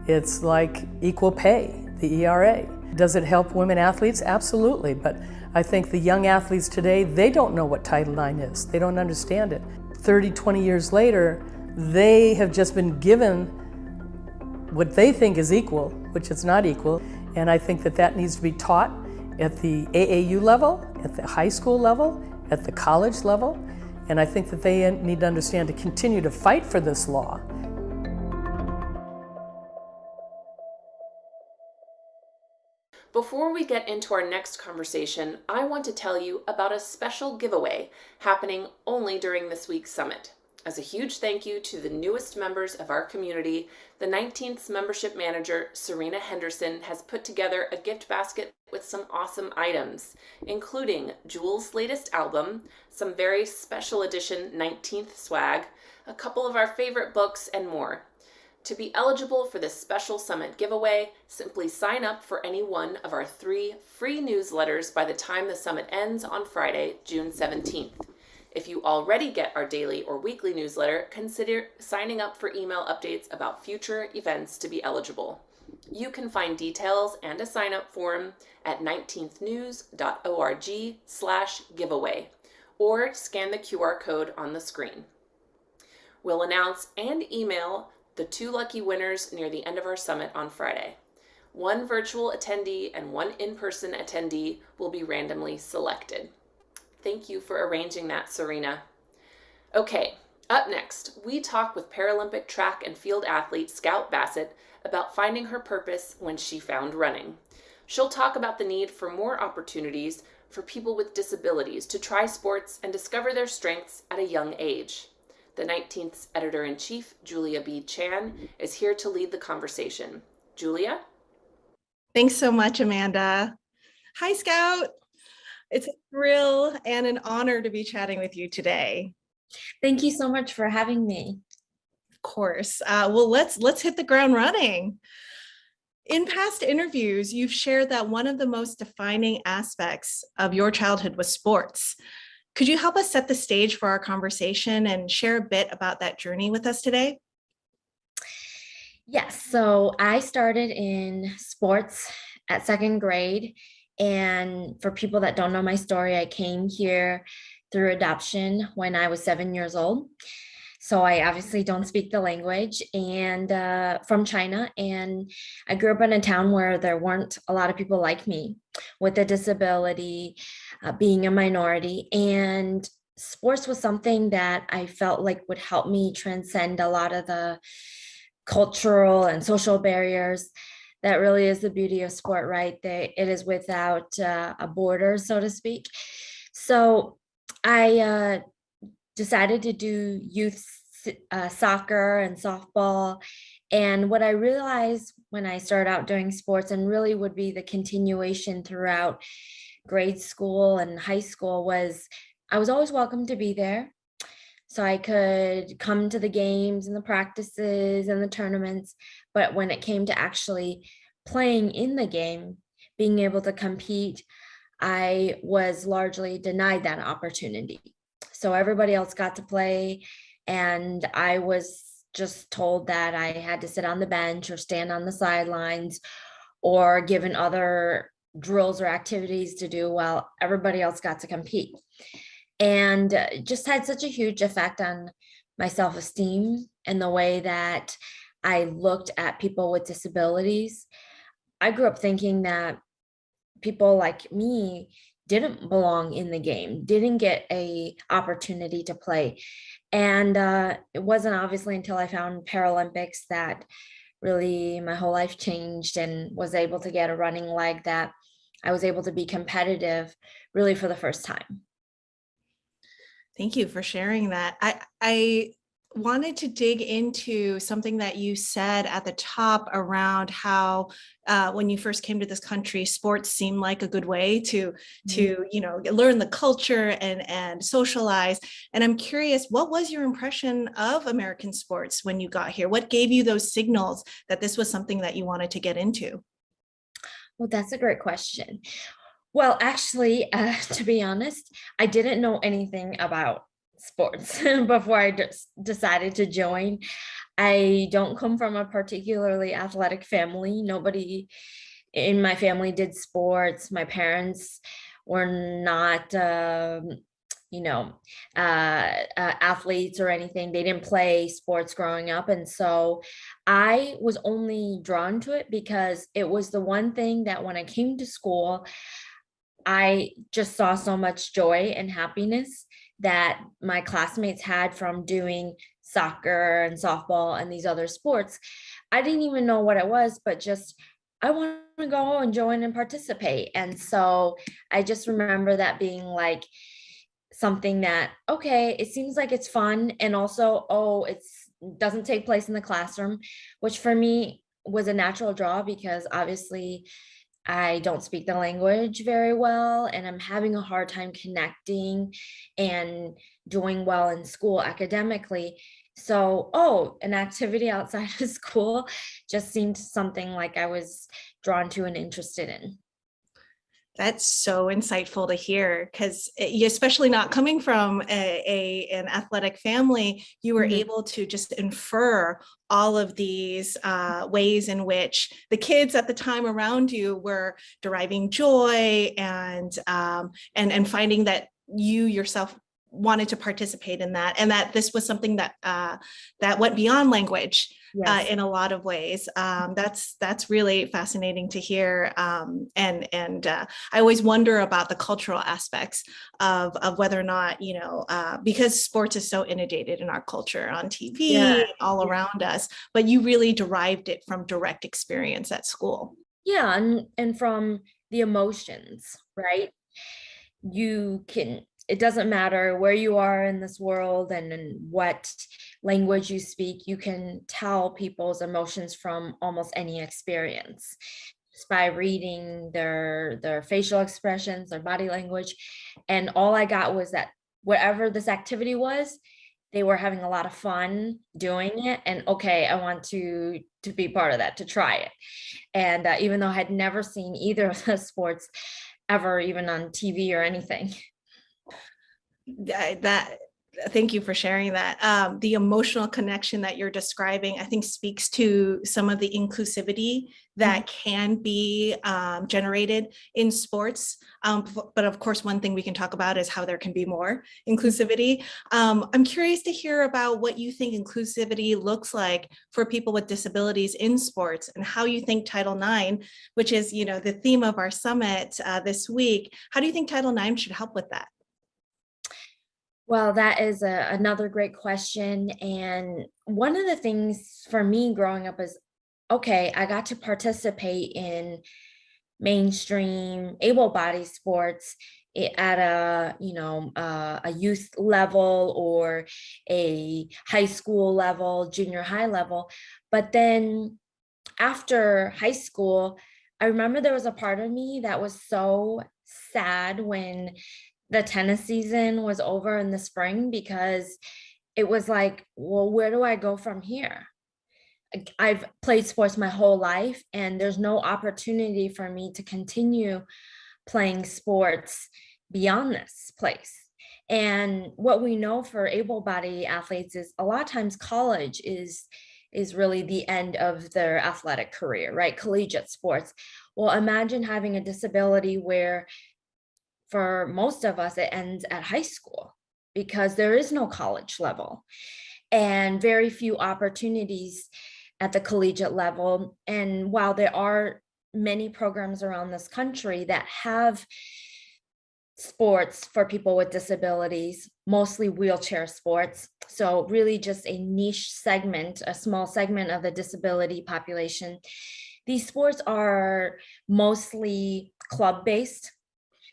It's like equal pay, the ERA. Does it help women athletes? Absolutely. But I think the young athletes today, they don't know what Title IX is. They don't understand it. 30, 20 years later, they have just been given what they think is equal, which is not equal. And I think that needs to be taught at the AAU level, at the high school level, at the college level. And I think that they need to understand to continue to fight for this law. Before we get into our next conversation, I want to tell you about a special giveaway happening only during this week's summit. As a huge thank you to the newest members of our community, the 19th membership manager, Serena Henderson, has put together a gift basket with some awesome items, including Jewel's latest album, some very special edition 19th swag, a couple of our favorite books, and more. To be eligible for this special summit giveaway, simply sign up for any one of our 3 free newsletters by the time the summit ends on Friday, June 17th. If you already get our daily or weekly newsletter, consider signing up for email updates about future events to be eligible. You can find details and a sign-up form at 19thnews.org/giveaway or scan the QR code on the screen. We'll announce and email the 2 lucky winners near the end of our summit on Friday. One virtual attendee and one in-person attendee will be randomly selected. Thank you for arranging that, Serena. Okay, up next, we talk with Paralympic track and field athlete Scout Bassett about finding her purpose when she found running. She'll talk about the need for more opportunities for people with disabilities to try sports and discover their strengths at a young age. The 19th's editor-in-chief, Julia B. Chan, is here to lead the conversation. Julia? Thanks so much, Amanda. Hi, Scout. It's a thrill and an honor to be chatting with you today. Thank you so much for having me. Of course. Well, let's hit the ground running. In past interviews, you've shared that one of the most defining aspects of your childhood was sports. Could you help us set the stage for our conversation and share a bit about that journey with us today? Yes, so I started in sports at second grade. And for people that don't know my story, I came here through adoption when I was 7 years old. So I obviously don't speak the language and from China. And I grew up in a town where there weren't a lot of people like me with a disability, being a minority. And sports was something that I felt like would help me transcend a lot of the cultural and social barriers. That really is the beauty of sport, right? It is without a border, so to speak. So I decided to do youth soccer and softball. And what I realized when I started out doing sports, and really would be the continuation throughout grade school and high school, was I was always welcome to be there. So I could come to the games and the practices and the tournaments. But when it came to actually playing in the game, being able to compete, I was largely denied that opportunity. So everybody else got to play, and I was just told that I had to sit on the bench or stand on the sidelines or given other drills or activities to do while everybody else got to compete. And just had such a huge effect on my self-esteem and the way that I looked at people with disabilities. I grew up thinking that people like me didn't belong in the game, didn't get an opportunity to play. And it wasn't obviously until I found Paralympics that really my whole life changed, and was able to get a running leg that I was able to be competitive really for the first time. Thank you for sharing that. I wanted to dig into something that you said at the top around how when you first came to this country, sports seemed like a good way to learn the culture and socialize. And I'm curious, what was your impression of American sports when you got here? What gave you those signals that this was something that you wanted to get into? Well, that's a great question. Well, actually, to be honest, I didn't know anything about sports before I decided to join. I don't come from a particularly athletic family. Nobody in my family did sports. My parents were not, athletes or anything. They didn't play sports growing up. And so I was only drawn to it because it was the one thing that when I came to school, I just saw so much joy and happiness that my classmates had from doing soccer and softball and these other sports. I didn't even know what it was, but just I want to go and join and participate. And so I just remember that being like something that, okay, it seems like it's fun. And also, it doesn't take place in the classroom, which for me was a natural draw because obviously I don't speak the language very well, and I'm having a hard time connecting and doing well in school academically. So, an activity outside of school just seemed something like I was drawn to and interested in. That's so insightful to hear, because especially not coming from an athletic family, you were able to just infer all of these ways in which the kids at the time around you were deriving joy and finding that you yourself wanted to participate in that, and that this was something that that went beyond language. Yes. In a lot of ways. That's really fascinating to hear. And I always wonder about the cultural aspects of whether or not, you know, because sports is so inundated in our culture on TV, all around us, but you really derived it from direct experience at school. Yeah, and from the emotions, right? It doesn't matter where you are in this world and what language you speak, you can tell people's emotions from almost any experience just by reading their facial expressions, their body language. And all I got was that whatever this activity was, they were having a lot of fun doing it. And okay, I want to be part of that, to try it. And even though I had never seen either of the sports ever, even on TV or anything. Thank you for sharing that. The emotional connection that you're describing, I think, speaks to some of the inclusivity that can be generated in sports. But of course, one thing we can talk about is how there can be more inclusivity. I'm curious to hear about what you think inclusivity looks like for people with disabilities in sports, and how you think Title IX, which is, you know, the theme of our summit this week, how do you think Title IX should help with that? Well, that is another great question. And one of the things for me growing up is, okay, I got to participate in mainstream able-bodied sports at a, you know, a youth level or a high school level, junior high level. But then after high school, I remember there was a part of me that was so sad when the tennis season was over in the spring, because it was like, well, where do I go from here? I've played sports my whole life, and there's no opportunity for me to continue playing sports beyond this place. And what we know for able-bodied athletes is a lot of times college is really the end of their athletic career, right? Collegiate sports. Well, imagine having a disability where for most of us, it ends at high school, because there is no college level and very few opportunities at the collegiate level. And while there are many programs around this country that have sports for people with disabilities, mostly wheelchair sports, so really just a niche segment, a small segment of the disability population, these sports are mostly club-based.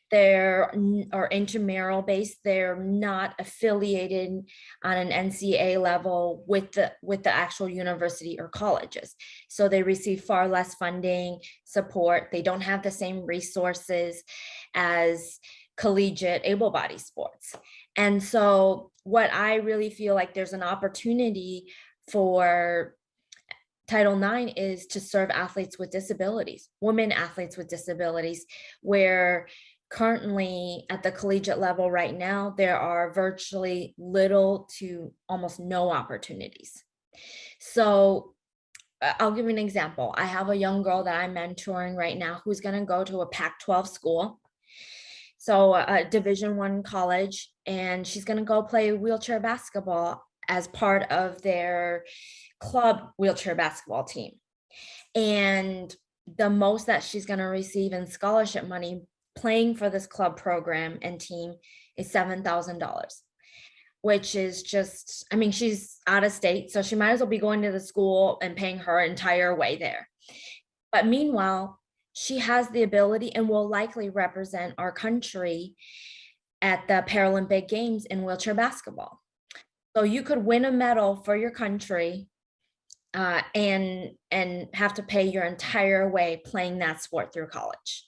They're or intramural based. They're not affiliated on an NCAA level with the actual university or colleges. So they receive far less funding, support. They don't have the same resources as collegiate able-bodied sports. And so what I really feel like there's an opportunity for Title IX is to serve athletes with disabilities, women athletes with disabilities, where currently at the collegiate level right now, there are virtually little to almost no opportunities. So I'll give you an example. I have a young girl that I'm mentoring right now who's going to go to a Pac-12 school, so a Division I college, and she's going to go play wheelchair basketball as part of their club wheelchair basketball team. And the most that she's going to receive in scholarship money playing for this club program and team is $7,000, which is just, I mean, she's out of state, so she might as well be going to the school and paying her entire way there. But meanwhile, she has the ability and will likely represent our country at the Paralympic Games in wheelchair basketball. So you could win a medal for your country and have to pay your entire way playing that sport through college,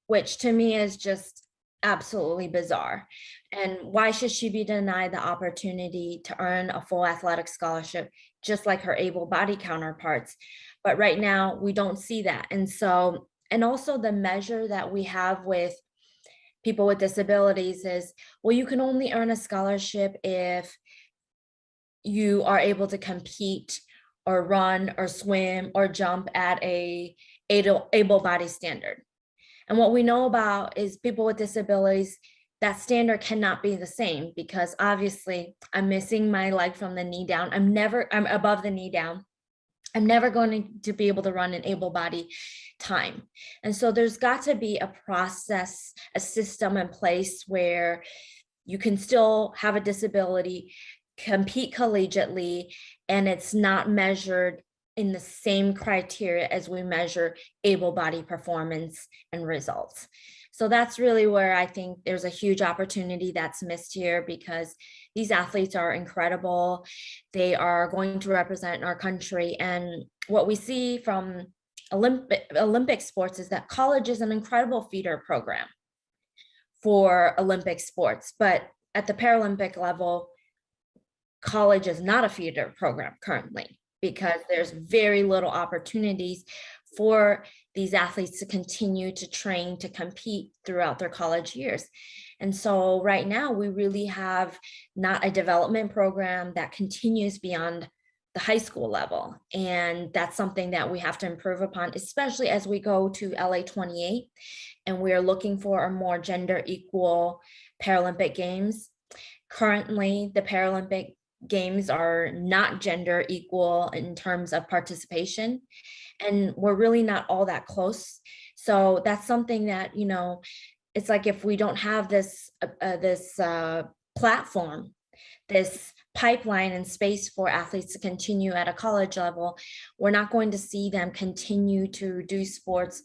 which to me is just absolutely bizarre. And why should she be denied the opportunity to earn a full athletic scholarship, just like her able-bodied counterparts? But right now we don't see that. And so, and also the measure that we have with people with disabilities is, well, you can only earn a scholarship if you are able to compete or run or swim or jump at a able-bodied standard. And what we know about is people with disabilities that standard cannot be the same, because obviously I'm missing my leg from the knee down. I'm above the knee down. I'm never going to be able to run an able body time. And so there's got to be a process, a system in place where you can still have a disability, compete collegiately, and it's not measured in the same criteria as we measure able body performance and results. So that's really where I think there's a huge opportunity that's missed here, because these athletes are incredible. They are going to represent our country. And what we see from Olympic sports is that college is an incredible feeder program for Olympic sports. But at the Paralympic level, college is not a feeder program currently, because there's very little opportunities for these athletes to continue to train, to compete throughout their college years. And so right now we really have not a development program that continues beyond the high school level. And that's something that we have to improve upon, especially as we go to LA 28 and we're looking for a more gender equal Paralympic Games. Currently, the Paralympic Games are not gender equal in terms of participation, and we're really not all that close. So that's something that, you know, it's like if we don't have this platform, this pipeline and space for athletes to continue at a college level, we're not going to see them continue to do sports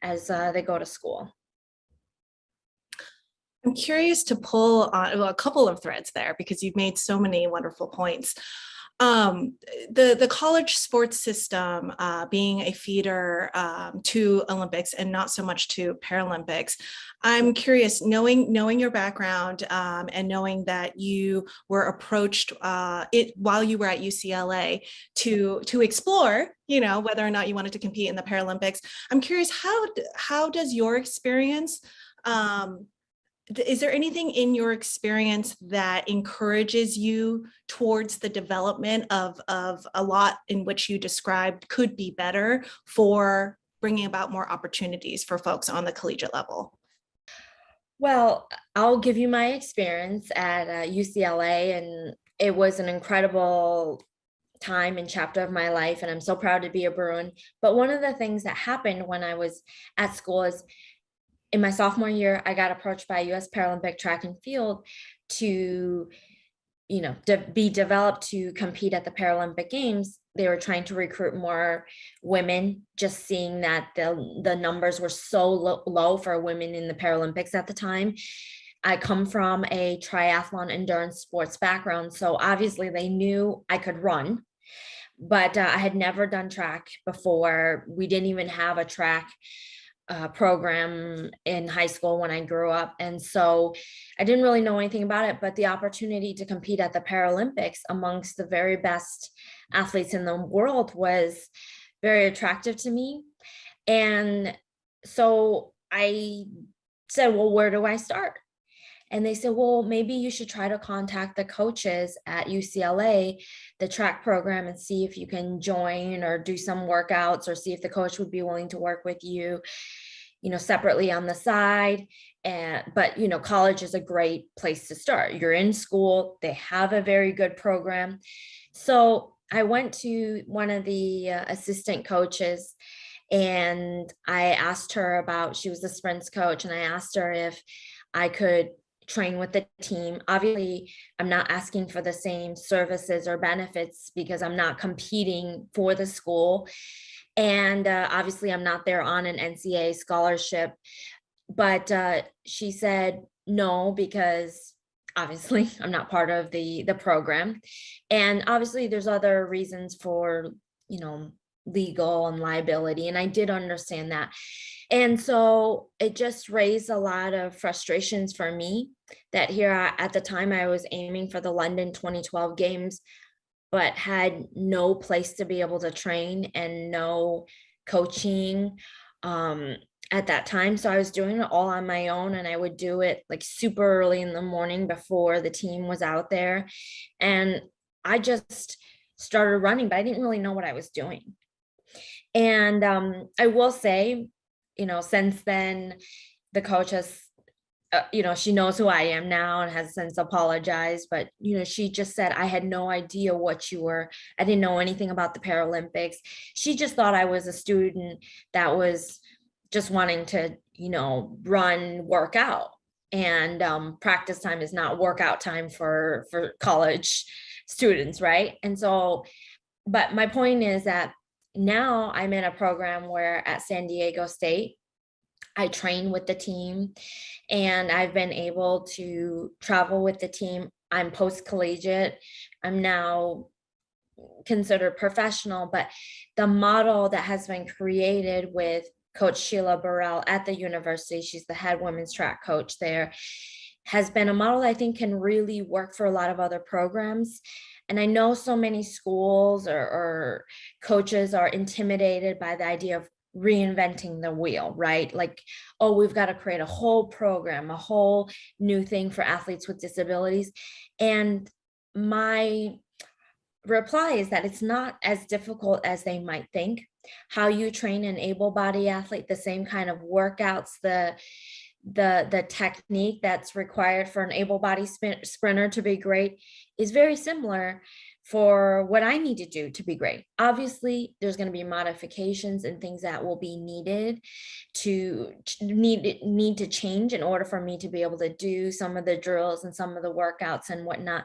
as they go to school. I'm curious to pull on a couple of threads there, because you've made so many wonderful points. The college sports system being a feeder to Olympics and not so much to Paralympics. I'm curious, knowing your background and knowing that you were approached while you were at UCLA to explore, you know, whether or not you wanted to compete in the Paralympics. I'm curious, how does your experience is there anything in your experience that encourages you towards the development of a lot in which you described could be better for bringing about more opportunities for folks on the collegiate level? Well, I'll give you my experience at UCLA, and it was an incredible time and chapter of my life, and I'm so proud to be a Bruin. But one of the things that happened when I was at school is, in my sophomore year, I got approached by US Paralympic Track and Field to, you know, be developed to compete at the Paralympic Games. They were trying to recruit more women, just seeing that the numbers were so low for women in the Paralympics at the time. I come from a triathlon endurance sports background, so obviously they knew I could run, but I had never done track before. We didn't even have a track program in high school when I grew up. And so I didn't really know anything about it, but the opportunity to compete at the Paralympics amongst the very best athletes in the world was very attractive to me. And so I said, well, where do I start? And they said, well, maybe you should try to contact the coaches at UCLA, the track program, and see if you can join or do some workouts, or see if the coach would be willing to work with you, you know, separately on the side. But, you know, college is a great place to start. You're in school, they have a very good program. So I went to one of the assistant coaches, and I asked her about, she was the sprints coach, and I asked her if I could train with the team. Obviously, I'm not asking for the same services or benefits because I'm not competing for the school. And obviously, I'm not there on an NCAA scholarship. But she said no, because obviously I'm not part of the program. And obviously, there's other reasons for, you know, legal and liability. And I did understand that. And so it just raised a lot of frustrations for me that here at the time I was aiming for the London 2012 Games, but had no place to be able to train and no coaching at that time. So I was doing it all on my own, and I would do it like super early in the morning before the team was out there. And I just started running, but I didn't really know what I was doing. And I will say, you know, since then, the coach has she knows who I am now and has since apologized, but, she just said, I had no idea I didn't know anything about the Paralympics. She just thought I was a student that was just wanting to, work out. And practice time is not workout time for college students, right? And so, but my point is that now I'm in a program where at San Diego State, I train with the team and I've been able to travel with the team. I'm post-collegiate. I'm now considered professional, but the model that has been created with Coach Sheila Burrell at the university, she's the head women's track coach there, has been a model that I think can really work for a lot of other programs. And I know so many schools or coaches are intimidated by the idea of reinventing the wheel, right? Like, oh, we've got to create a whole program, a whole new thing for athletes with disabilities. And my reply is that it's not as difficult as they might think. How you train an able-bodied athlete, the same kind of workouts, the technique that's required for an able-bodied sprinter to be great is very similar for what I need to do to be great. Obviously, there's going to be modifications and things that will be needed to need to change in order for me to be able to do some of the drills and some of the workouts and whatnot.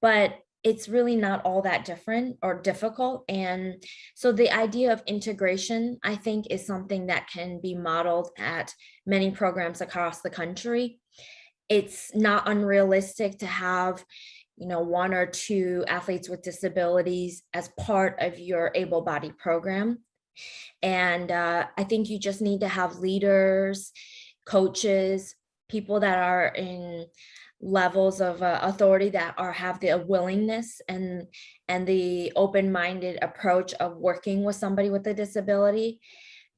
But it's really not all that different or difficult. And so the idea of integration, I think, is something that can be modeled at many programs across the country. It's not unrealistic to have, one or two athletes with disabilities as part of your able-bodied program. And I think you just need to have leaders, coaches, people that are in levels of authority that have the willingness and the open-minded approach of working with somebody with a disability.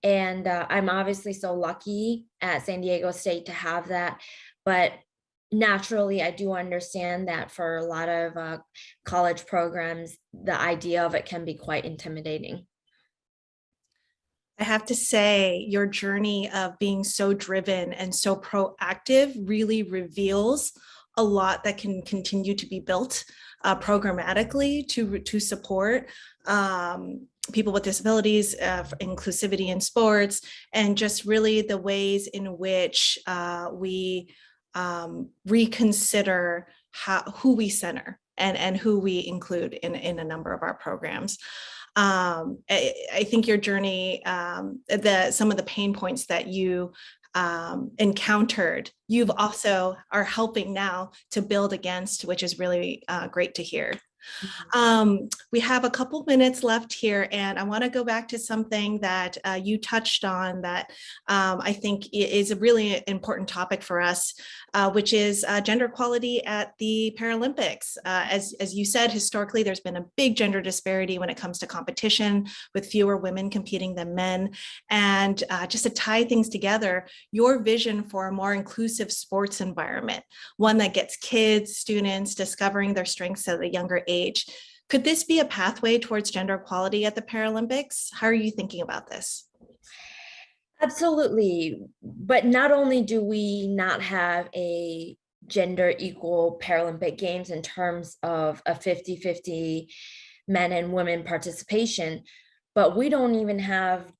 And I'm obviously so lucky at San Diego State to have that. But naturally, I do understand that for a lot of college programs, the idea of it can be quite intimidating. I have to say, your journey of being so driven and so proactive really reveals a lot that can continue to be built programmatically to support people with disabilities, inclusivity in sports, and just really the ways in which we reconsider who we center and who we include in a number of our programs. I think your journey, some of the pain points that you encountered, you've also are helping now to build against, which is really great to hear. We have a couple minutes left here, and I want to go back to something that you touched on that I think is a really important topic for us, which is gender equality at the Paralympics. As you said, historically, there's been a big gender disparity when it comes to competition, with fewer women competing than men. And just to tie things together, your vision for a more inclusive sports environment, one that gets kids, students discovering their strengths at a younger age. Could this be a pathway towards gender equality at the Paralympics? How are you thinking about this? Absolutely. But not only do we not have a gender equal Paralympic Games in terms of a 50-50 men and women participation, but we don't even have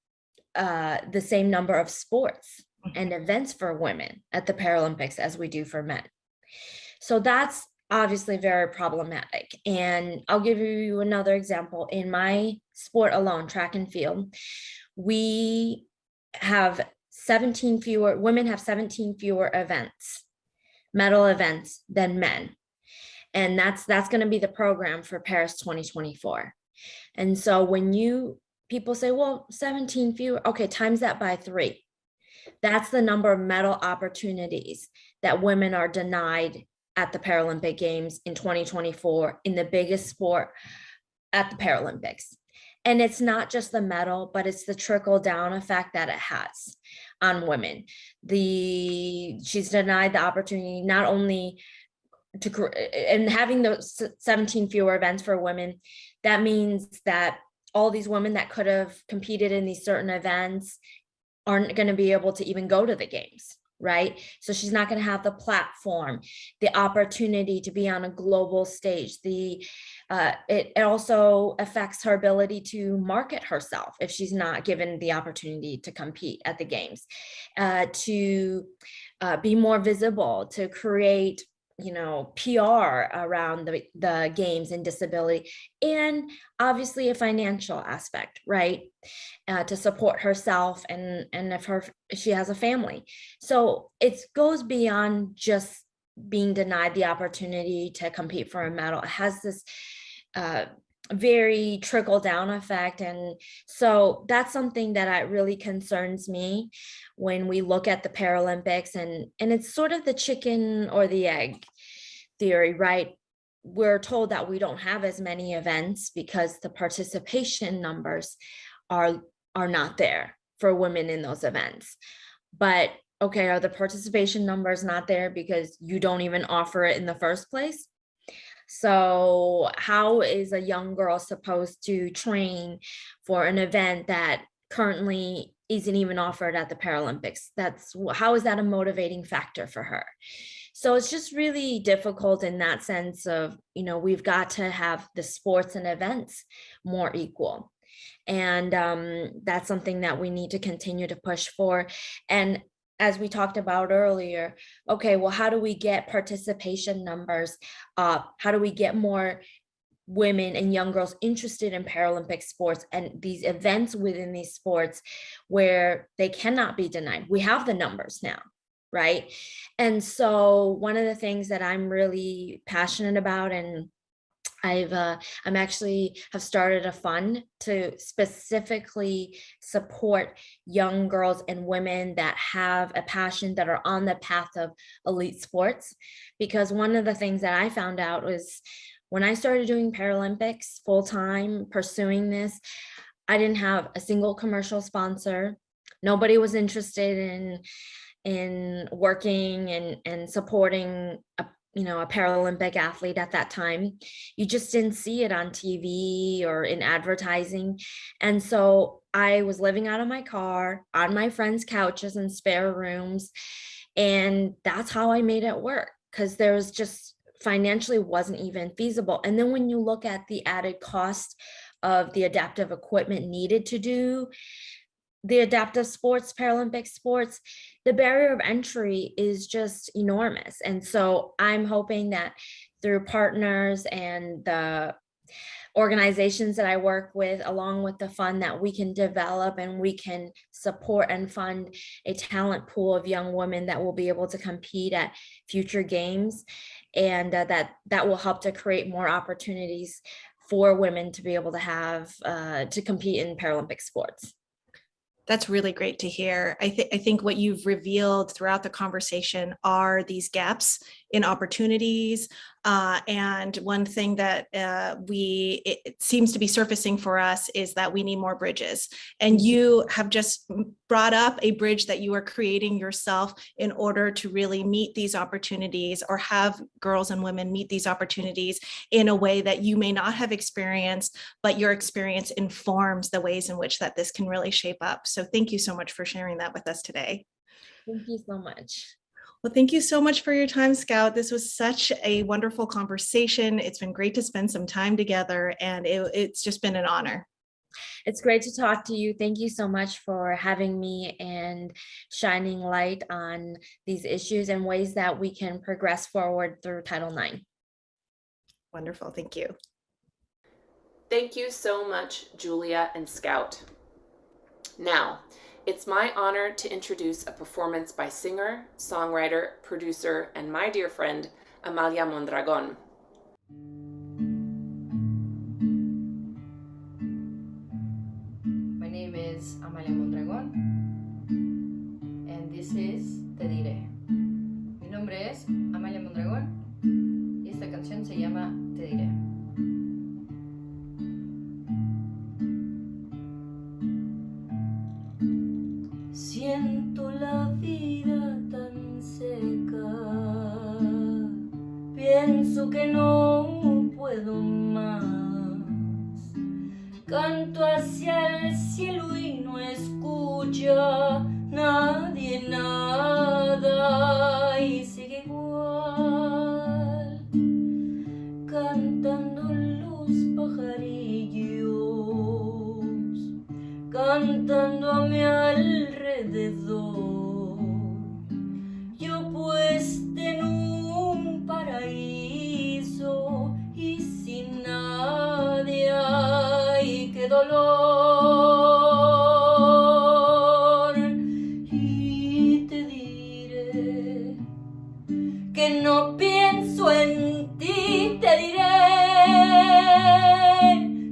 the same number of sports and events for women at the Paralympics as we do for men. So that's obviously very problematic. And I'll give you another example. In my sport alone, track and field, we have 17 fewer, women have 17 fewer events, medal events than men. And that's going to be the program for Paris 2024. And so when people say, well, 17 fewer, okay, times that by 3. That's the number of medal opportunities that women are denied at the Paralympic Games in 2024 in the biggest sport at the Paralympics. And it's not just the medal, but it's the trickle down effect that it has on women. She's denied the opportunity not only and having those 17 fewer events for women, that means that all these women that could have competed in these certain events aren't going to be able to even go to the games, right? So she's not going to have the platform, the opportunity to be on a global stage. It also affects her ability to market herself if she's not given the opportunity to compete at the games, to be more visible, to create PR around the games and disability, and obviously a financial aspect, right? To support herself and if she has a family. So it goes beyond just being denied the opportunity to compete for a medal. It has this very trickle down effect. And so that's something that really concerns me when we look at the Paralympics, and it's sort of the chicken or the egg theory, right? We're told that we don't have as many events because the participation numbers are not there for women in those events. But okay, are the participation numbers not there because you don't even offer it in the first place? So how is a young girl supposed to train for an event that currently isn't even offered at the Paralympics? How is that a motivating factor for her? So it's just really difficult in that sense of, we've got to have the sports and events more equal. And that's something that we need to continue to push for. And as we talked about earlier, okay, well, how do we get participation numbers up? How do we get more women and young girls interested in Paralympic sports and these events within these sports where they cannot be denied? We have the numbers now, right? And so one of the things that I'm really passionate about, and I'm actually have started a fund to specifically support young girls and women that have a passion, that are on the path of elite sports. Because one of the things that I found out was when I started doing Paralympics full time, pursuing this, I didn't have a single commercial sponsor. Nobody was interested in working and supporting a Paralympic athlete at that time. You just didn't see it on TV or in advertising. And so I was living out of my car, on my friends' couches and spare rooms. And that's how I made it work, because there was just financially wasn't even feasible. And then when you look at the added cost of the adaptive equipment needed to do the adaptive sports, Paralympic sports, the barrier of entry is just enormous. And so I'm hoping that through partners and the organizations that I work with, along with the fund, that we can develop and we can support and fund a talent pool of young women that will be able to compete at future games, and that will help to create more opportunities for women to be able to have to compete in Paralympic sports. That's really great to hear. I think what you've revealed throughout the conversation are these gaps in opportunities. And one thing that it seems to be surfacing for us is that we need more bridges. And you have just brought up a bridge that you are creating yourself in order to really meet these opportunities, or have girls and women meet these opportunities in a way that you may not have experienced, but your experience informs the ways in which that this can really shape up. So thank you so much for sharing that with us today. Thank you so much. Well, thank you so much for your time, Scout. This was such a wonderful conversation. It's been great to spend some time together, and it's just been an honor. It's great to talk to you. Thank you so much for having me and shining light on these issues and ways that we can progress forward through Title IX. Wonderful. Thank you. Thank you so much, Julia and Scout. Now, it's my honor to introduce a performance by singer, songwriter, producer, and my dear friend, Amalia Mondragon. My name is Amalia Mondragon, and this is Te Diré. Mi nombre es Amalia Mondragon, y esta canción se llama Te Diré. Siento la vida tan seca, pienso que no puedo más. Canto hacia el cielo y no escucha nadie nada. flotando a mi alrededor. Yo puesta en un paraíso y sin nadie, ay, qué dolor. Y te diré que no pienso en ti, te diré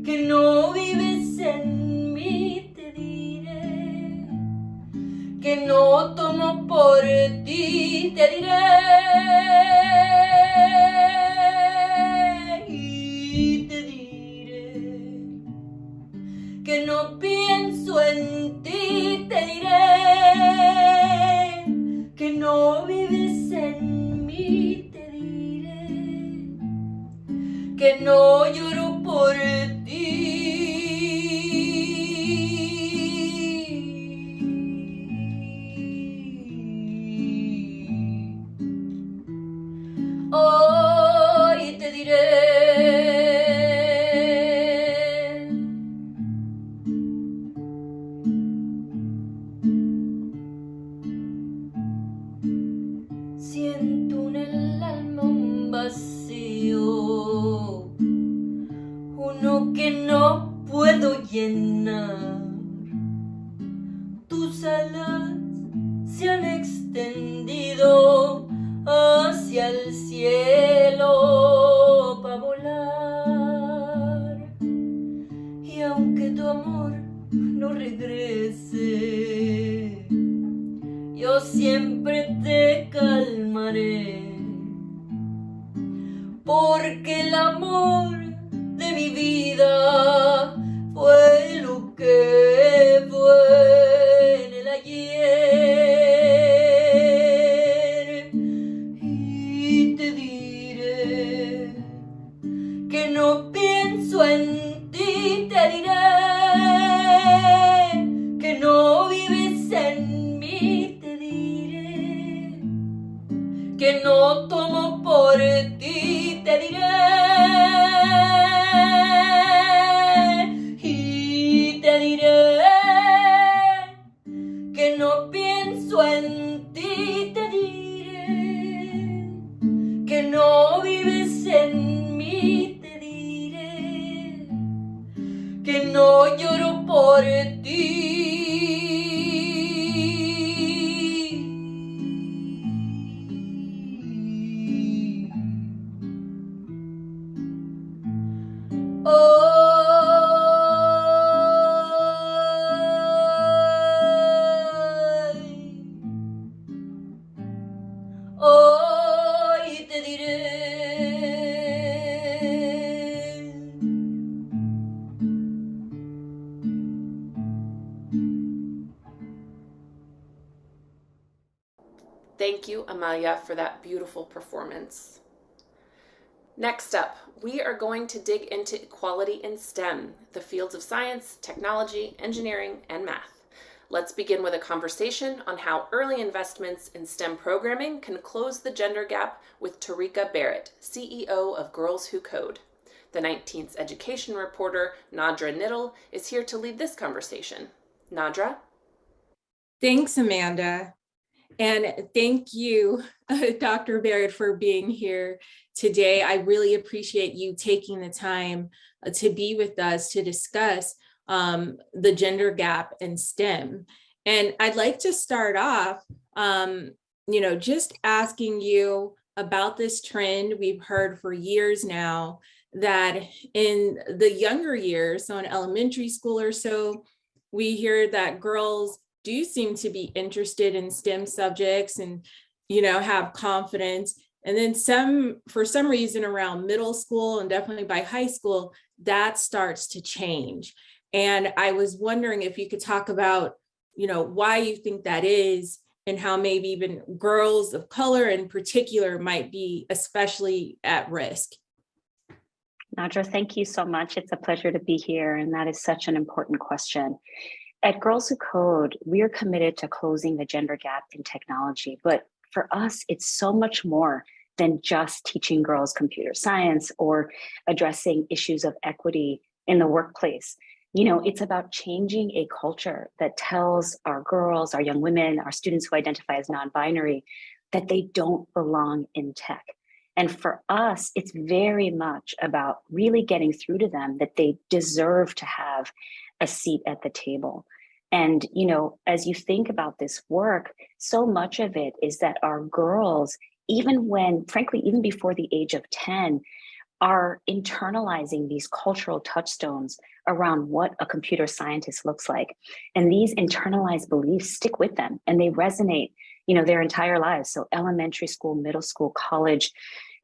que no vives en mí, te diré que no tomo por ti, te diré y te diré que no pienso en ti, te diré que no vives en mí, te diré que no lloro por ti. Hoy te diré siento en el alma un vacío, uno que no puedo llenar. Tus alas se han extendido hacia el cielo para volar. Y aunque tu amor no regrese, yo siempre te calmaré, porque el amor de mi vida fue lo que fue en el ayer. Y te diré que no pienso en ti, te diré que no vives en mí, te diré que no tomo por ti, te diré y te diré que no pienso en ti, te diré que no vives en mí, te diré que no lloro por ti. Hoy te diré Thank you, Amalia, for that beautiful performance. Next up, we are going to dig into equality in STEM, the fields of science, technology, engineering, and math. Let's begin with a conversation on how early investments in STEM programming can close the gender gap with Tarika Barrett, CEO of Girls Who Code. The 19th's education reporter, Nadra Niddle, is here to lead this conversation. Nadra? Thanks, Amanda. And thank you, Dr. Barrett, for being here today. I really appreciate you taking the time to be with us to discuss the gender gap in STEM. And I'd like to start off, just asking you about this trend we've heard for years now, that in the younger years, so in elementary school or so, we hear that girls do seem to be interested in STEM subjects and, have confidence. And then for some reason around middle school and definitely by high school, that starts to change. And I was wondering if you could talk about, why you think that is and how maybe even girls of color in particular might be especially at risk. Nadra, thank you so much. It's a pleasure to be here. And that is such an important question. At Girls Who Code, we are committed to closing the gender gap in technology. But for us, it's so much more than just teaching girls computer science or addressing issues of equity in the workplace. It's about changing a culture that tells our girls, our young women, our students who identify as non-binary, that they don't belong in tech. And for us, it's very much about really getting through to them that they deserve to have a seat at the table. And, as you think about this work, so much of it is that our girls, frankly, even before the age of 10, are internalizing these cultural touchstones around what a computer scientist looks like. And these internalized beliefs stick with them and they resonate, their entire lives. So elementary school, middle school, college,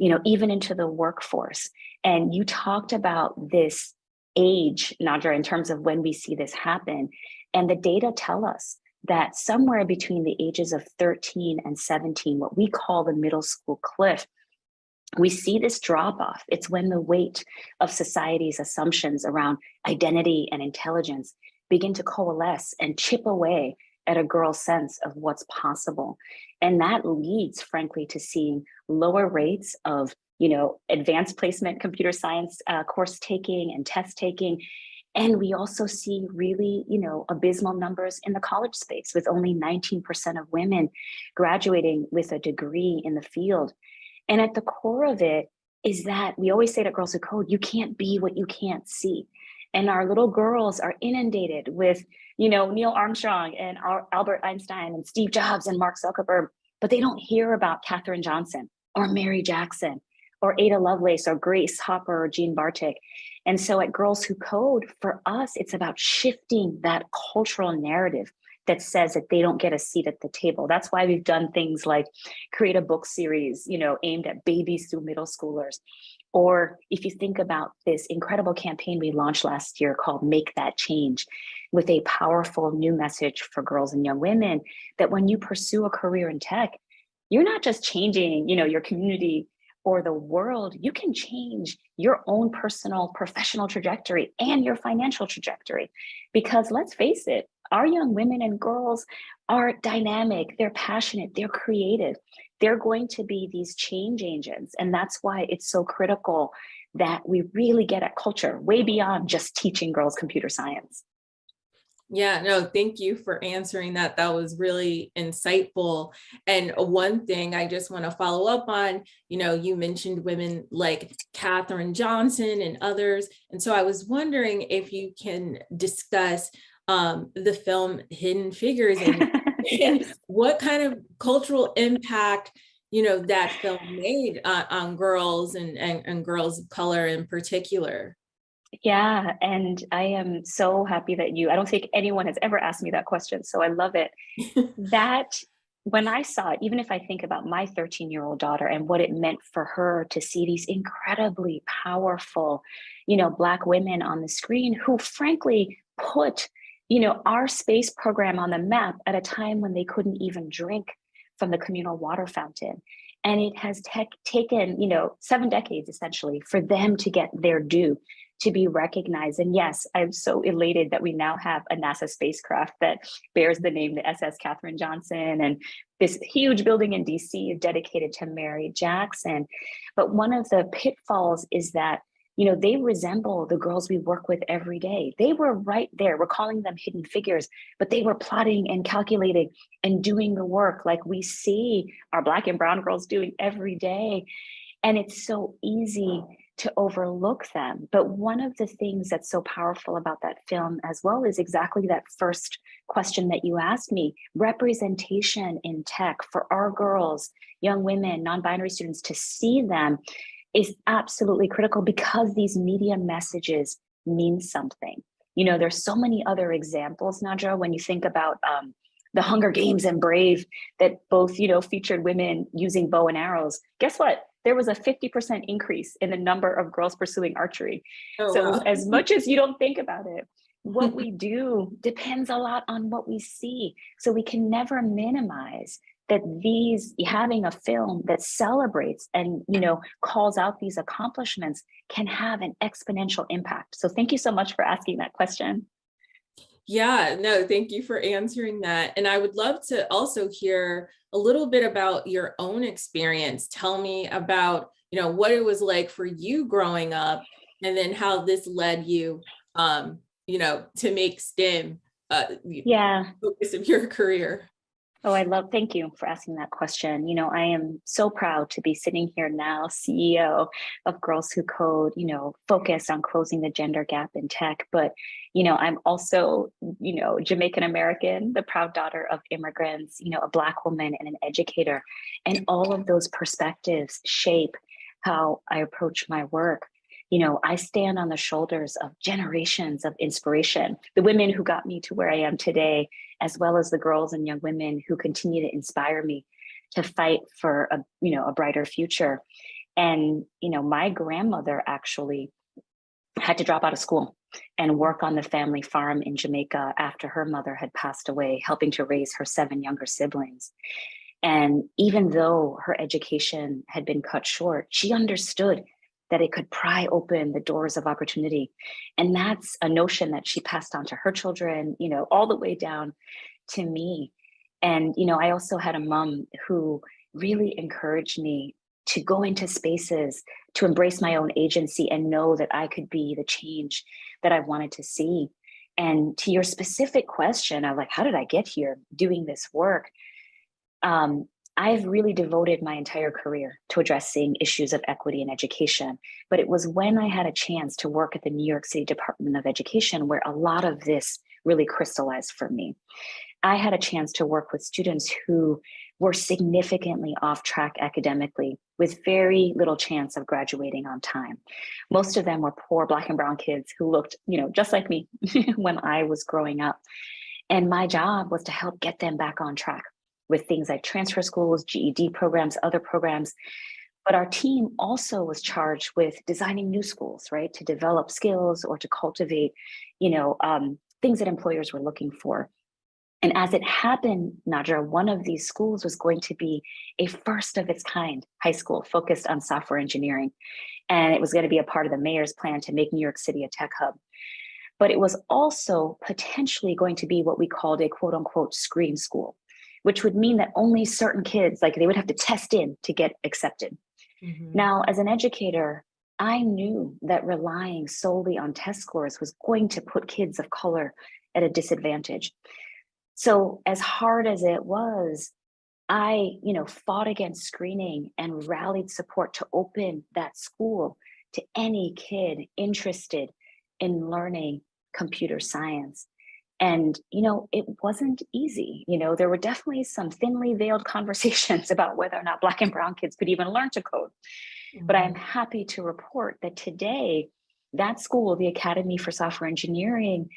even into the workforce. And you talked about this age, Nadra, in terms of when we see this happen. And the data tell us that somewhere between the ages of 13 and 17, what we call the middle school cliff, we see this drop off. It's when the weight of society's assumptions around identity and intelligence begin to coalesce and chip away at a girl's sense of what's possible. And that leads, frankly, to seeing lower rates of, advanced placement computer science course taking and test taking. And we also see really, abysmal numbers in the college space, with only 19% of women graduating with a degree in the field. And at the core of it is that we always say to Girls Who Code, you can't be what you can't see. And our little girls are inundated with, Neil Armstrong and Albert Einstein and Steve Jobs and Mark Zuckerberg, but they don't hear about Katherine Johnson or Mary Jackson or Ada Lovelace or Grace Hopper or Jean Bartik. And so at Girls Who Code, for us, it's about shifting that cultural narrative that says that they don't get a seat at the table. That's why we've done things like create a book series, aimed at babies through middle schoolers. Or if you think about this incredible campaign we launched last year called Make That Change, with a powerful new message for girls and young women, that when you pursue a career in tech, you're not just changing, your community or the world, you can change your own personal professional trajectory and your financial trajectory. Because let's face it, our young women and girls are dynamic, they're passionate, they're creative. They're going to be these change agents. And that's why it's so critical that we really get at culture way beyond just teaching girls computer science. Yeah, no, thank you for answering that. That was really insightful. And one thing I just want to follow up on, you mentioned women like Katherine Johnson and others. And so I was wondering if you can discuss the film Hidden Figures and what kind of cultural impact, that film made on girls and girls of color in particular. Yeah, and I am so happy that I don't think anyone has ever asked me that question, so I love it. That when I saw it, even if I think about my 13-year-old daughter and what it meant for her to see these incredibly powerful, Black women on the screen who frankly put, our space program on the map at a time when they couldn't even drink from the communal water fountain. And it has taken, 7 decades essentially for them to get their due, to be recognized. And yes, I'm so elated that we now have a NASA spacecraft that bears the name, the SS Katherine Johnson, and this huge building in DC is dedicated to Mary Jackson. But one of the pitfalls is that, they resemble the girls we work with every day. They were right there. We're calling them hidden figures, but they were plotting and calculating and doing the work like we see our Black and brown girls doing every day. And it's so easy to overlook them. But one of the things that's so powerful about that film as well is exactly that first question that you asked me. Representation in tech for our girls, young women, non-binary students, to see them is absolutely critical because these media messages mean something. There's so many other examples, Nadra, when you think about the Hunger Games and Brave that both, featured women using bow and arrows. Guess what? There was a 50% increase in the number of girls pursuing archery. Oh, so wow. As much as you don't think about it, what we do depends a lot on what we see. So we can never minimize that having a film that celebrates and, calls out these accomplishments can have an exponential impact. So thank you so much for asking that question. Yeah, no, thank you for answering that. And I would love to also hear a little bit about your own experience. Tell me about, what it was like for you growing up, and then how this led you to make STEM Yeah. focus of your career? Oh, thank you for asking that question. I am so proud to be sitting here now, CEO of Girls Who Code, focused on closing the gender gap in tech. But, I'm also, Jamaican American, the proud daughter of immigrants, a Black woman and an educator. And all of those perspectives shape how I approach my work. I stand on the shoulders of generations of inspiration, the women who got me to where I am today, as well as the girls and young women who continue to inspire me to fight for a brighter future. And, my grandmother actually had to drop out of school and work on the family farm in Jamaica after her mother had passed away, helping to raise her 7 younger siblings. And even though her education had been cut short, she understood that it could pry open the doors of opportunity. And that's a notion that she passed on to her children, all the way down to me. And, I also had a mom who really encouraged me to go into spaces, to embrace my own agency and know that I could be the change that I wanted to see. And to your specific question of how did I get here doing this work? I've really devoted my entire career to addressing issues of equity in education, but it was when I had a chance to work at the New York City Department of Education where a lot of this really crystallized for me. I had a chance to work with students who were significantly off track academically with very little chance of graduating on time. Most of them were poor Black and brown kids who looked, just like me when I was growing up. And my job was to help get them back on track with things like transfer schools, GED programs, other programs. But our team also was charged with designing new schools, right? To develop skills or to cultivate, things that employers were looking for. And as it happened, Nadra, one of these schools was going to be a first of its kind high school focused on software engineering. And it was going to be a part of the mayor's plan to make New York City a tech hub. But it was also potentially going to be what we called a quote unquote screen school, which would mean that only certain kids, they would have to test in to get accepted. Mm-hmm. Now, as an educator, I knew that relying solely on test scores was going to put kids of color at a disadvantage. So as hard as it was, I, fought against screening and rallied support to open that school to any kid interested in learning computer science. And, it wasn't easy. There were definitely some thinly veiled conversations about whether or not Black and brown kids could even learn to code. Mm-hmm. But I'm happy to report that today, that school, the Academy for Software Engineering,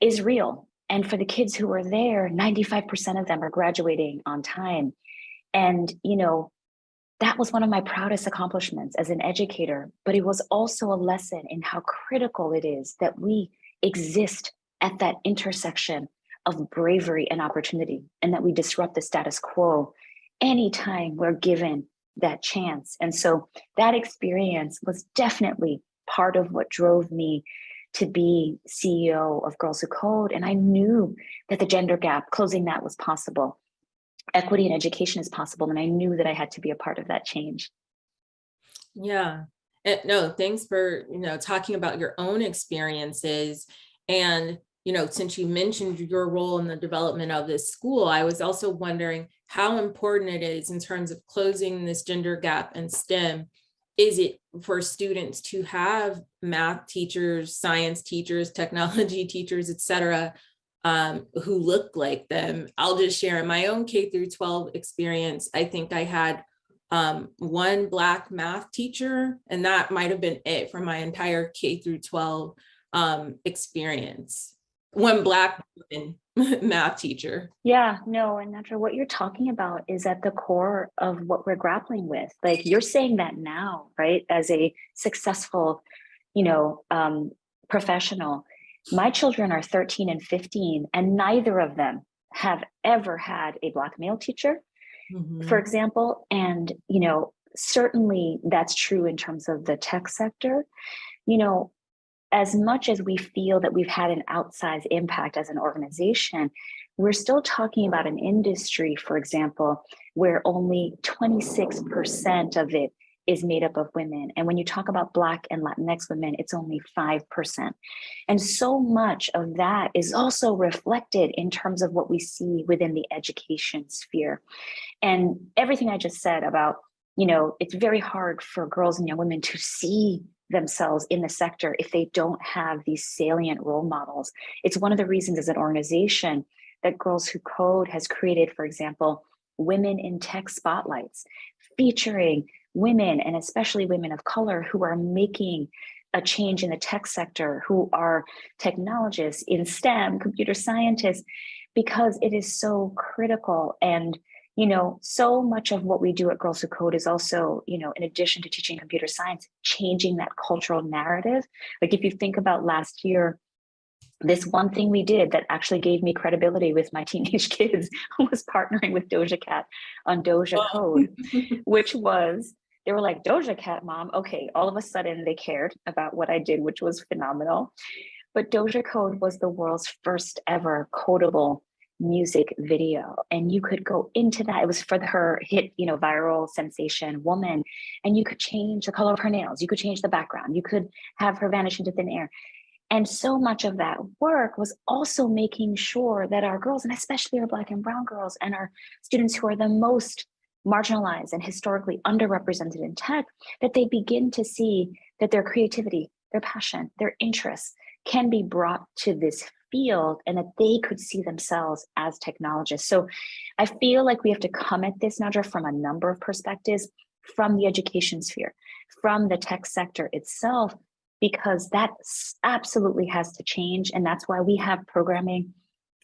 is real. And for the kids who are there, 95% of them are graduating on time. And, that was one of my proudest accomplishments as an educator, but it was also a lesson in how critical it is that we exist at that intersection of bravery and opportunity, and that we disrupt the status quo anytime we're given that chance. And so that experience was definitely part of what drove me to be CEO of Girls Who Code. And I knew that the gender gap, closing that was possible. Equity in education is possible. And I knew that I had to be a part of that change. Yeah. And no, thanks for, talking about your own experiences. And, since you mentioned your role in the development of this school, I was also wondering how important it is in terms of closing this gender gap in STEM. Is it for students to have math teachers, science teachers, technology teachers, et cetera, who look like them? I'll just share in my own K through 12 experience. I think I had one Black math teacher, and that might have been it for my entire K through 12 experience. One Black woman math teacher. Yeah, no, and Nadra, what you're talking about is at the core of what we're grappling with. You're saying that now, right? As a successful, professional. My children are 13 and 15, and neither of them have ever had a Black male teacher, for example. And, certainly that's true in terms of the tech sector. As much as we feel that we've had an outsized impact as an organization, we're still talking about an industry, for example, where only 26% of it is made up of women. And when you talk about Black and Latinx women, it's only 5%. And so much of that is also reflected in terms of what we see within the education sphere. And everything I just said about, it's very hard for girls and young women to see themselves in the sector if they don't have these salient role models. It's one of the reasons as an organization that Girls Who Code has created, for example, Women in Tech Spotlights, featuring women and especially women of color who are making a change in the tech sector, who are technologists in STEM, computer scientists, because it is so critical. And, so much of what we do at Girls Who Code is also, in addition to teaching computer science, changing that cultural narrative. Like if you think about last year, this one thing we did that actually gave me credibility with my teenage kids was partnering with Doja Cat on Doja Code, which was, they were like, Doja Cat, mom. Okay, all of a sudden they cared about what I did, which was phenomenal. But Doja Code was the world's first ever codable music video. And you could go into that. It was for her hit, viral sensation Woman. And you could change the color of her nails. You could change the background. You could have her vanish into thin air. And so much of that work was also making sure that our girls, and especially our Black and brown girls and our students who are the most marginalized and historically underrepresented in tech, that they begin to see that their creativity, their passion, their interests can be brought to this field and that they could see themselves as technologists. So I feel like we have to come at this, Nadra, from a number of perspectives, from the education sphere, from the tech sector itself, because that absolutely has to change. And that's why we have programming,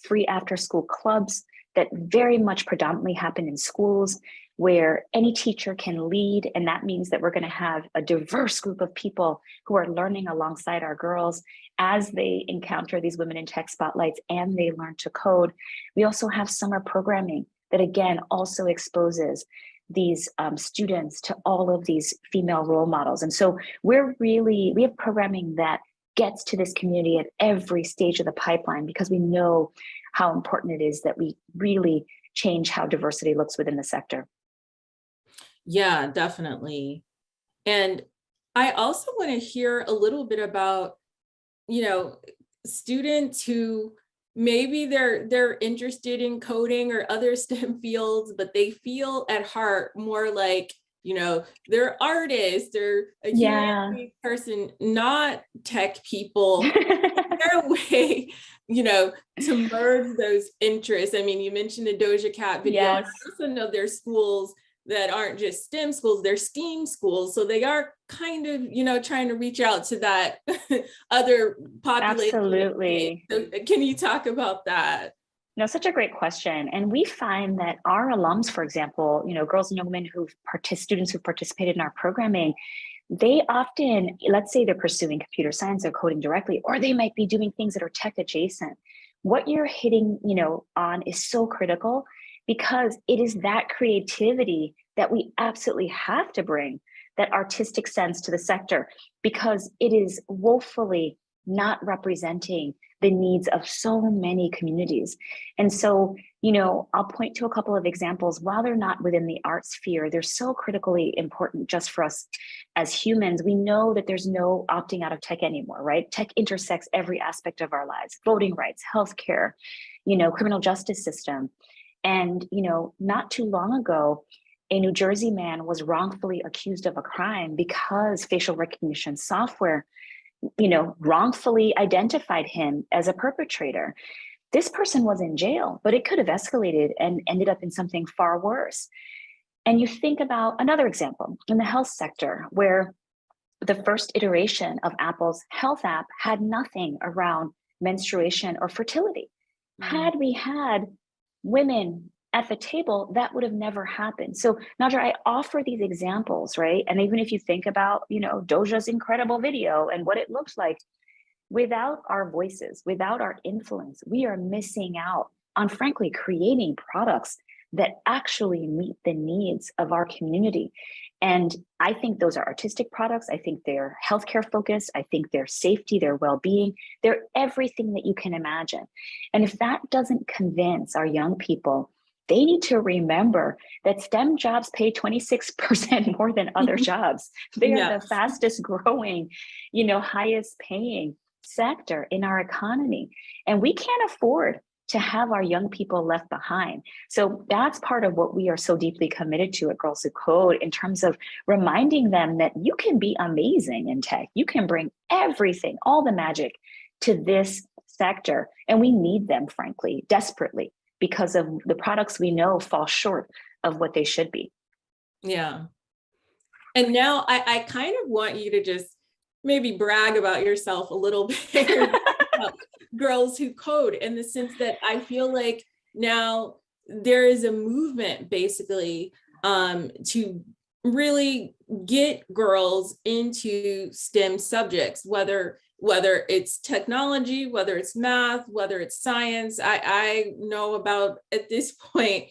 free after school clubs that very much predominantly happen in schools where any teacher can lead. And that means that we're going to have a diverse group of people who are learning alongside our girls as they encounter these women in tech spotlights and they learn to code. We also have summer programming that again also exposes these students to all of these female role models. And so we have programming that gets to this community at every stage of the pipeline because we know how important it is that we really change how diversity looks within the sector. Yeah, definitely. And I also want to hear a little bit about, students who maybe they're interested in coding or other STEM fields, but they feel at heart more like, they're artists, they're a humanities person, not tech people. Their way, to merge those interests. I mean, you mentioned the Doja Cat video. Yes. I also know there's schools that aren't just STEM schools, they're STEAM schools. So they are kind of, trying to reach out to that other population. Absolutely. So can you talk about that? No, such a great question. And we find that our alums, for example, girls and young women students who've participated in our programming, they often, let's say they're pursuing computer science or coding directly, or they might be doing things that are tech adjacent. What you're hitting, on is so critical because it is that creativity that we absolutely have to bring, that artistic sense to the sector, because it is woefully not representing the needs of so many communities. And so, I'll point to a couple of examples. While they're not within the art sphere, they're so critically important just for us as humans. We know that there's no opting out of tech anymore, right? Tech intersects every aspect of our lives, voting rights, healthcare, criminal justice system. And, not too long ago, a New Jersey man was wrongfully accused of a crime because facial recognition software wrongfully identified him as a perpetrator. This person was in jail, but it could have escalated and ended up in something far worse. And you think about another example in the health sector, where the first iteration of Apple's health app had nothing around menstruation or fertility. Had we had women at the table, that would have never happened. So Nadra, I offer these examples, right? And even if you think about, Doja's incredible video and what it looks like, without our voices, without our influence, we are missing out on, frankly, creating products that actually meet the needs of our community. And I think those are artistic products. I think they're healthcare focused. I think they're safety, their well-being, they're everything that you can imagine. And if that doesn't convince our young people they need to remember that STEM jobs pay 26% more than other jobs. They are Yeah. the fastest growing, highest paying sector in our economy. And we can't afford to have our young people left behind. So that's part of what we are so deeply committed to at Girls Who Code, in terms of reminding them that you can be amazing in tech. You can bring everything, all the magic to this sector. And we need them, frankly, desperately, because of the products we know fall short of what they should be. Yeah. And now I kind of want you to just maybe brag about yourself a little bit about Girls Who Code, in the sense that I feel like now there is a movement basically to really get girls into STEM subjects, whether it's technology, whether it's math, whether it's science. I know about, at this point,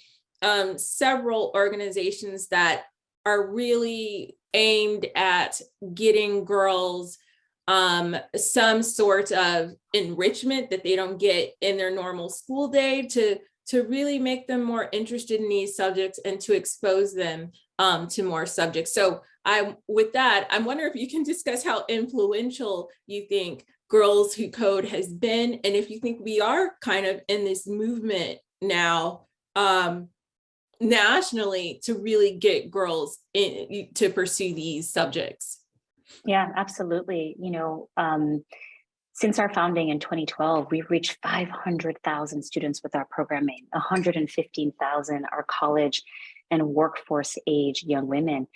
several organizations that are really aimed at getting girls some sort of enrichment that they don't get in their normal school day, to really make them more interested in these subjects and to expose them to more subjects. So with that, I'm wondering if you can discuss how influential you think Girls Who Code has been, and if you think we are kind of in this movement now nationally to really get girls in to pursue these subjects. Yeah, absolutely. Since our founding in 2012, we've reached 500,000 students with our programming. 115,000 are college and workforce age young women.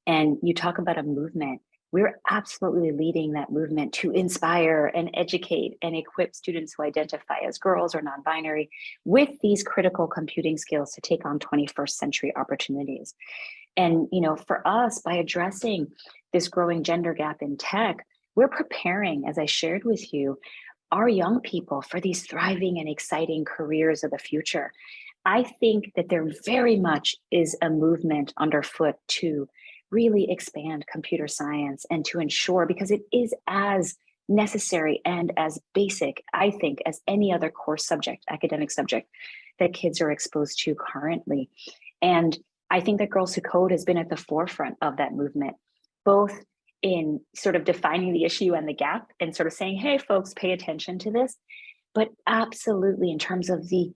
And you talk about a movement. We're absolutely leading that movement to inspire and educate and equip students who identify as girls or non-binary with these critical computing skills to take on 21st century opportunities. And, for us, by addressing this growing gender gap in tech, we're preparing, as I shared with you, our young people for these thriving and exciting careers of the future. I think that there very much is a movement underfoot to really expand computer science and to ensure, because it is as necessary and as basic, I think, as any other course subject, academic subject that kids are exposed to currently. And I think that Girls Who Code has been at the forefront of that movement, both in sort of defining the issue and the gap and sort of saying, hey, folks, pay attention to this, but absolutely in terms of the,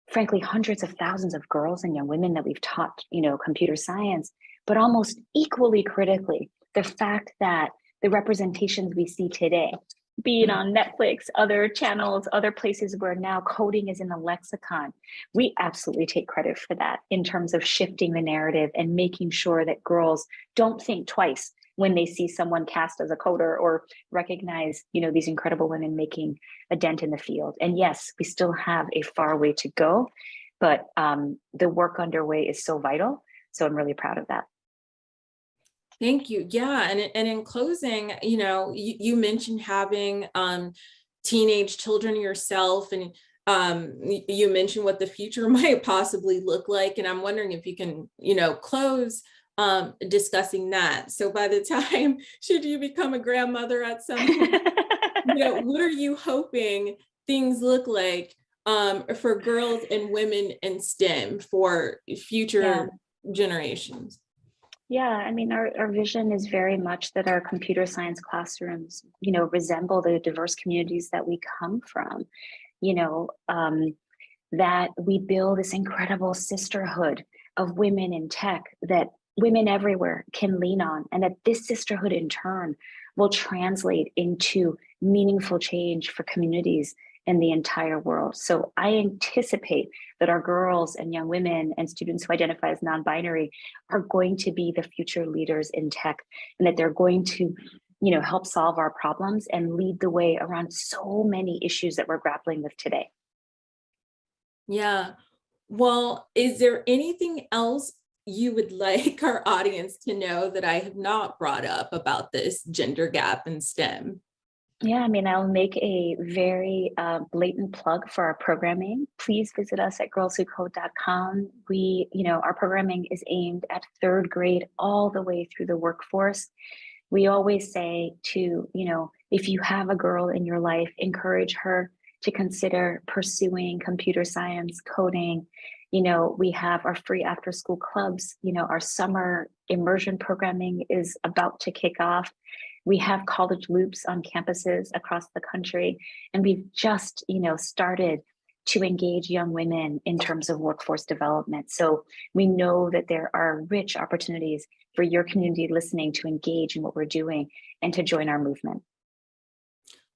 frankly, hundreds of thousands of girls and young women that we've taught, computer science, but almost equally critically, the fact that the representations we see today, be it on Netflix, other channels, other places where now coding is in the lexicon, we absolutely take credit for that in terms of shifting the narrative and making sure that girls don't think twice when they see someone cast as a coder or recognize, these incredible women making a dent in the field. And yes, we still have a far way to go, but the work underway is so vital. So I'm really proud of that. Thank you. Yeah. And in closing, you mentioned having teenage children yourself, and you mentioned what the future might possibly look like. And I'm wondering if you can, close discussing that. So by the time, should you become a grandmother at some point, what are you hoping things look like for girls and women in STEM for future generations? Yeah, I mean, our vision is very much that our computer science classrooms, resemble the diverse communities that we come from, that we build this incredible sisterhood of women in tech that women everywhere can lean on, and that this sisterhood in turn will translate into meaningful change for communities in the entire world. So I anticipate that our girls and young women and students who identify as non-binary are going to be the future leaders in tech, and that they're going to, help solve our problems and lead the way around so many issues that we're grappling with today. Yeah. Well, is there anything else you would like our audience to know that I have not brought up about this gender gap in STEM? Yeah, I mean, I'll make a very blatant plug for our programming. Please visit us at girlswhocode.com. We, our programming is aimed at third grade all the way through the workforce. We always say to, if you have a girl in your life, encourage her to consider pursuing computer science, coding. You know, we have our free after school clubs. You know, our summer immersion programming is about to kick off. We have college loops on campuses across the country. And we've just, you know, started to engage young women in terms of workforce development. So we know that there are rich opportunities for your community listening to engage in what we're doing and to join our movement.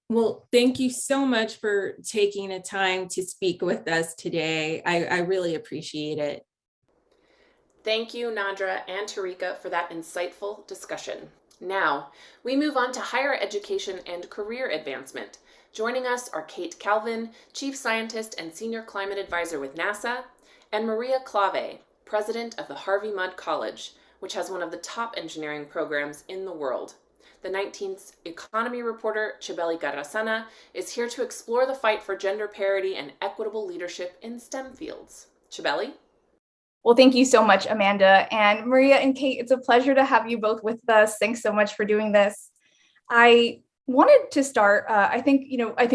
Well, thank you so much for taking the time to speak with us today. I really appreciate it. Thank you, Nadra and Tarika, for that insightful discussion. Now, we move on to higher education and career advancement. Joining us are Kate Calvin, Chief Scientist and Senior Climate Advisor with NASA, and Maria Clave, President of the Harvey Mudd College, which has one of the top engineering programs in the world. The 19th economy reporter, Chabeli Carrazana, is here to explore the fight for gender parity and equitable leadership in STEM fields. Chabeli? Well, thank you so much, Amanda. And Maria and Kate, it's a pleasure to have you both with us. Thanks so much for doing this. I wanted to start, I think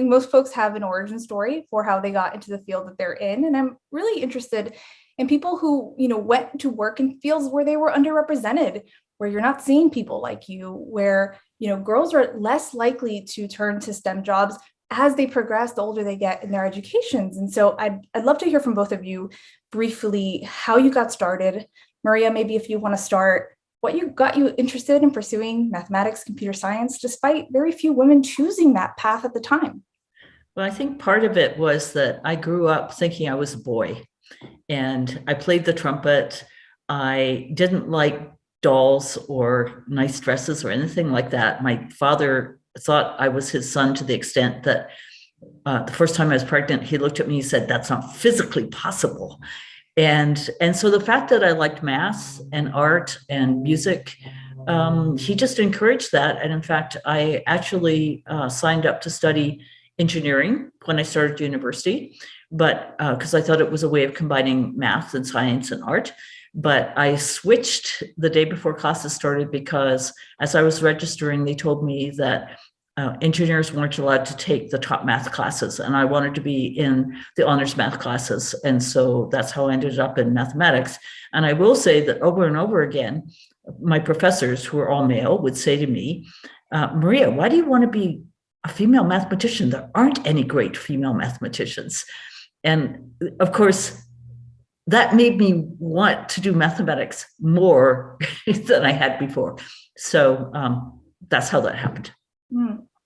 most folks have an origin story for how they got into the field that they're in. And I'm really interested in people who, went to work in fields where they were underrepresented, where you're not seeing people like you, where, girls are less likely to turn to STEM jobs as they progress, the older they get in their educations. And so I'd love to hear from both of you briefly how you got started. Maria, maybe if you want to start, what got you interested in pursuing mathematics, computer science, despite very few women choosing that path at the time? Well, I think part of it was that I grew up thinking I was a boy, and I played the trumpet. I didn't like dolls or nice dresses or anything like that. My father thought I was his son to the extent that the first time I was pregnant, he looked at me and said, "That's not physically possible." And so the fact that I liked math and art and music, he just encouraged that. And in fact, I actually signed up to study engineering when I started university, but because I thought it was a way of combining math and science and art. But I switched the day before classes started because as I was registering, they told me that engineers weren't allowed to take the top math classes, and I wanted to be in the honors math classes. And so that's how I ended up in mathematics. And I will say that over and over again, my professors, who are all male, would say to me, "Maria, why do you want to be a female mathematician? There aren't any great female mathematicians." And of course, that made me want to do mathematics more than I had before. So that's how that happened.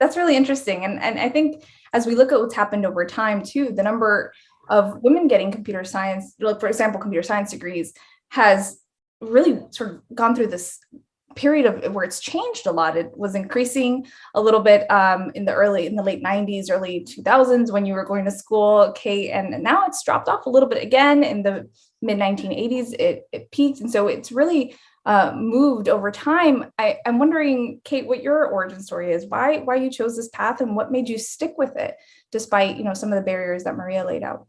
That's really interesting. And I think as we look at what's happened over time too, the number of women getting computer science, like for example, computer science degrees, has really sort of gone through this period of where it's changed a lot. It was increasing a little bit in the late 90s, early 2000s when you were going to school, Kate, and now it's dropped off a little bit again in the mid 1980s. It peaked, and so it's really moved over time. I'm wondering, Kate, what your origin story is. Why you chose this path, and what made you stick with it despite some of the barriers that Maria laid out?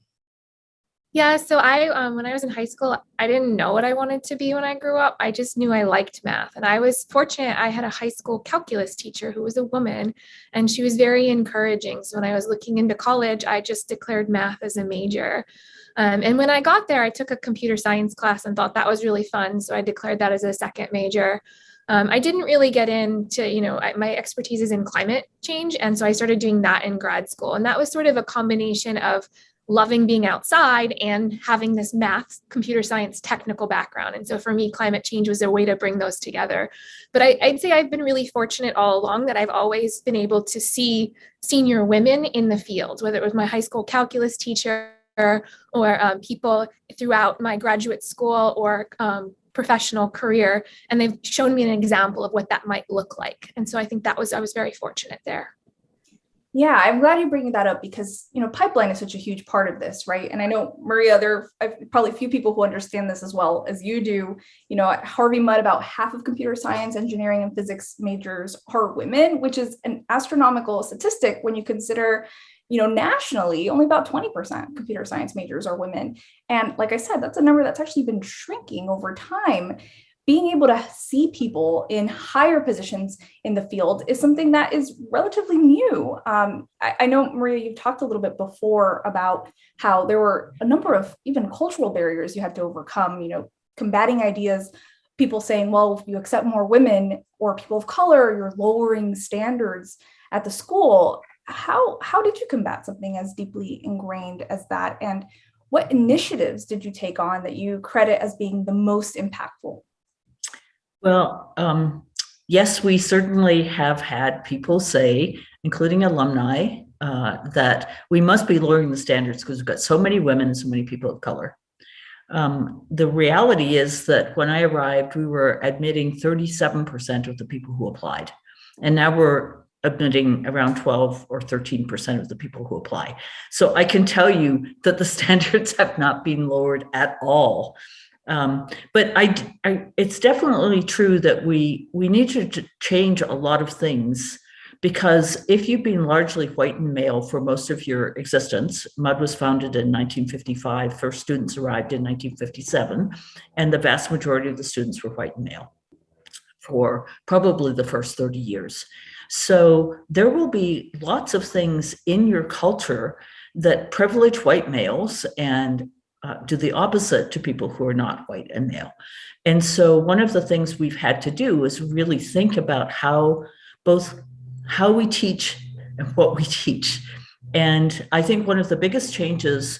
Yeah, so I when I was in high school, I didn't know what I wanted to be when I grew up. I just knew I liked math. And I was fortunate, I had a high school calculus teacher who was a woman, and she was very encouraging. So when I was looking into college, I just declared math as a major. And when I got there, I took a computer science class and thought that was really fun. So I declared that as a second major. I didn't really get into, my expertise is in climate change. And so I started doing that in grad school. And that was sort of a combination of loving being outside and having this math, computer science, technical background. And so for me, climate change was a way to bring those together. But I'd say I've been really fortunate all along that I've always been able to see senior women in the field, whether it was my high school calculus teacher or people throughout my graduate school or professional career. And they've shown me an example of what that might look like. And so I think I was very fortunate there. Yeah, I'm glad you're bringing that up because, pipeline is such a huge part of this, right? And I know, Maria, there are probably a few people who understand this as well as you do. At Harvey Mudd, about half of computer science, engineering, and physics majors are women, which is an astronomical statistic when you consider, nationally, only about 20% computer science majors are women. And like I said, that's a number that's actually been shrinking over time. being able to see people in higher positions in the field is something that is relatively new. I know, Maria, you've talked a little bit before about how there were a number of even cultural barriers you had to overcome, combating ideas, people saying, well, if you accept more women or people of color, you're lowering standards at the school. How did you combat something as deeply ingrained as that? And what initiatives did you take on that you credit as being the most impactful? Well, yes, we certainly have had people say, including alumni, that we must be lowering the standards because we've got so many women and so many people of color. The reality is that when I arrived, we were admitting 37% of the people who applied. And now we're admitting around 12 or 13% of the people who apply. So I can tell you that the standards have not been lowered at all. But it's definitely true that we need to change a lot of things, because if you've been largely white and male for most of your existence, MUD was founded in 1955, first students arrived in 1957, and the vast majority of the students were white and male for probably the first 30 years. So there will be lots of things in your culture that privilege white males and do the opposite to people who are not white and male. And so one of the things we've had to do is really think about how we teach and what we teach. And I think one of the biggest changes,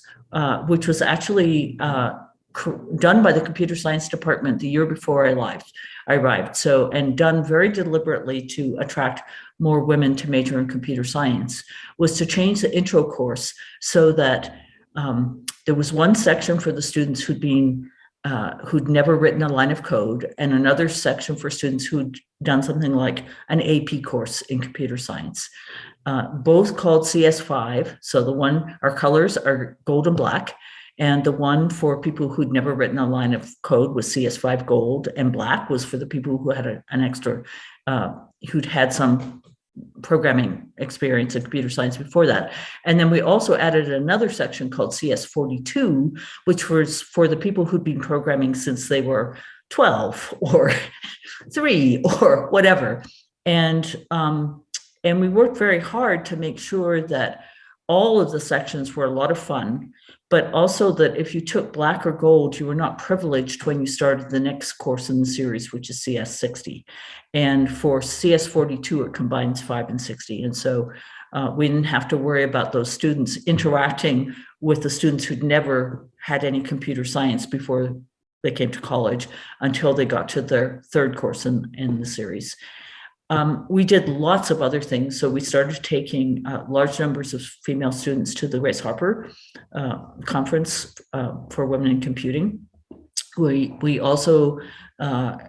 which was actually done by the computer science department the year before I arrived, and done very deliberately to attract more women to major in computer science, was to change the intro course so that there was one section for the students who'd never written a line of code, and another section for students who'd done something like an AP course in computer science, both called CS5. So the one, our colors are gold and black, and the one for people who'd never written a line of code was CS5 gold, and black was for the people who had an extra, who'd had some programming experience in computer science before that. And then we also added another section called CS42, which was for the people who'd been programming since they were 12 or 3 or whatever. And we worked very hard to make sure that all of the sections were a lot of fun, but also that if you took black or gold, you were not privileged when you started the next course in the series, which is CS60. And for CS42, it combines 5 and 60. And so we didn't have to worry about those students interacting with the students who'd never had any computer science before they came to college until they got to their third course in the series. We did lots of other things. So we started taking large numbers of female students to the Grace Harper conference for women in computing. We also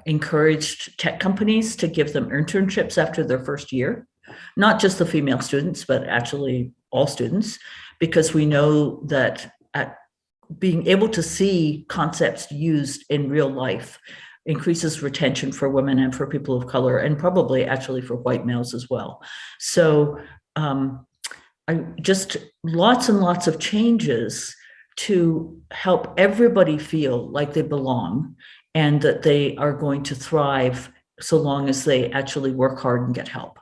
encouraged tech companies to give them internships after their first year, not just the female students, but actually all students, because we know that being able to see concepts used in real life increases retention for women and for people of color, and probably actually for white males as well. So just lots and lots of changes to help everybody feel like they belong and that they are going to thrive so long as they actually work hard and get help.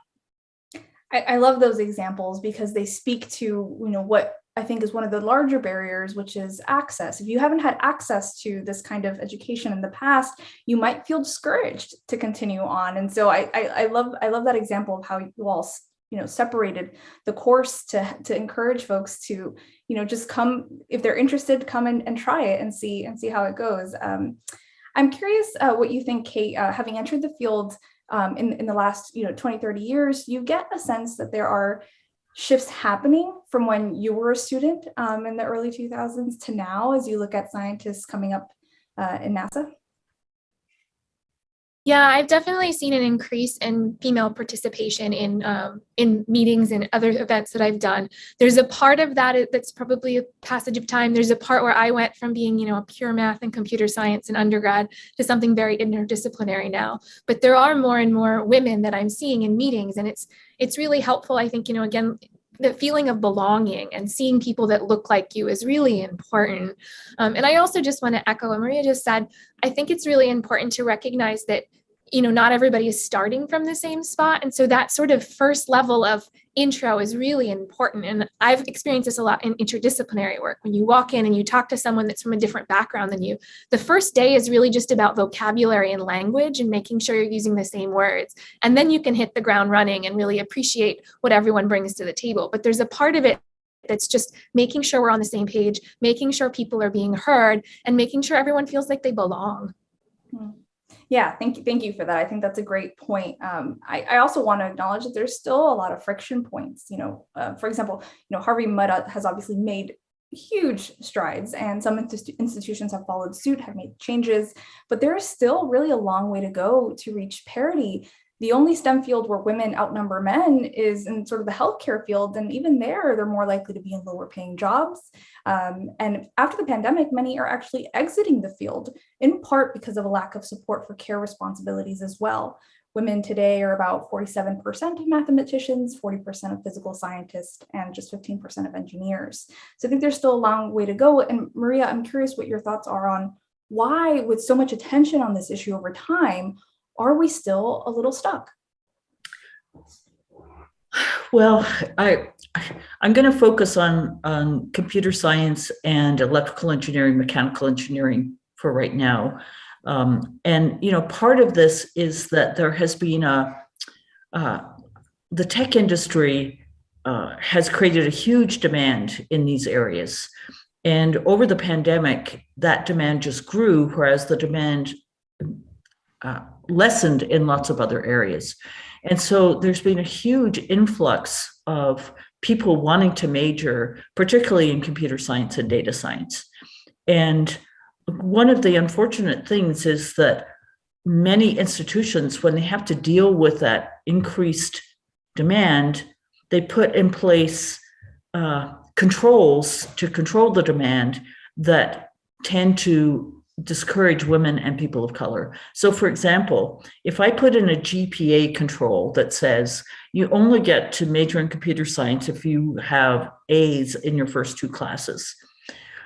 I love those examples because they speak to, what I think is one of the larger barriers, which is access. If you haven't had access to this kind of education in the past, you might feel discouraged to continue on. And so I love that example of how you all, separated the course to encourage folks to, just come, if they're interested, come and try it and see how it goes. I'm curious what you think, Kate, having entered the field in the last 20, 30 years, you get a sense that there are shifts happening from when you were a student in the early 2000s to now as you look at scientists coming up in NASA? Yeah, I've definitely seen an increase in female participation in meetings and other events that I've done. There's a part of that that's probably a passage of time. There's a part where I went from being, a pure math and computer science in undergrad to something very interdisciplinary now. But there are more and more women that I'm seeing in meetings, and it's really helpful. I think, again, the feeling of belonging and seeing people that look like you is really important. And I also just want to echo what Maria just said. I think it's really important to recognize that, not everybody is starting from the same spot. And so that sort of first level of intro is really important. And I've experienced this a lot in interdisciplinary work. When you walk in and you talk to someone that's from a different background than you, the first day is really just about vocabulary and language and making sure you're using the same words. And then you can hit the ground running and really appreciate what everyone brings to the table. But there's a part of it that's just making sure we're on the same page, making sure people are being heard, and making sure everyone feels like they belong. Yeah, thank you for that. I think that's a great point. I also want to acknowledge that there's still a lot of friction points. For example, Harvey Mudd has obviously made huge strides, and some institutions have followed suit, have made changes, but there is still really a long way to go to reach parity. The only STEM field where women outnumber men is in sort of the healthcare field. And even there, they're more likely to be in lower paying jobs. And after the pandemic, many are actually exiting the field, in part because of a lack of support for care responsibilities as well. Women today are about 47% of mathematicians, 40% of physical scientists, and just 15% of engineers. So I think there's still a long way to go. And Maria, I'm curious what your thoughts are on why, with so much attention on this issue over time, are we still a little stuck? Well, I'm going to focus on computer science and electrical engineering, mechanical engineering for right now. And part of this is that there has been the tech industry has created a huge demand in these areas. And over the pandemic, that demand just grew, whereas the demand lessened in lots of other areas. And so there's been a huge influx of people wanting to major, particularly in computer science and data science. And one of the unfortunate things is that many institutions, when they have to deal with that increased demand, they put in place controls to control the demand that tend to discourage women and people of color. So for example, if I put in a GPA control that says you only get to major in computer science if you have A's in your first two classes,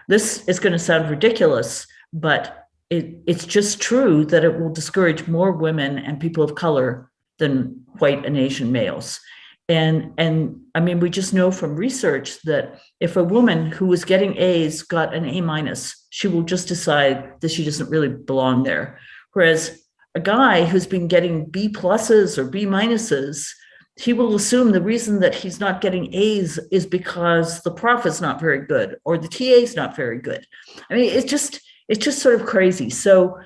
this is going to sound ridiculous, but it's just true that it will discourage more women and people of color than white and Asian males. And I mean, we just know from research that if a woman who was getting A's got an A-, she will just decide that she doesn't really belong there. Whereas a guy who's been getting B+ or B-, he will assume the reason that he's not getting A's is because the prof is not very good or the TA is not very good. I mean, it's just sort of crazy. So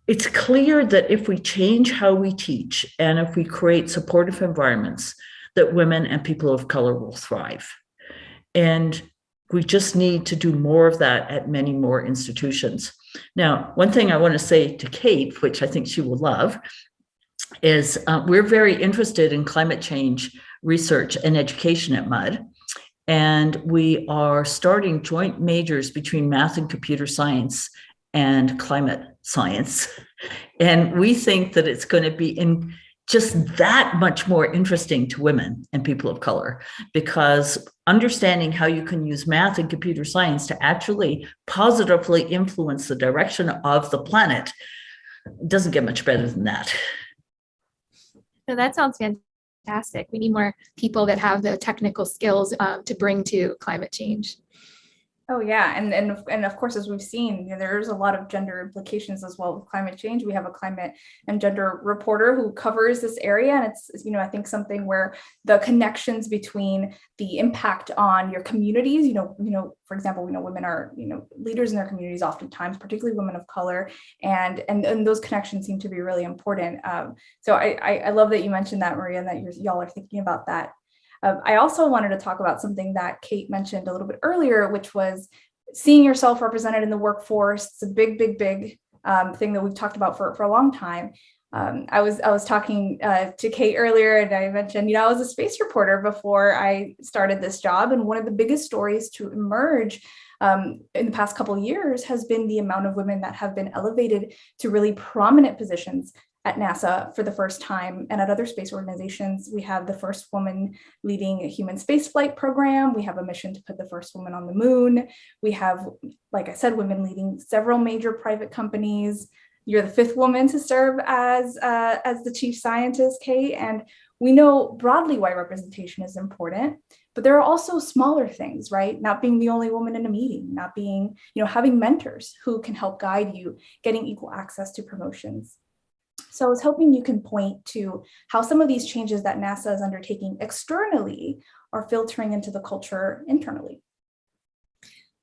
it's clear that if we change how we teach and if we create supportive environments, that women and people of color will thrive. And we just need to do more of that at many more institutions. Now, one thing I want to say to Kate, which I think she will love, is we're very interested in climate change research and education at Mudd. And we are starting joint majors between math and computer science and climate science. And we think that it's going to be just that much more interesting to women and people of color, because understanding how you can use math and computer science to actually positively influence the direction of the planet doesn't get much better than that. So that sounds fantastic. We need more people that have the technical skills to bring to climate change. Oh yeah, and of course, as we've seen, there's a lot of gender implications as well with climate change. We have a climate and gender reporter who covers this area, and it's I think something where the connections between the impact on your communities, for example, women are leaders in their communities oftentimes, particularly women of color, and those connections seem to be really important. So I love that you mentioned that, Maria, and that y'all are thinking about that. I also wanted to talk about something that Kate mentioned a little bit earlier, which was seeing yourself represented in the workforce. It's a big thing that we've talked about for a long time. I was talking to Kate earlier, and I mentioned, I was a space reporter before I started this job. And one of the biggest stories to emerge in the past couple of years has been the amount of women that have been elevated to really prominent positions at NASA for the first time, and at other space organizations. We have the first woman leading a human spaceflight program. We have a mission to put the first woman on the moon. We have, like I said, women leading several major private companies. You're the fifth woman to serve as the chief scientist, Kate, and we know broadly why representation is important, but there are also smaller things, right? Not being the only woman in a meeting, not being, having mentors who can help guide you, getting equal access to promotions. So I was hoping you can point to how some of these changes that NASA is undertaking externally are filtering into the culture internally.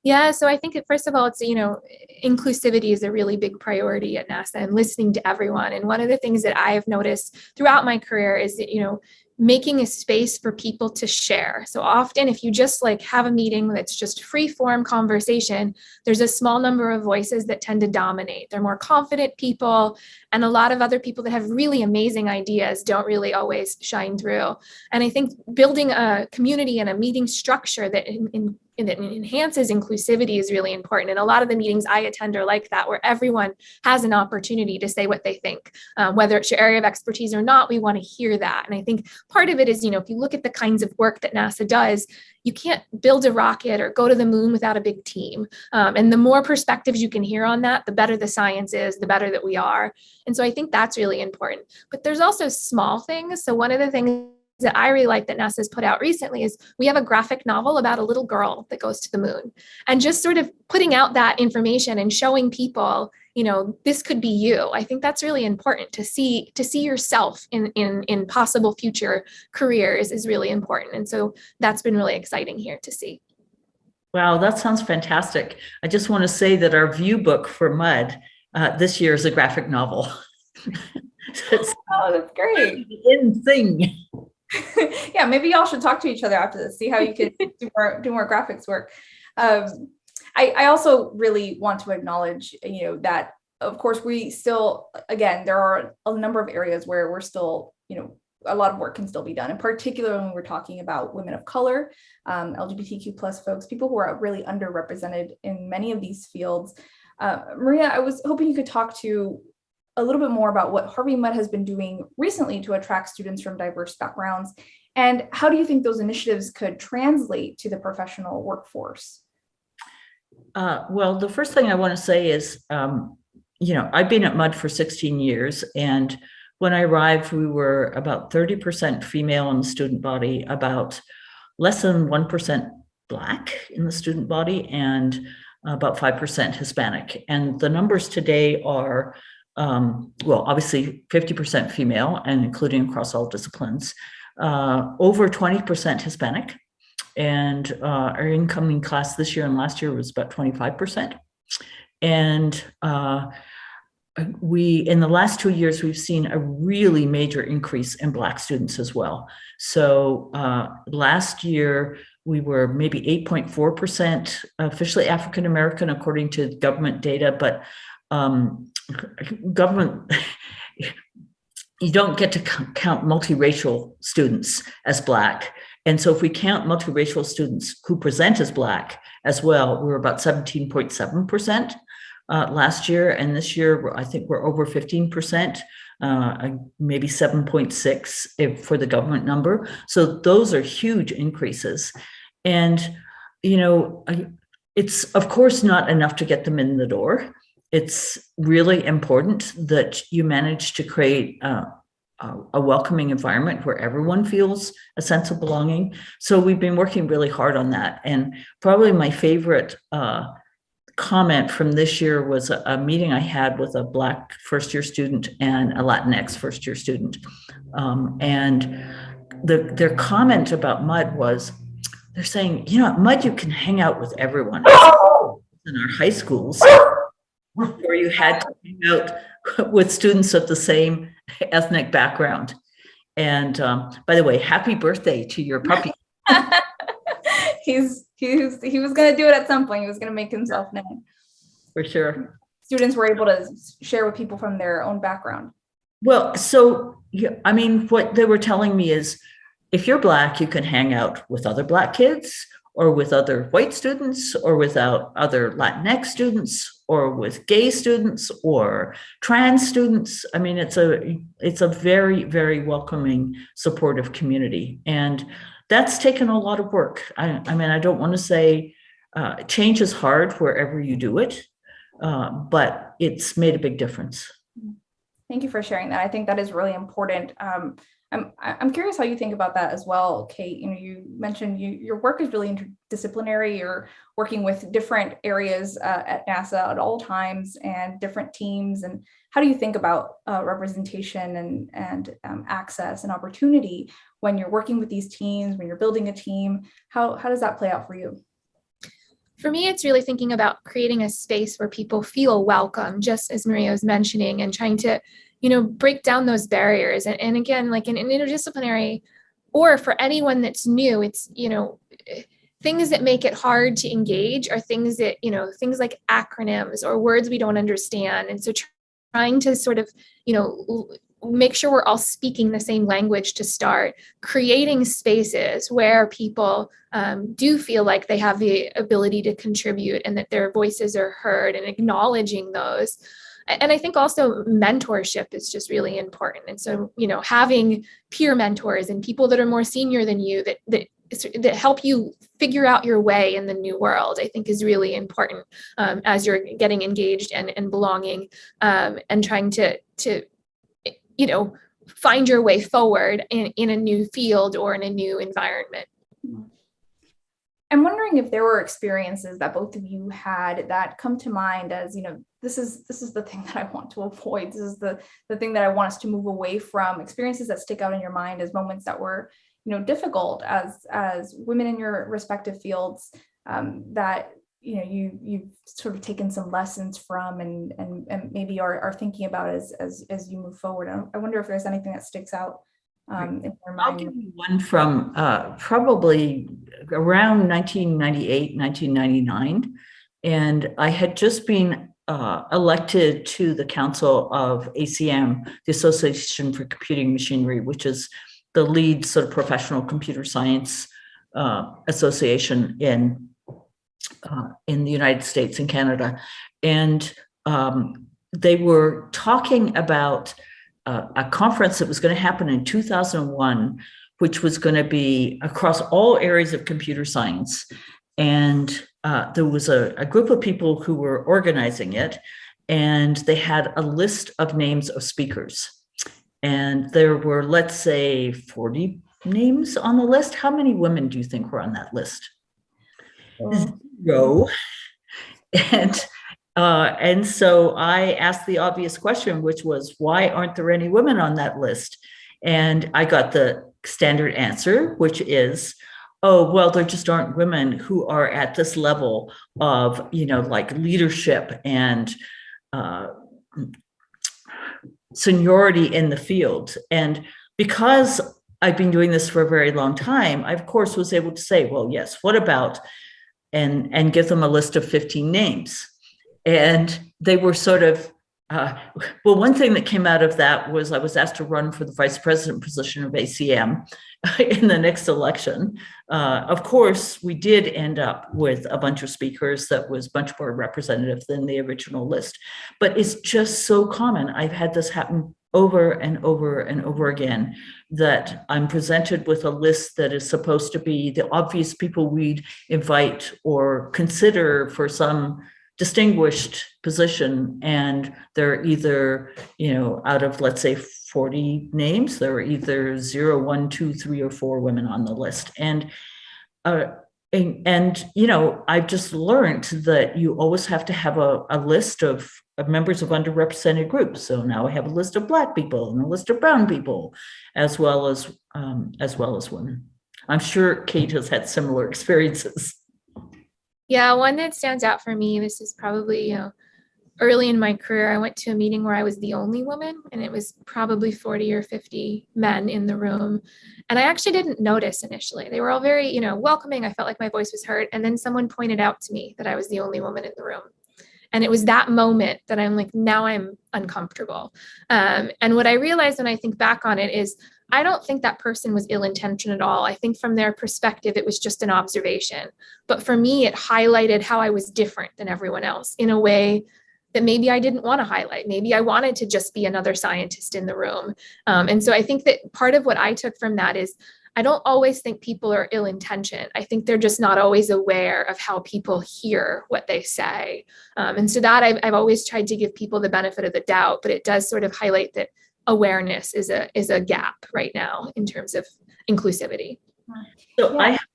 Yeah, so I think first of all, it's, inclusivity is a really big priority at NASA and listening to everyone. And one of the things that I have noticed throughout my career is that, making a space for people to share. So often if you just have a meeting that's just free form conversation, there's a small number of voices that tend to dominate. They're more confident people, and a lot of other people that have really amazing ideas don't really always shine through. And I think building a community and a meeting structure that enhances inclusivity is really important. And a lot of the meetings I attend are like that, where everyone has an opportunity to say what they think, whether it's your area of expertise or not. We want to hear that. And I think part of it is, if you look at the kinds of work that NASA does, you can't build a rocket or go to the moon without a big team. And the more perspectives you can hear on that, the better the science is, the better that we are. And so I think that's really important. But there's also small things. So one of the things that I really like that NASA's put out recently is we have a graphic novel about a little girl that goes to the moon, and just sort of putting out that information and showing people, this could be you. I think that's really important to see yourself in possible future careers is really important. And so that's been really exciting here to see. Wow, that sounds fantastic. I just want to say that our view book for MUD this year is a graphic novel. Oh, that's great. In thing. Yeah, maybe y'all should talk to each other after this, see how you can do more graphics work. I also really want to acknowledge, that of course we still, again, there are a number of areas where we're still, a lot of work can still be done, in particular when we're talking about women of color, LGBTQ plus folks, people who are really underrepresented in many of these fields. Maria, I was hoping you could talk to a little bit more about what Harvey Mudd has been doing recently to attract students from diverse backgrounds, and how do you think those initiatives could translate to the professional workforce? Well, the first thing I want to say is, I've been at Mudd for 16 years, and when I arrived, we were about 30% female in the student body, about less than 1% Black in the student body, and about 5% Hispanic. And the numbers today are obviously 50% female, and including across all disciplines, over 20% Hispanic, and our incoming class this year and last year was about 25%. And in the last 2 years, we've seen a really major increase in Black students as well. So last year, we were maybe 8.4% officially African-American, according to government data, but government, you don't get to count multiracial students as Black. And so if we count multiracial students who present as Black as well, we're about 17.7% last year. And this year, I think we're over 15%, maybe 7.6 for the government number. So those are huge increases. And, it's of course not enough to get them in the door. It's really important that you manage to create a welcoming environment where everyone feels a sense of belonging. So we've been working really hard on that. And probably my favorite comment from this year was a meeting I had with a Black first-year student and a Latinx first-year student. And their comment about Mudd was, they're saying, at Mudd you can hang out with everyone. In our high schools, where you had to hang out with students of the same ethnic background. And by the way, happy birthday to your puppy. He was going to do it at some point. He was going to make himself known. For sure. Students were able to share with people from their own background. Well, so, what they were telling me is, if you're Black, you can hang out with other Black kids, or with other white students, or without other Latinx students, or with gay students or trans students. I mean, it's a very, very welcoming, supportive community. And that's taken a lot of work. I mean, I don't want to say change is hard wherever you do it, but it's made a big difference. Thank you for sharing that. I think that is really important. I'm curious how you think about that as well, Kate. You know, you mentioned your work is really interdisciplinary. You're working with different areas at NASA at all times and different teams. And how do you think about representation and access and opportunity when you're working with these teams, when you're building a team? How does that play out for you? For me, it's really thinking about creating a space where people feel welcome, just as Maria was mentioning, and trying to, break down those barriers. And again, like in interdisciplinary, or for anyone that's new, it's, things that make it hard to engage are things that, things like acronyms or words we don't understand. And so trying to sort of, make sure we're all speaking the same language to start, creating spaces where people do feel like they have the ability to contribute and that their voices are heard, and acknowledging those. And I think also mentorship is just really important. And so, having peer mentors and people that are more senior than you that help you figure out your way in the new world, I think is really important as you're getting engaged and belonging and trying to find your way forward in a new field or in a new environment. I'm wondering if there were experiences that both of you had that come to mind as, this is the thing that I want to avoid. This is the thing that I want us to move away from. Experiences that stick out in your mind as moments that were, difficult as women in your respective fields, that you've sort of taken some lessons from and maybe are thinking about as you move forward. I wonder if there's anything that sticks out in your mind. I'll give you one from probably around 1998, 1999. And I had just been elected to the council of ACM, the Association for Computing Machinery, which is the lead sort of professional computer science association in the United States and Canada. And they were talking about a conference that was going to happen in 2001, which was going to be across all areas of computer science. And there was a group of people who were organizing it, and they had a list of names of speakers. And there were, let's say, 40 names on the list. How many women do you think were on that list? Zero. And so I asked the obvious question, which was, why aren't there any women on that list? And I got the standard answer, which is, oh, well, there just aren't women who are at this level of, like leadership and seniority in the field. And because I've been doing this for a very long time, I, of course, was able to say, well, yes, what about, and give them a list of 15 names. And they were sort of, well, one thing that came out of that was I was asked to run for the vice president position of ACM in the next election. Of course, we did end up with a bunch of speakers that was much more representative than the original list, but it's just so common. I've had this happen over and over and over again, that I'm presented with a list that is supposed to be the obvious people we'd invite or consider for some distinguished position, and they're either, out of, let's say, 40 names, there are either 0, 1, 2, 3, or 4 women on the list. And I've just learned that you always have to have a list of members of underrepresented groups. So now I have a list of Black people and a list of brown people, as well as women. I'm sure Kate has had similar experiences. Yeah, one that stands out for me, this is probably, early in my career, I went to a meeting where I was the only woman, and it was probably 40 or 50 men in the room. And I actually didn't notice initially. They were all very, welcoming. I felt like my voice was heard. And then someone pointed out to me that I was the only woman in the room. And it was that moment that I'm like, now I'm uncomfortable. And what I realized when I think back on it is I don't think that person was ill-intentioned at all. I think from their perspective, it was just an observation. But for me, it highlighted how I was different than everyone else in a way that maybe I didn't want to highlight. Maybe I wanted to just be another scientist in the room. And so I think that part of what I took from that is I don't always think people are ill-intentioned. I think they're just not always aware of how people hear what they say. And so that I've always tried to give people the benefit of the doubt, but it does sort of highlight that awareness is a gap right now in terms of inclusivity. So I have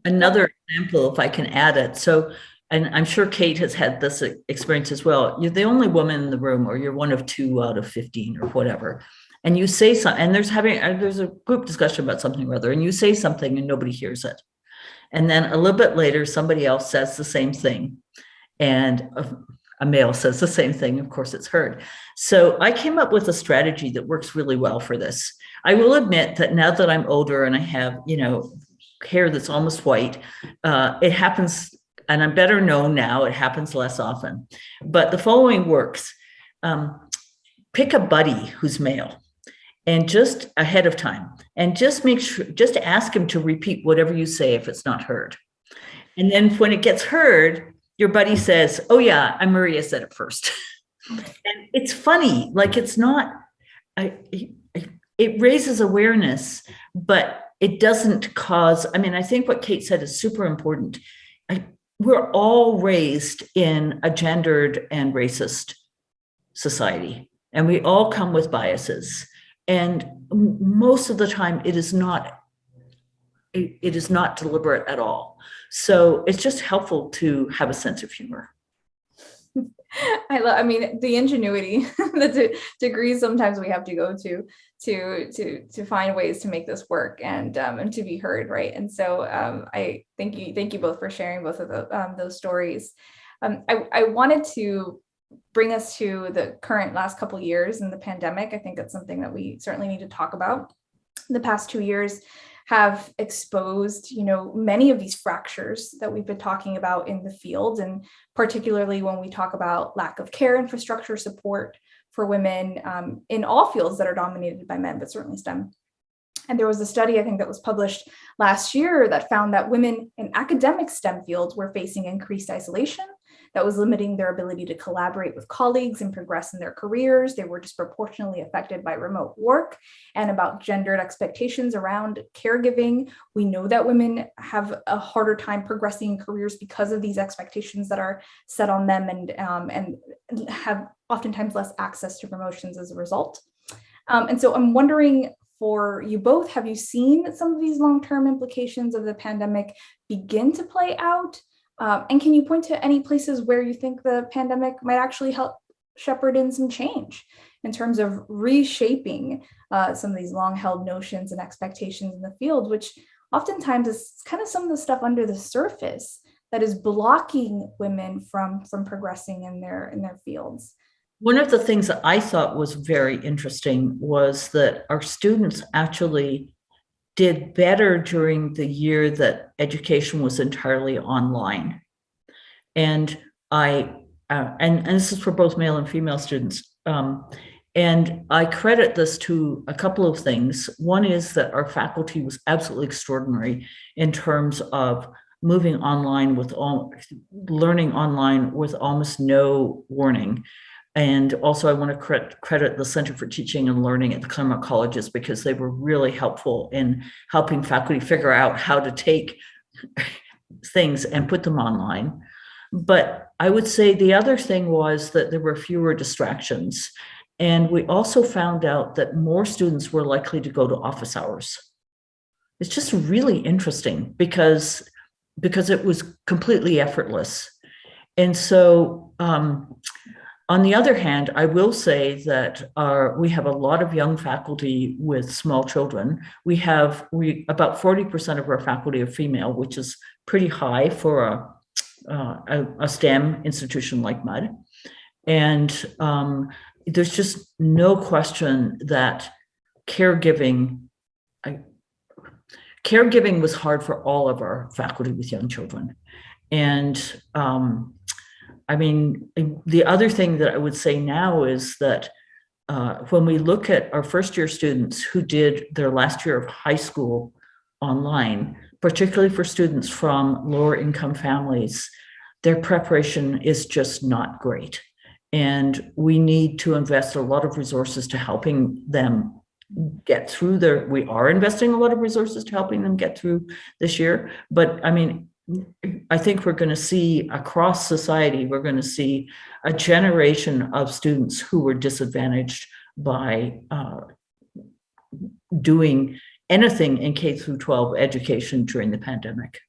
another example, if I can add it. So, and I'm sure Kate has had this experience as well. You're the only woman in the room, or you're one of 2 out of 15 or whatever. And you say something, and there's a group discussion about something or other, and you say something and nobody hears it. And then a little bit later, somebody else says the same thing. And a male says the same thing, of course it's heard. So I came up with a strategy that works really well for this. I will admit that now that I'm older and I have, hair that's almost white, it happens, and I'm better known now, it happens less often. But the following works. Pick a buddy who's male, and just ahead of time, and just make sure, just ask him to repeat whatever you say if it's not heard. And then when it gets heard, your buddy says, "Oh yeah, Maria said it first." And it's funny, like it's not, it raises awareness, but it doesn't cause, I think what Kate said is super important. We're all raised in a gendered and racist society, and we all come with biases. And most of the time it is not deliberate at all. So it's just helpful to have a sense of humor. The ingenuity, the degrees sometimes we have to go to find ways to make this work and to be heard, right? And so I thank you both for sharing both of those stories. I wanted to bring us to the current last couple of years in the pandemic. I think that's something that we certainly need to talk about. The past 2 years have exposed, many of these fractures that we've been talking about in the field, and particularly when we talk about lack of care infrastructure support for women in all fields that are dominated by men, but certainly STEM. And there was a study, I think, that was published last year that found that women in academic STEM fields were facing increased isolation that was limiting their ability to collaborate with colleagues and progress in their careers. They were disproportionately affected by remote work and about gendered expectations around caregiving. We know that women have a harder time progressing in careers because of these expectations that are set on them, and have oftentimes less access to promotions as a result. And so I'm wondering, for you both, have you seen some of these long-term implications of the pandemic begin to play out? And can you point to any places where you think the pandemic might actually help shepherd in some change in terms of reshaping some of these long-held notions and expectations in the field, which oftentimes is kind of some of the stuff under the surface that is blocking women from progressing in their fields? One of the things that I thought was very interesting was that our students actually did better during the year that education was entirely online. And and this is for both male and female students. And I credit this to a couple of things. One is that our faculty was absolutely extraordinary in terms of moving online learning online with almost no warning. And also I want to credit the Center for Teaching and Learning at the Claremont Colleges, because they were really helpful in helping faculty figure out how to take things and put them online. But I would say the other thing was that there were fewer distractions. And we also found out that more students were likely to go to office hours. It's just really interesting because it was completely effortless. And so, on the other hand, I will say that we have a lot of young faculty with small children. About 40% of our faculty are female, which is pretty high for a STEM institution like MUD. And there's just no question that caregiving was hard for all of our faculty with young children. And the other thing that I would say now is that when we look at our first year students who did their last year of high school online, particularly for students from lower income families, their preparation is just not great. And we need to invest a lot of resources to helping them get through we are investing a lot of resources to helping them get through this year. But I mean, I think we're going to see across society, we're going to see a generation of students who were disadvantaged by doing anything in K through 12 education during the pandemic.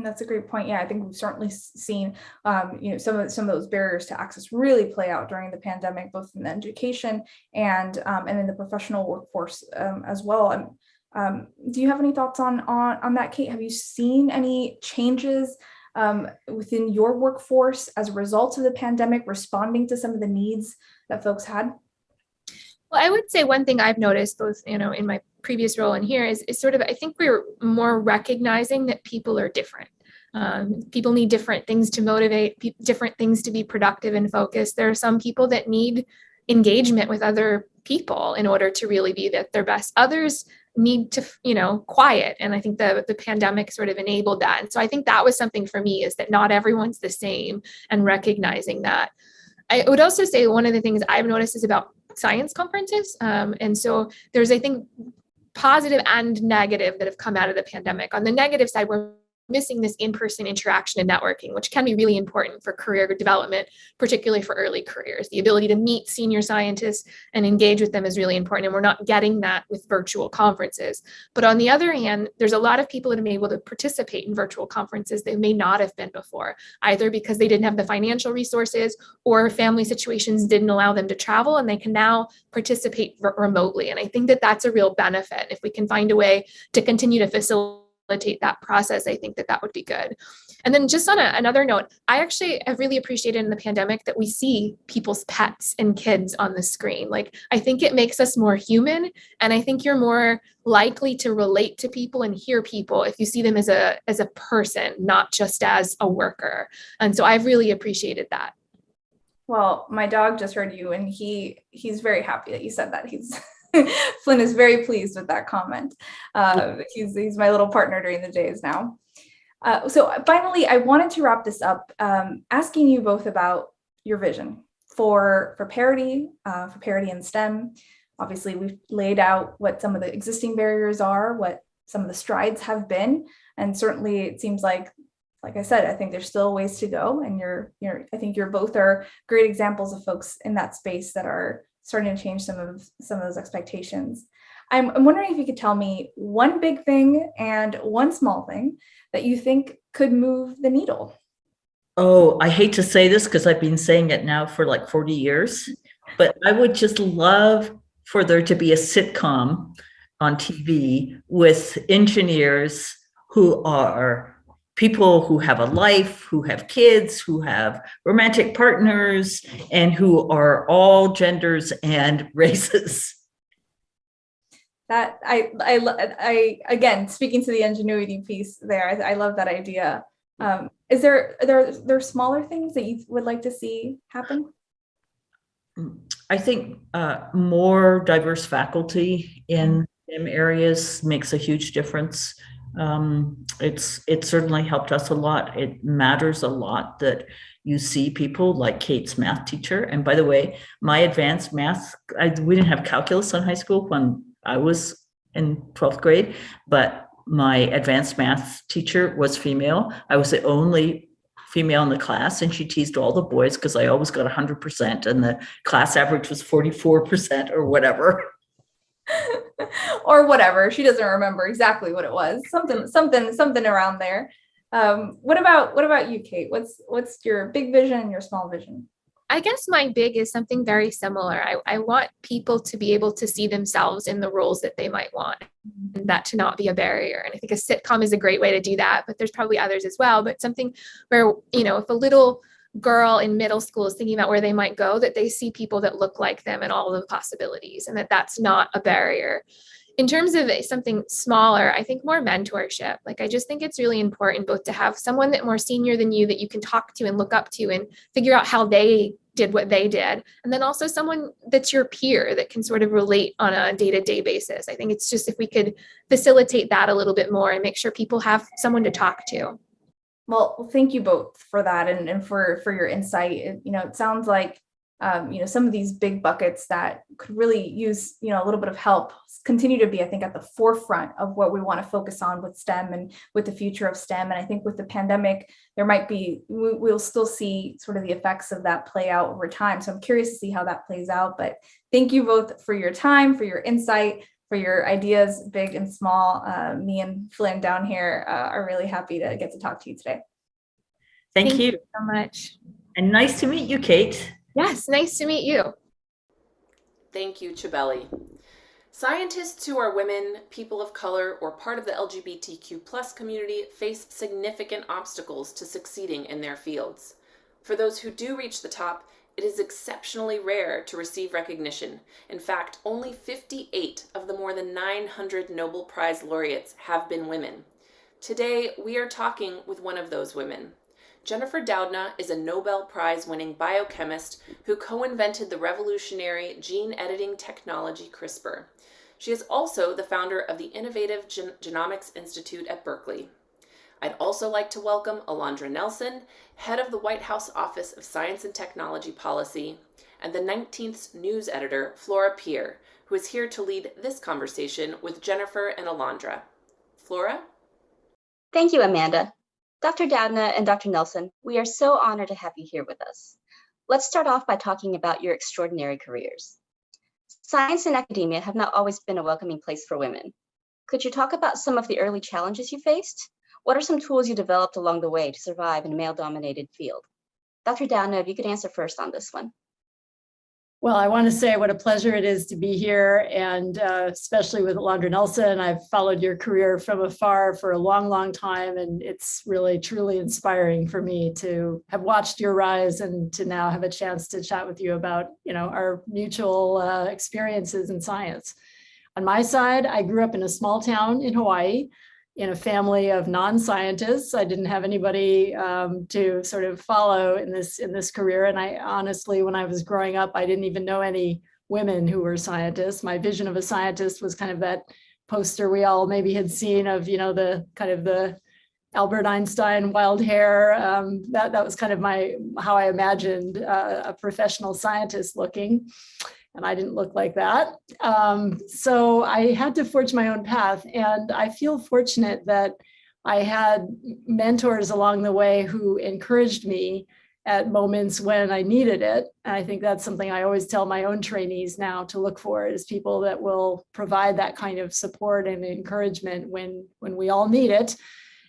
That's a great point. Yeah, I think we've certainly seen, some of those barriers to access really play out during the pandemic, both in the education and in the professional workforce as well. Do you have any thoughts on that, Kate? Have you seen any changes within your workforce as a result of the pandemic, responding to some of the needs that folks had? Well, I would say one thing I've noticed both, in my previous role and here is sort of, I think we're more recognizing that people are different. People need different things to motivate, different things to be productive and focused. There are some people that need engagement with other people in order to really be at their best. Others need to, quiet. And I think the pandemic sort of enabled that. And so I think that was something for me, is that not everyone's the same, and recognizing that. I would also say one of the things I've noticed is about science conferences. And so there's, I think, positive and negative that have come out of the pandemic. On the negative side, we're missing this in-person interaction and networking, which can be really important for career development, particularly for early careers. The ability to meet senior scientists and engage with them is really important, and we're not getting that with virtual conferences. But on the other hand, there's a lot of people that have been able to participate in virtual conferences that may not have been before, either because they didn't have the financial resources or family situations didn't allow them to travel, and they can now participate remotely. And I think that that's a real benefit. If we can find a way to continue to facilitate that process, I think that would be good. And then just on another note, I actually have really appreciated in the pandemic that we see people's pets and kids on the screen. Like, I think it makes us more human, and I think you're more likely to relate to people and hear people if you see them as a person, not just as a worker. And so I've really appreciated that. Well, my dog just heard you, and he's very happy that you said that. Flynn is very pleased with that comment. He's my little partner during the days now. So finally, I wanted to wrap this up asking you both about your vision for parity in STEM. Obviously, we've laid out what some of the existing barriers are, what some of the strides have been, and certainly it seems like I said, I think there's still ways to go. And I think you're both are great examples of folks in that space that are starting to change some of those expectations. I'm wondering if you could tell me one big thing and one small thing that you think could move the needle. Oh, I hate to say this because I've been saying it now for like 40 years, but I would just love for there to be a sitcom on TV with engineers who are people who have a life, who have kids, who have romantic partners, and who are all genders and races. That I again, speaking to the ingenuity piece there, I love that idea. Is there smaller things that you would like to see happen? I think more diverse faculty in STEM areas makes a huge difference. It's certainly helped us a lot. It matters a lot that you see people like Kate's math teacher. And by the way, my advanced math, we didn't have calculus in high school when I was in 12th grade, but my advanced math teacher was female. I was the only female in the class, and she teased all the boys because I always got 100% and the class average was 44% or whatever. Or whatever. She doesn't remember exactly what it was. Something around there. What about you, Kate? What's your big vision and your small vision? I guess my big is something very similar. I want people to be able to see themselves in the roles that they might want, and that to not be a barrier. And I think a sitcom is a great way to do that, but there's probably others as well. But something where, if a little girl in middle school is thinking about where they might go, that they see people that look like them and all of the possibilities, and that's not a barrier. In terms of something smaller, I think more mentorship. Like, I just think it's really important both to have someone that more senior than you that you can talk to and look up to and figure out how they did what they did. And then also someone that's your peer that can sort of relate on a day-to-day basis. I think it's just if we could facilitate that a little bit more and make sure people have someone to talk to. Well, thank you both for that and for your insight. It sounds like some of these big buckets that could really use, a little bit of help continue to be, I think, at the forefront of what we want to focus on with STEM and with the future of STEM. And I think with the pandemic, we'll still see sort of the effects of that play out over time. So I'm curious to see how that plays out. But thank you both for your time, for your insight, for your ideas, big and small. Me and Flynn down here are really happy to get to talk to you today. Thank you so much. And nice to meet you, Kate. Yes, nice to meet you. Thank you, Chabeli. Scientists who are women, people of color, or part of the LGBTQ+ community face significant obstacles to succeeding in their fields. For those who do reach the top, it is exceptionally rare to receive recognition. In fact, only 58 of the more than 900 Nobel Prize laureates have been women. Today, we are talking with one of those women. Jennifer Doudna is a Nobel Prize-winning biochemist who co-invented the revolutionary gene editing technology CRISPR. She is also the founder of the Innovative Genomics Institute at Berkeley. I'd also like to welcome Alondra Nelson, head of the White House Office of Science and Technology Policy, and the 19th's news editor, Flora Peer, who is here to lead this conversation with Jennifer and Alondra. Flora? Thank you, Amanda. Dr. Doudna and Dr. Nelson, we are so honored to have you here with us. Let's start off by talking about your extraordinary careers. Science and academia have not always been a welcoming place for women. Could you talk about some of the early challenges you faced? What are some tools you developed along the way to survive in a male-dominated field? Dr. Doudna, if you could answer first on this one. Well, I want to say what a pleasure it is to be here, and especially with Alondra Nelson. I've followed your career from afar for a long, long time, and it's really, truly inspiring for me to have watched your rise and to now have a chance to chat with you about, our mutual experiences in science. On my side, I grew up in a small town in Hawaii, in a family of non-scientists. I didn't have anybody to sort of follow in this career. And I honestly, when I was growing up, I didn't even know any women who were scientists. My vision of a scientist was kind of that poster we all maybe had seen of, the kind of the Albert Einstein wild hair. That was kind of how I imagined a professional scientist looking. And I didn't look like that. So I had to forge my own path. And I feel fortunate that I had mentors along the way who encouraged me at moments when I needed it. And I think that's something I always tell my own trainees now to look for, is people that will provide that kind of support and encouragement when we all need it.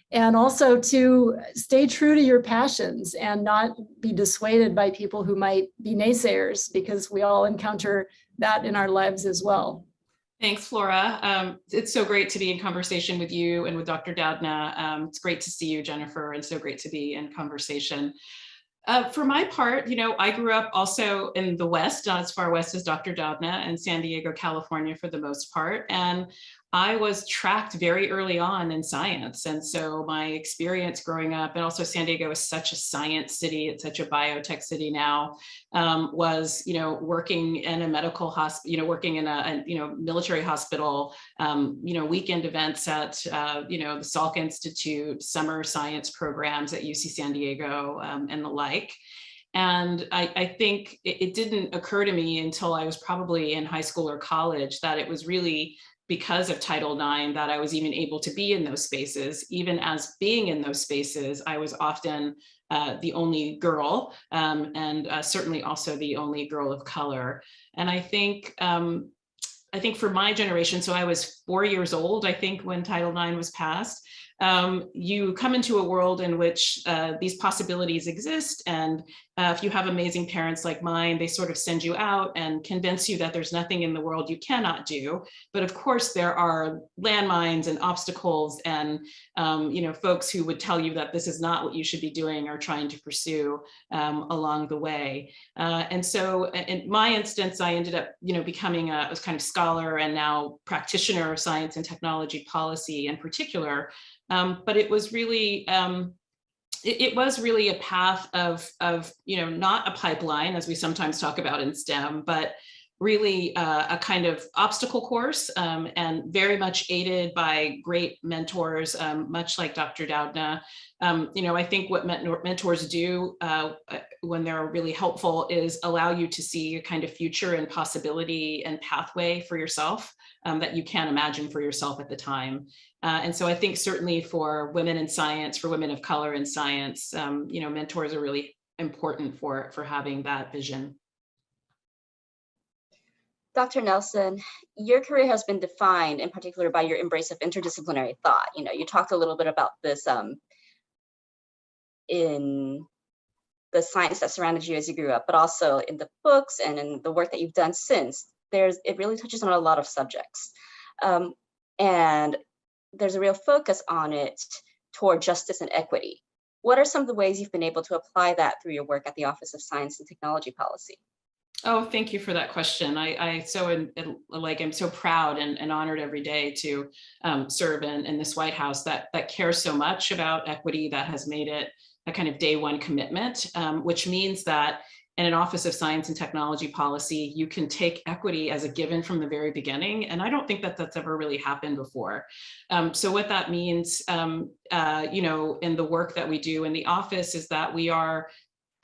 And also to stay true to your passions and not be dissuaded by people who might be naysayers, because we all encounter that in our lives as well. Thanks, Flora. It's so great to be in conversation with you and with Dr. Doudna. It's great to see you, Jennifer, and so great to be in conversation. For my part, I grew up also in the West, not as far west as Dr. Doudna, in San Diego, California for the most part. And I was tracked very early on in science. And so my experience growing up, and also San Diego is such a science city, it's such a biotech city now, was, working in a medical hospital, working in a military hospital, weekend events at, the Salk Institute, summer science programs at UC San Diego, and the like. And I think it didn't occur to me until I was probably in high school or college that it was really because of Title IX that I was even able to be in those spaces. Even as being in those spaces, I was often the only girl, and certainly also the only girl of color. And I think for my generation, so I was 4 years old, I think, when Title IX was passed. You come into a world in which these possibilities exist. And if you have amazing parents like mine, they sort of send you out and convince you that there's nothing in the world you cannot do. But of course, there are landmines and obstacles and, folks who would tell you that this is not what you should be doing or trying to pursue along the way. And so in my instance, I ended up, becoming a kind of scholar and now practitioner of science and technology policy in particular. But it was really it was really a path of, not a pipeline, as we sometimes talk about in STEM, but really a kind of obstacle course, and very much aided by great mentors, much like Dr. Doudna. I think what mentors do when they're really helpful is allow you to see a kind of future and possibility and pathway for yourself that you can't imagine for yourself at the time. And so I think certainly for women in science, for women of color in science, mentors are really important for having that vision. Dr. Nelson, your career has been defined in particular by your embrace of interdisciplinary thought. You talked a little bit about this in the science that surrounded you as you grew up, but also in the books and in the work that you've done since. It really touches on a lot of subjects. And there's a real focus on it toward justice and equity. What are some of the ways you've been able to apply that through your work at the Office of Science and Technology Policy? Oh, thank you for that question. I'm so proud and honored every day to serve in this White House that cares so much about equity, that has made it a kind of day one commitment, which means that in an Office of Science and Technology Policy, you can take equity as a given from the very beginning. And I don't think that that's ever really happened before. So what that means, in the work that we do in the office is that we are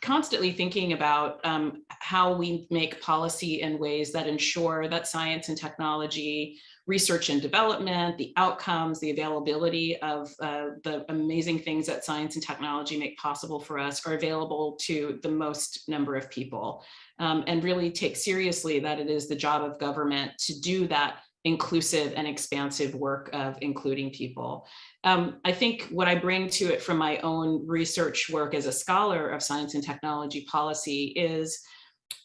constantly thinking about how we make policy in ways that ensure that science and technology, research and development, the outcomes, the availability of the amazing things that science and technology make possible for us are available to the most number of people, and really take seriously that it is the job of government to do that inclusive and expansive work of including people. I think what I bring to it from my own research work as a scholar of science and technology policy is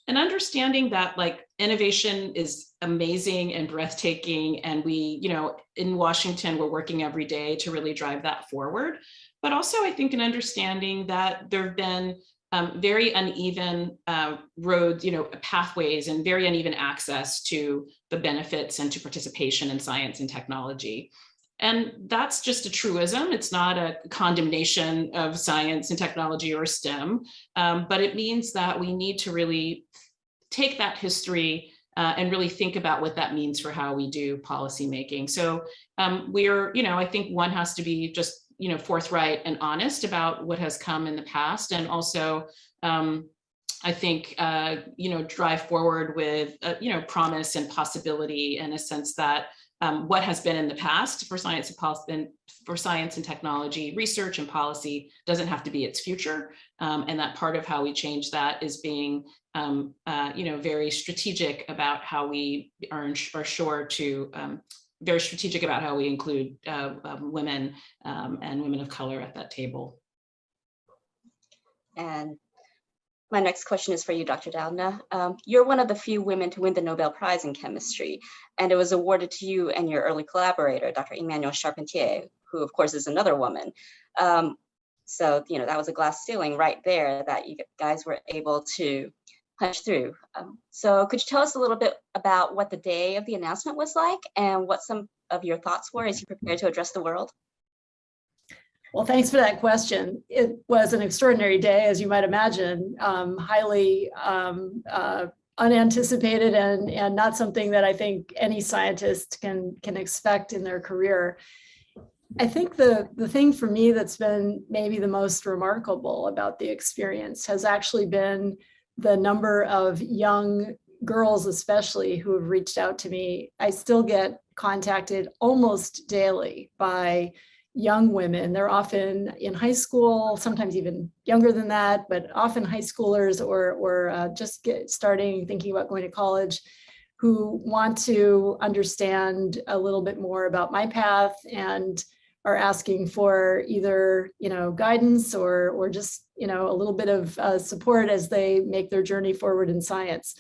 an understanding that innovation is amazing and breathtaking. And we, in Washington, we're working every day to really drive that forward. But also I think an understanding that there have been very uneven roads, pathways and very uneven access to the benefits and to participation in science and technology. And that's just a truism. It's not a condemnation of science and technology or STEM, but it means that we need to really take that history and really think about what that means for how we do policymaking. So I think one has to be just, forthright and honest about what has come in the past. And also, I think, drive forward with, promise and possibility in a sense that what has been in the past for science and technology research and policy doesn't have to be its future. And that part of how we change that is being, very strategic about how we are sure to, very strategic about how we include women and women of color at that table. And my next question is for you, Dr. Doudna. You're one of the few women to win the Nobel Prize in Chemistry, and it was awarded to you and your early collaborator, Dr. Emmanuelle Charpentier, who of course is another woman. So, that was a glass ceiling right there that you guys were able to punch through. So could you tell us a little bit about what the day of the announcement was like and what some of your thoughts were as you prepared to address the world? Well, thanks for that question. It was an extraordinary day, as you might imagine, highly unanticipated and not something that I think any scientist can expect in their career. I think the thing for me that's been maybe the most remarkable about the experience has actually been the number of young girls, especially, who have reached out to me. I still get contacted almost daily by young women. They're often in high school, sometimes even younger than that, but often high schoolers or just thinking about going to college, who want to understand a little bit more about my path and are asking for either guidance or just a little bit of support as they make their journey forward in science.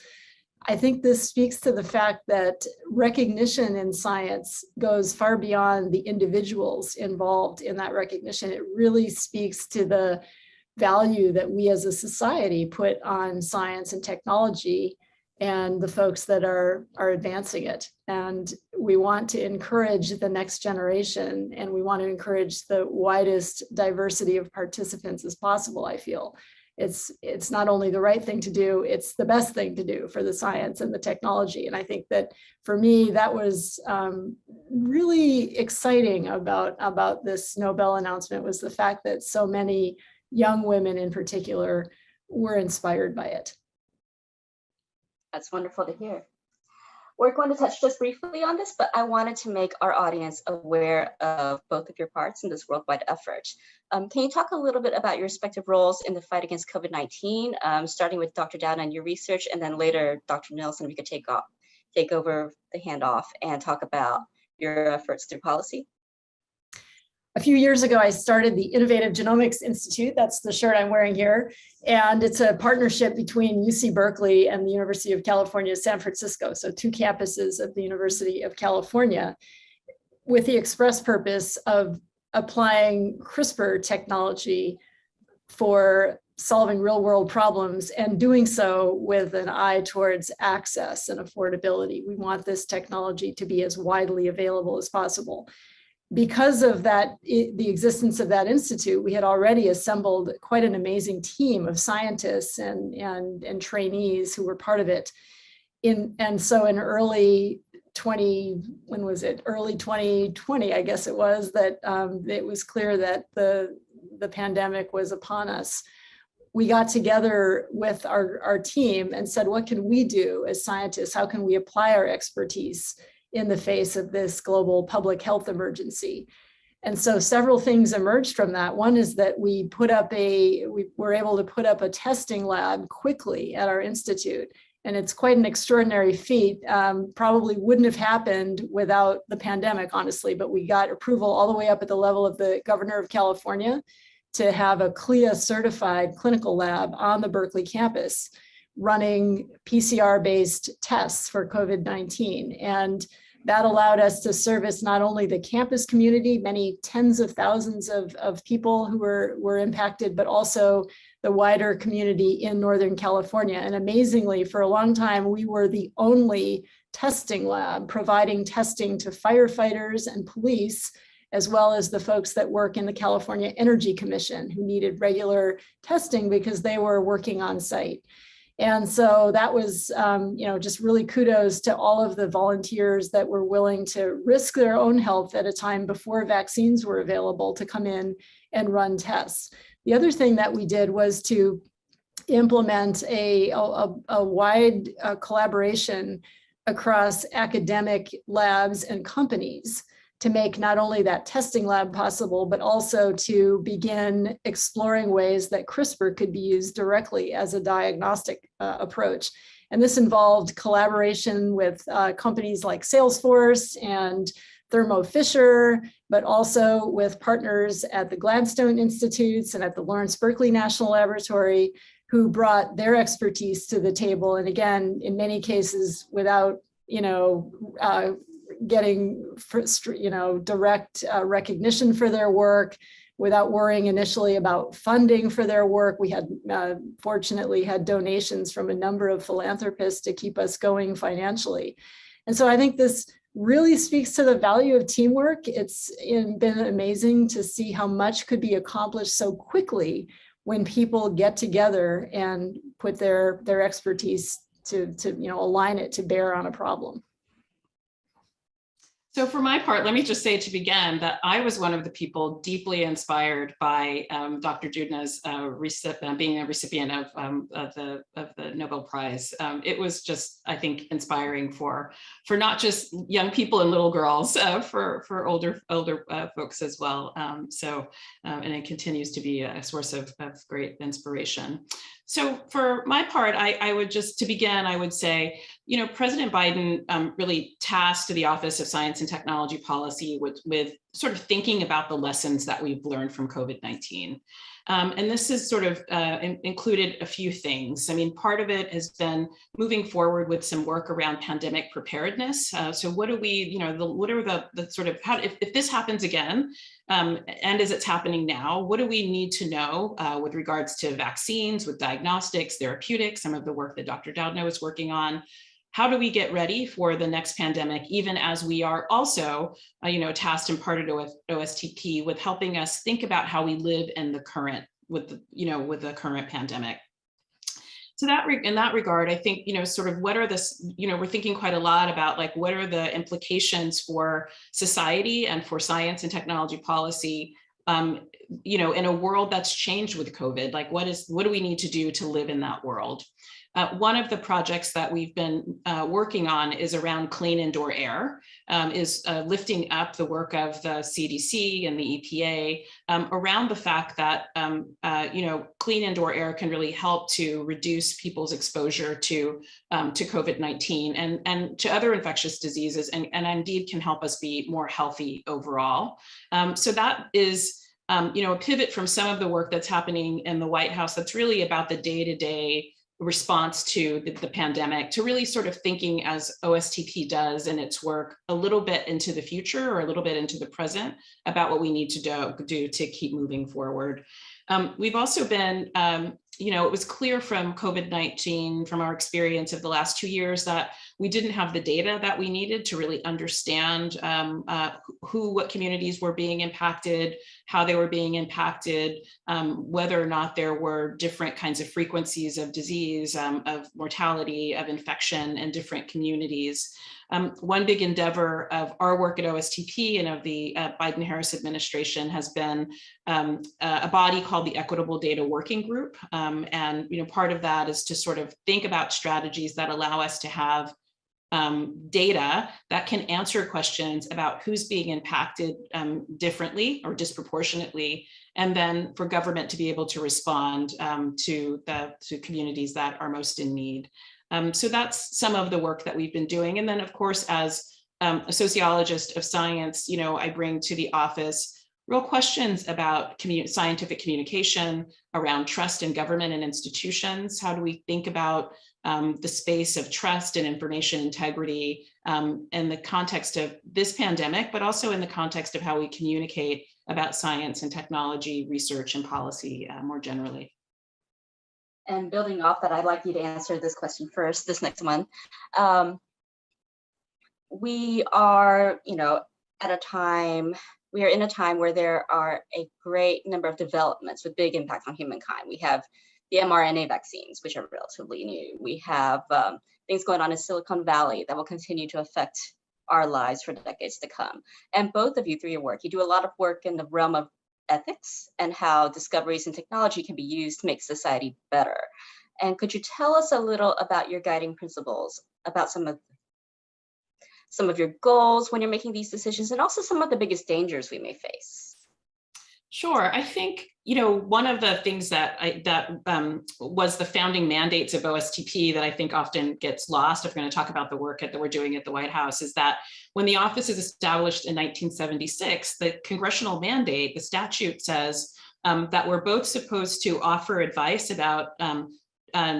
I think this speaks to the fact that recognition in science goes far beyond the individuals involved in that recognition. It really speaks to the value that we as a society put on science and technology and the folks that are advancing it. And we want to encourage the next generation, and we want to encourage the widest diversity of participants as possible, I feel. It's not only the right thing to do, it's the best thing to do for the science and the technology. And I think that for me, that was really exciting about this Nobel announcement, was the fact that so many young women in particular were inspired by it. That's wonderful to hear. We're going to touch just briefly on this, but I wanted to make our audience aware of both of your parts in this worldwide effort. Can you talk a little bit about your respective roles in the fight against COVID-19, starting with Dr. Doudna and your research, and then later, Dr. Nelson, if you could take over the handoff and talk about your efforts through policy? A few years ago, I started the Innovative Genomics Institute. That's the shirt I'm wearing here. And it's a partnership between UC Berkeley and the University of California, San Francisco. So 2 campuses of the University of California, with the express purpose of applying CRISPR technology for solving real world problems, and doing so with an eye towards access and affordability. We want this technology to be as widely available as possible. Because of that, the existence of that institute, we had already assembled quite an amazing team of scientists and trainees who were part of it. And so in early 2020, I guess it was, that it was clear that the pandemic was upon us. We got together with our team and said, what can we do as scientists? How can we apply our expertise in the face of this global public health emergency? And so several things emerged from that. One is that we were able to put up a testing lab quickly at our institute. And it's quite an extraordinary feat. Probably wouldn't have happened without the pandemic, honestly, but we got approval all the way up at the level of the governor of California to have a CLIA certified clinical lab on the Berkeley campus, running PCR-based tests for COVID-19. And that allowed us to service not only the campus community, many tens of thousands of people who were impacted, but also the wider community in Northern California. And amazingly, for a long time, we were the only testing lab providing testing to firefighters and police, as well as the folks that work in the California Energy Commission, who needed regular testing because they were working on site. And so that was, just really kudos to all of the volunteers that were willing to risk their own health at a time before vaccines were available to come in and run tests. The other thing that we did was to implement a wide collaboration across academic labs and companies to make not only that testing lab possible, but also to begin exploring ways that CRISPR could be used directly as a diagnostic approach. And this involved collaboration with companies like Salesforce and Thermo Fisher, but also with partners at the Gladstone Institutes and at the Lawrence Berkeley National Laboratory, who brought their expertise to the table. And again, in many cases, without getting direct recognition for their work, without worrying initially about funding for their work. We had fortunately had donations from a number of philanthropists to keep us going financially. And so I think this really speaks to the value of teamwork. It's been amazing to see how much could be accomplished so quickly when people get together and put their expertise to align it to bear on a problem. So for my part, let me just say to begin that I was one of the people deeply inspired by Dr. Doudna's being a recipient of the Nobel Prize. It was just, I think, inspiring for not just young people and little girls, for older folks as well. And it continues to be a source of great inspiration. So for my part, I would just, to begin, I would say, President Biden really tasked the Office of Science and Technology Policy with sort of thinking about the lessons that we've learned from COVID-19. And this has sort of included a few things. I mean, part of it has been moving forward with some work around pandemic preparedness. So what do we, what are the sort of, if this happens again, and as it's happening now, what do we need to know with regards to vaccines, with diagnostics, therapeutics, some of the work that Dr. Doudna is working on? How do we get ready for the next pandemic, even as we are also, tasked and part of OSTP with helping us think about how we live in the current, with the current pandemic. So in that regard, I think, sort of what are we're thinking quite a lot about like, what are the implications for society and for science and technology policy, in a world that's changed with COVID, like what do we need to do to live in that world? One of the projects that we've been working on is around clean indoor air, is lifting up the work of the CDC and the EPA around the fact that, clean indoor air can really help to reduce people's exposure to COVID-19 and to other infectious diseases, and indeed can help us be more healthy overall. So that is, a pivot from some of the work that's happening in the White House that's really about the day-to-day response to the pandemic, to really sort of thinking, as OSTP does in its work, a little bit into the future or a little bit into the present about what we need to do to keep moving forward. We've also been, it was clear from COVID-19, from our experience of the last 2 years, that we didn't have the data that we needed to really understand what communities were being impacted, how they were being impacted, whether or not there were different kinds of frequencies of disease, of mortality, of infection in different communities. One big endeavor of our work at OSTP and of the Biden-Harris administration has been a body called the Equitable Data Working Group. And part of that is to sort of think about strategies that allow us to have data that can answer questions about who's being impacted differently or disproportionately, and then for government to be able to respond to communities that are most in need. So that's some of the work that we've been doing. And then, of course, as a sociologist of science, I bring to the office real questions about scientific communication, around trust in government and institutions. How do we think about the space of trust and information integrity in the context of this pandemic, but also in the context of how we communicate about science and technology, research and policy more generally? And building off that, I'd like you to answer this question first, this next one. We are, at a time, we are in a time where there are a great number of developments with big impact on humankind. We have the mRNA vaccines, which are relatively new. We have things going on in Silicon Valley that will continue to affect our lives for decades to come. And both of you, through your work, you do a lot of work in the realm of ethics and how discoveries in technology can be used to make society better. And could you tell us a little about your guiding principles, about some of your goals when you're making these decisions, and also some of the biggest dangers we may face? Sure. I think, one of the things that was the founding mandates of OSTP that I think often gets lost, if we're going to talk about the work that we're doing at the White House, is that when the office is established in 1976, the congressional mandate, the statute says that we're both supposed to offer advice about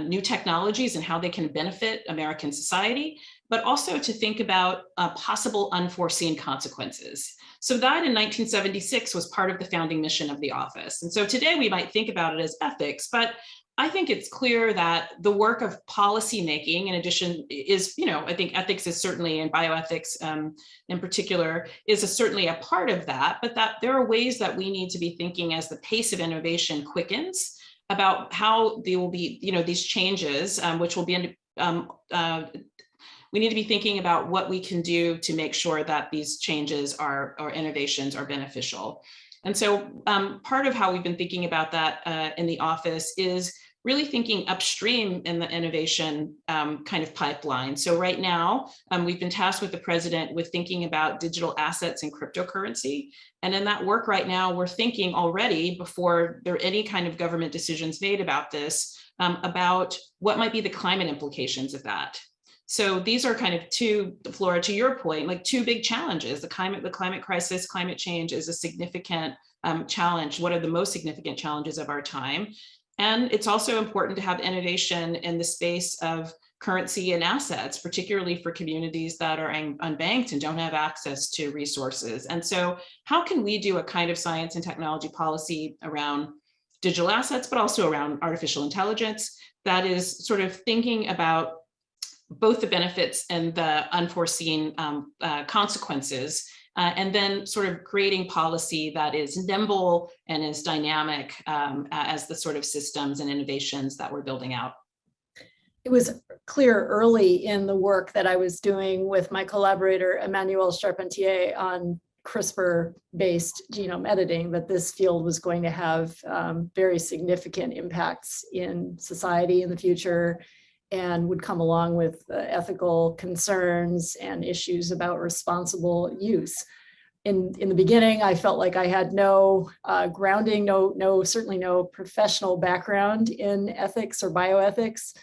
new technologies and how they can benefit American society, but also to think about possible unforeseen consequences. So that in 1976 was part of the founding mission of the office. And so today we might think about it as ethics, but I think it's clear that the work of policymaking, in addition, is, I think ethics is certainly, and bioethics in particular, is certainly a part of that, but that there are ways that we need to be thinking as the pace of innovation quickens about how there will be, these changes, which will be we need to be thinking about what we can do to make sure that these changes or innovations are beneficial. And so part of how we've been thinking about that in the office is really thinking upstream in the innovation kind of pipeline. So right now, we've been tasked with the president with thinking about digital assets and cryptocurrency. And in that work right now, we're thinking already, before there are any kind of government decisions made about this, about what might be the climate implications of that. So these are kind of two, Flora, to your point, like two big challenges. The climate crisis, climate change is a significant challenge? What are the most significant challenges of our time? And it's also important to have innovation in the space of currency and assets, particularly for communities that are unbanked and don't have access to resources. And so how can we do a kind of science and technology policy around digital assets, but also around artificial intelligence that is sort of thinking about both the benefits and the unforeseen consequences, and then sort of creating policy that is nimble and is dynamic as the sort of systems and innovations that we're building out? It was clear early in the work that I was doing with my collaborator, Emmanuel Charpentier, on CRISPR-based genome editing, that this field was going to have very significant impacts in society in the future, and would come along with ethical concerns and issues about responsible use. In the beginning, I felt like I had no grounding, certainly no professional background in ethics or bioethics.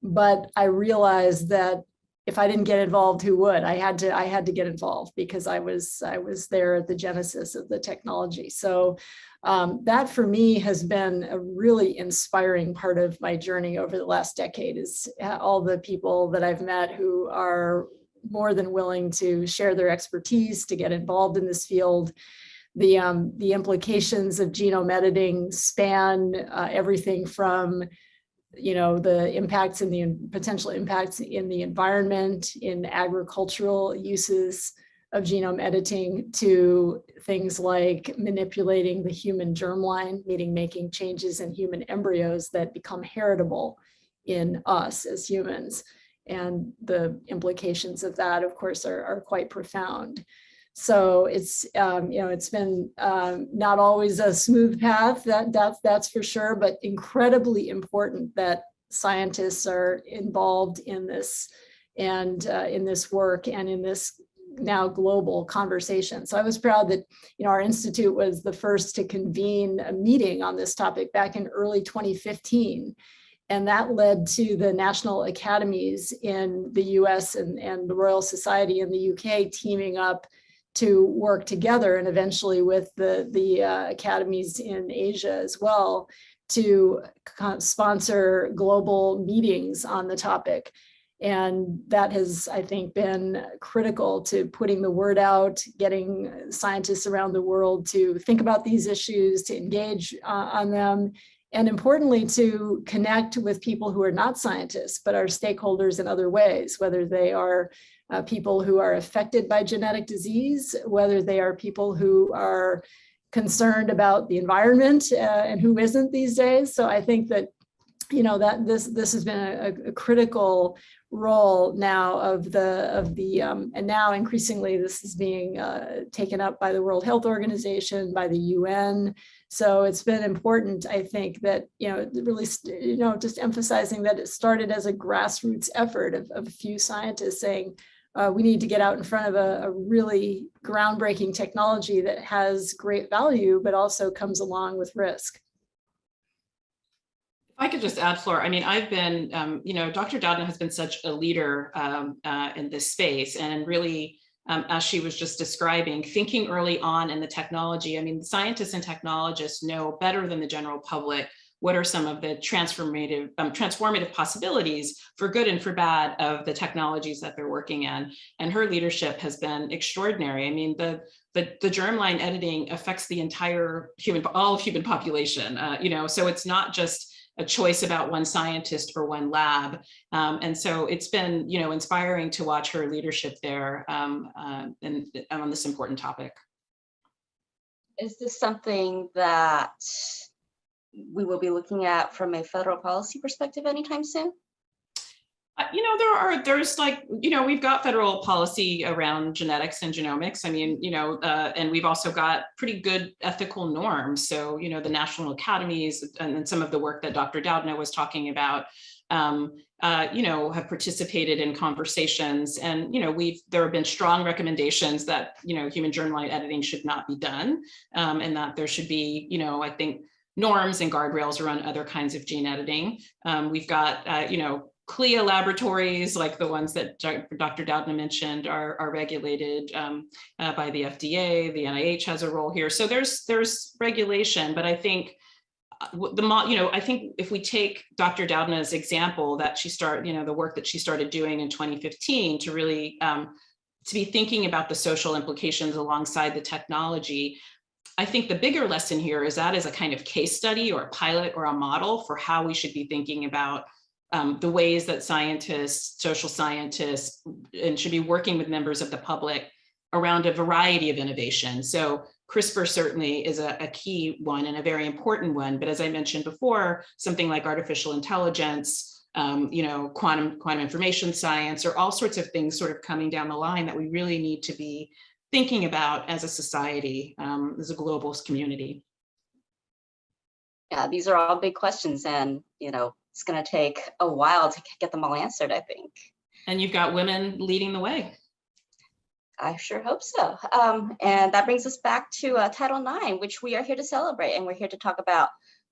But I realized that if I didn't get involved, who would? I had to get involved because I was there at the genesis of the technology. So that for me has been a really inspiring part of my journey over the last decade, is all the people that I've met who are more than willing to share their expertise, to get involved in this field. The implications of genome editing span everything from the impacts and the potential impacts in the environment, in agricultural uses of genome editing, to things like manipulating the human germline, meaning making changes in human embryos that become heritable in us as humans. And the implications of that, of course, are quite profound. So it's it's been not always a smooth path, that's for sure, but incredibly important that scientists are involved in this and in this work and in this now global conversation. So I was proud that our institute was the first to convene a meeting on this topic back in early 2015. And that led to the national academies in the US and the Royal Society in the UK teaming up to work together, and eventually with the academies in Asia as well, to sponsor global meetings on the topic. And that has, I think, been critical to putting the word out, getting scientists around the world to think about these issues, to engage on them, and importantly, to connect with people who are not scientists, but are stakeholders in other ways, whether they are people who are affected by genetic disease, whether they are people who are concerned about the environment and who isn't these days. So I think that that this has been a critical role now of the and now increasingly this is being taken up by the World Health Organization, by the UN. So it's been important, I think, that really just emphasizing that it started as a grassroots effort of a few scientists saying, we need to get out in front of a really groundbreaking technology that has great value, but also comes along with risk. If I could just add, Flora, I mean, I've been, Dr. Doudna has been such a leader in this space, and really, as she was just describing, thinking early on in the technology. I mean, scientists and technologists know better than the general public what are some of the transformative possibilities for good and for bad of the technologies that they're working in. And her leadership has been extraordinary. I mean, the germline editing affects the entire all of human population, so it's not just a choice about one scientist or one lab. And so it's been, inspiring to watch her leadership there and on this important topic. Is this something that we will be looking at from a federal policy perspective anytime soon? We've got federal policy around genetics and genomics. I mean, and we've also got pretty good ethical norms. So, the national academies and some of the work that Dr. Doudna was talking about, have participated in conversations, and, there have been strong recommendations that, human germline editing should not be done, and that there should be, I think, norms and guardrails around other kinds of gene editing. We've got, CLIA laboratories, like the ones that Dr. Doudna mentioned, are regulated by the FDA. The NIH has a role here. So there's regulation, but I think I think if we take Dr. Doudna's example that she started, the work that she started doing in 2015 to really to be thinking about the social implications alongside the technology, I think the bigger lesson here is that as a kind of case study or a pilot or a model for how we should be thinking about the ways that scientists, social scientists, and should be working with members of the public around a variety of innovation. So CRISPR certainly is a key one and a very important one. But as I mentioned before, something like artificial intelligence, quantum information science, or all sorts of things sort of coming down the line that we really need to be thinking about as a society, as a global community. Yeah, these are all big questions, and it's going to take a while to get them all answered, I think. And you've got women leading the way. I sure hope so. And that brings us back to Title IX, which we are here to celebrate, and we're here to talk about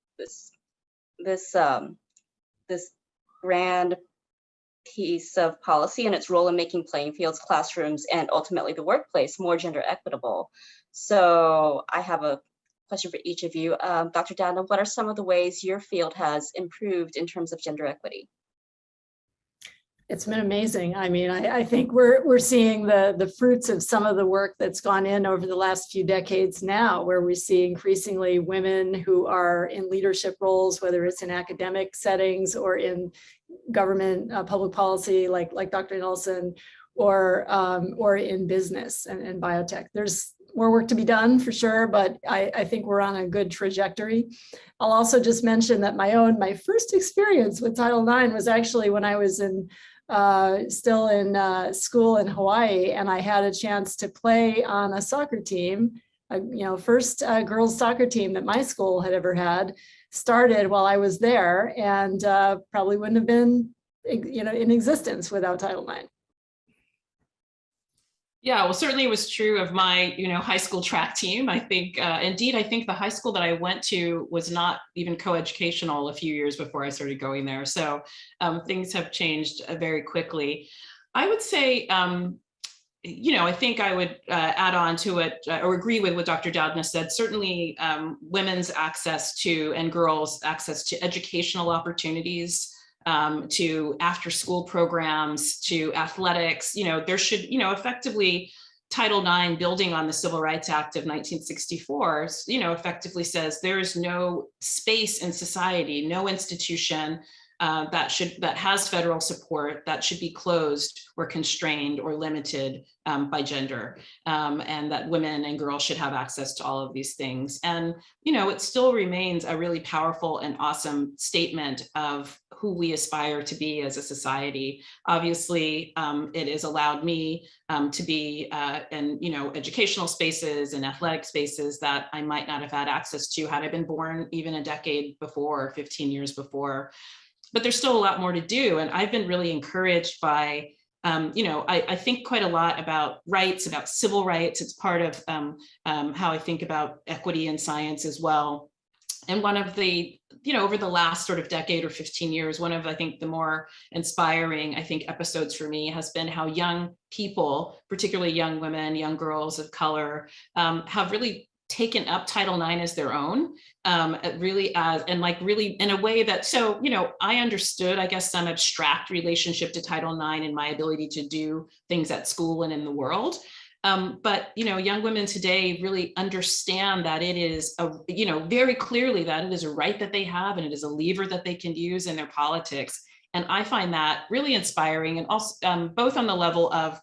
this grand piece of policy and its role in making playing fields, classrooms, and ultimately the workplace more gender equitable. So I have a question for each of you. Dr. Doudna, what are some of the ways your field has improved in terms of gender equity? It's been amazing. I mean, I think we're seeing the fruits of some of the work that's gone in over the last few decades now, where we see increasingly women who are in leadership roles, whether it's in academic settings or in government public policy, like Dr. Nelson, or in business and biotech. There's more work to be done for sure, but I think we're on a good trajectory. I'll also just mention that my first experience with Title IX was actually when I was still in school in Hawaii, and I had a chance to play on a soccer team. First girls soccer team that my school had ever had started while I was there, and probably wouldn't have been in existence without Title IX. Yeah, well, certainly it was true of my, high school track team. I think, indeed, I think the high school that I went to was not even coeducational a few years before I started going there. So things have changed very quickly. I would say, I think I would add on to it or agree with what Dr. Doudna said. Certainly women's access to and girls' access to educational opportunities, to after school programs, to athletics, there should, effectively Title IX, building on the Civil Rights Act of 1964, effectively says there is no space in society, no institution that has federal support that should be closed or constrained or limited by gender, and that women and girls should have access to all of these things. And, it still remains a really powerful and awesome statement of who we aspire to be as a society. Obviously, it has allowed me to be in, educational spaces and athletic spaces that I might not have had access to had I been born even a decade before, 15 years before. But there's still a lot more to do. And I've been really encouraged by, I think quite a lot about rights, about civil rights. It's part of how I think about equity in science as well. And one of the, over the last sort of decade or 15 years, one of, I think, the more inspiring, episodes for me has been how young people, particularly young women, young girls of color, have really taken up Title IX as their own, really in a way that, so, I understood, I guess, some abstract relationship to Title IX and my ability to do things at school and in the world. But, young women today really understand that it is, very clearly that it is a right that they have, and it is a lever that they can use in their politics. And I find that really inspiring, and also both on the level of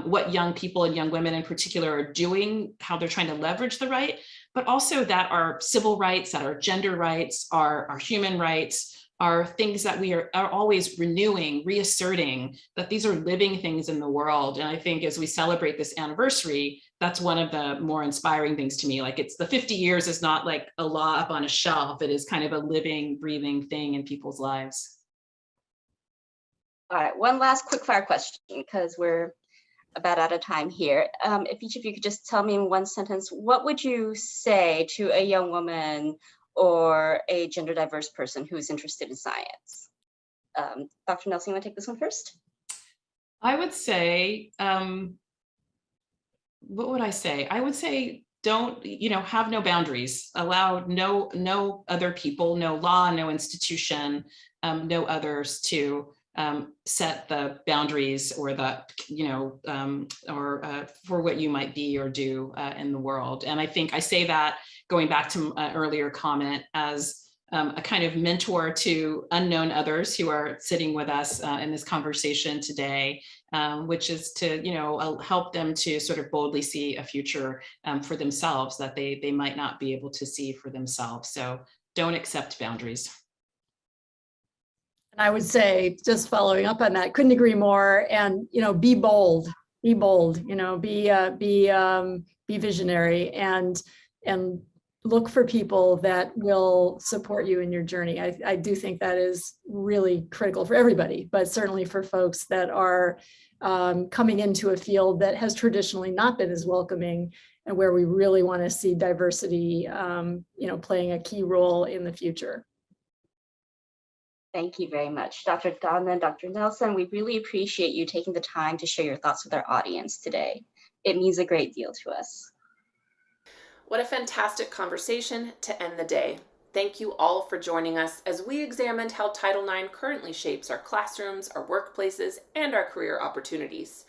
what young people and young women in particular are doing, how they're trying to leverage the right, but also that our civil rights, that our gender rights, our human rights are things that we are always renewing, reasserting, that these are living things in the world. And I think as we celebrate this anniversary, that's one of the more inspiring things to me. Like, it's the 50 years is not like a law up on a shelf. It is kind of a living, breathing thing in people's lives. All right, one last quick fire question, because we're about out of time here. If each of you could just tell me in one sentence, what would you say to a young woman or a gender diverse person who's interested in science? Dr. Nelson, you want to take this one first? I would say, what would I say? I would say, don't, have no boundaries. Allow no other people, no law, no institution, no others to set the boundaries or the, for what you might be or do in the world. And I think I say that going back to an earlier comment as a kind of mentor to unknown others who are sitting with us in this conversation today, which is to, help them to sort of boldly see a future for themselves that they might not be able to see for themselves. So don't accept boundaries. And I would say, just following up on that, couldn't agree more. And, be bold, be visionary and look for people that will support you in your journey. I do think that is really critical for everybody, but certainly for folks that are coming into a field that has traditionally not been as welcoming and where we really want to see diversity, playing a key role in the future. Thank you very much, Dr. Doudna and Dr. Nelson. We really appreciate you taking the time to share your thoughts with our audience today. It means a great deal to us. What a fantastic conversation to end the day. Thank you all for joining us as we examined how Title IX currently shapes our classrooms, our workplaces, and our career opportunities.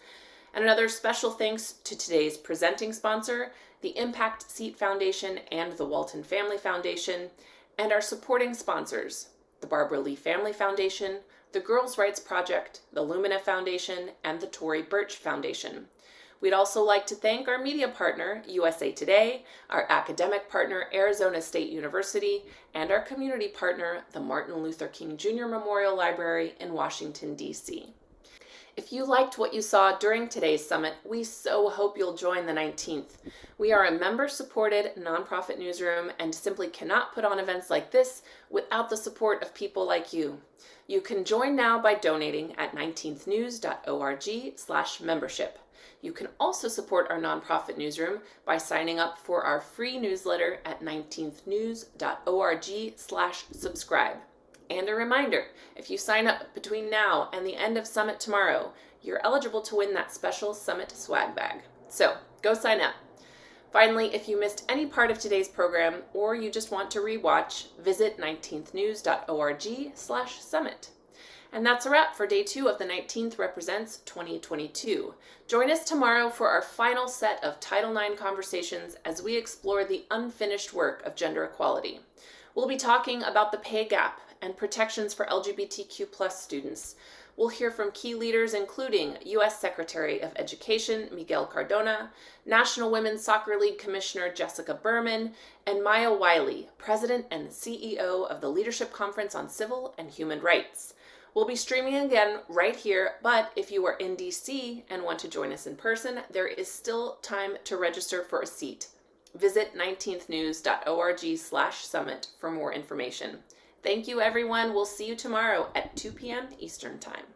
And another special thanks to today's presenting sponsor, the Impact Seat Foundation and the Walton Family Foundation, and our supporting sponsors, the Barbara Lee Family Foundation, the Girls' Rights Project, the Lumina Foundation, and the Tory Burch Foundation. We'd also like to thank our media partner, USA Today, our academic partner, Arizona State University, and our community partner, the Martin Luther King Jr. Memorial Library in Washington, D.C. If you liked what you saw during today's summit, we so hope you'll join the 19th. We are a member-supported nonprofit newsroom and simply cannot put on events like this without the support of people like you. You can join now by donating at 19thnews.org/membership. You can also support our nonprofit newsroom by signing up for our free newsletter at 19thnews.org/subscribe. And a reminder, if you sign up between now and the end of Summit tomorrow, you're eligible to win that special Summit swag bag. So go sign up. Finally, if you missed any part of today's program or you just want to rewatch, visit 19thnews.org/summit. And that's a wrap for day 2 of the 19th Represents 2022. Join us tomorrow for our final set of Title IX conversations as we explore the unfinished work of gender equality. We'll be talking about the pay gap and protections for LGBTQ+ students. We'll hear from key leaders including U.S. Secretary of Education Miguel Cardona, National Women's Soccer League Commissioner Jessica Berman, and Maya Wiley, President and CEO of the Leadership Conference on Civil and Human Rights. We'll be streaming again right here, but if you are in DC and want to join us in person, there is still time to register for a seat. Visit 19thnews.org/summit for more information. Thank you, everyone. We'll see you tomorrow at 2 p.m. Eastern Time.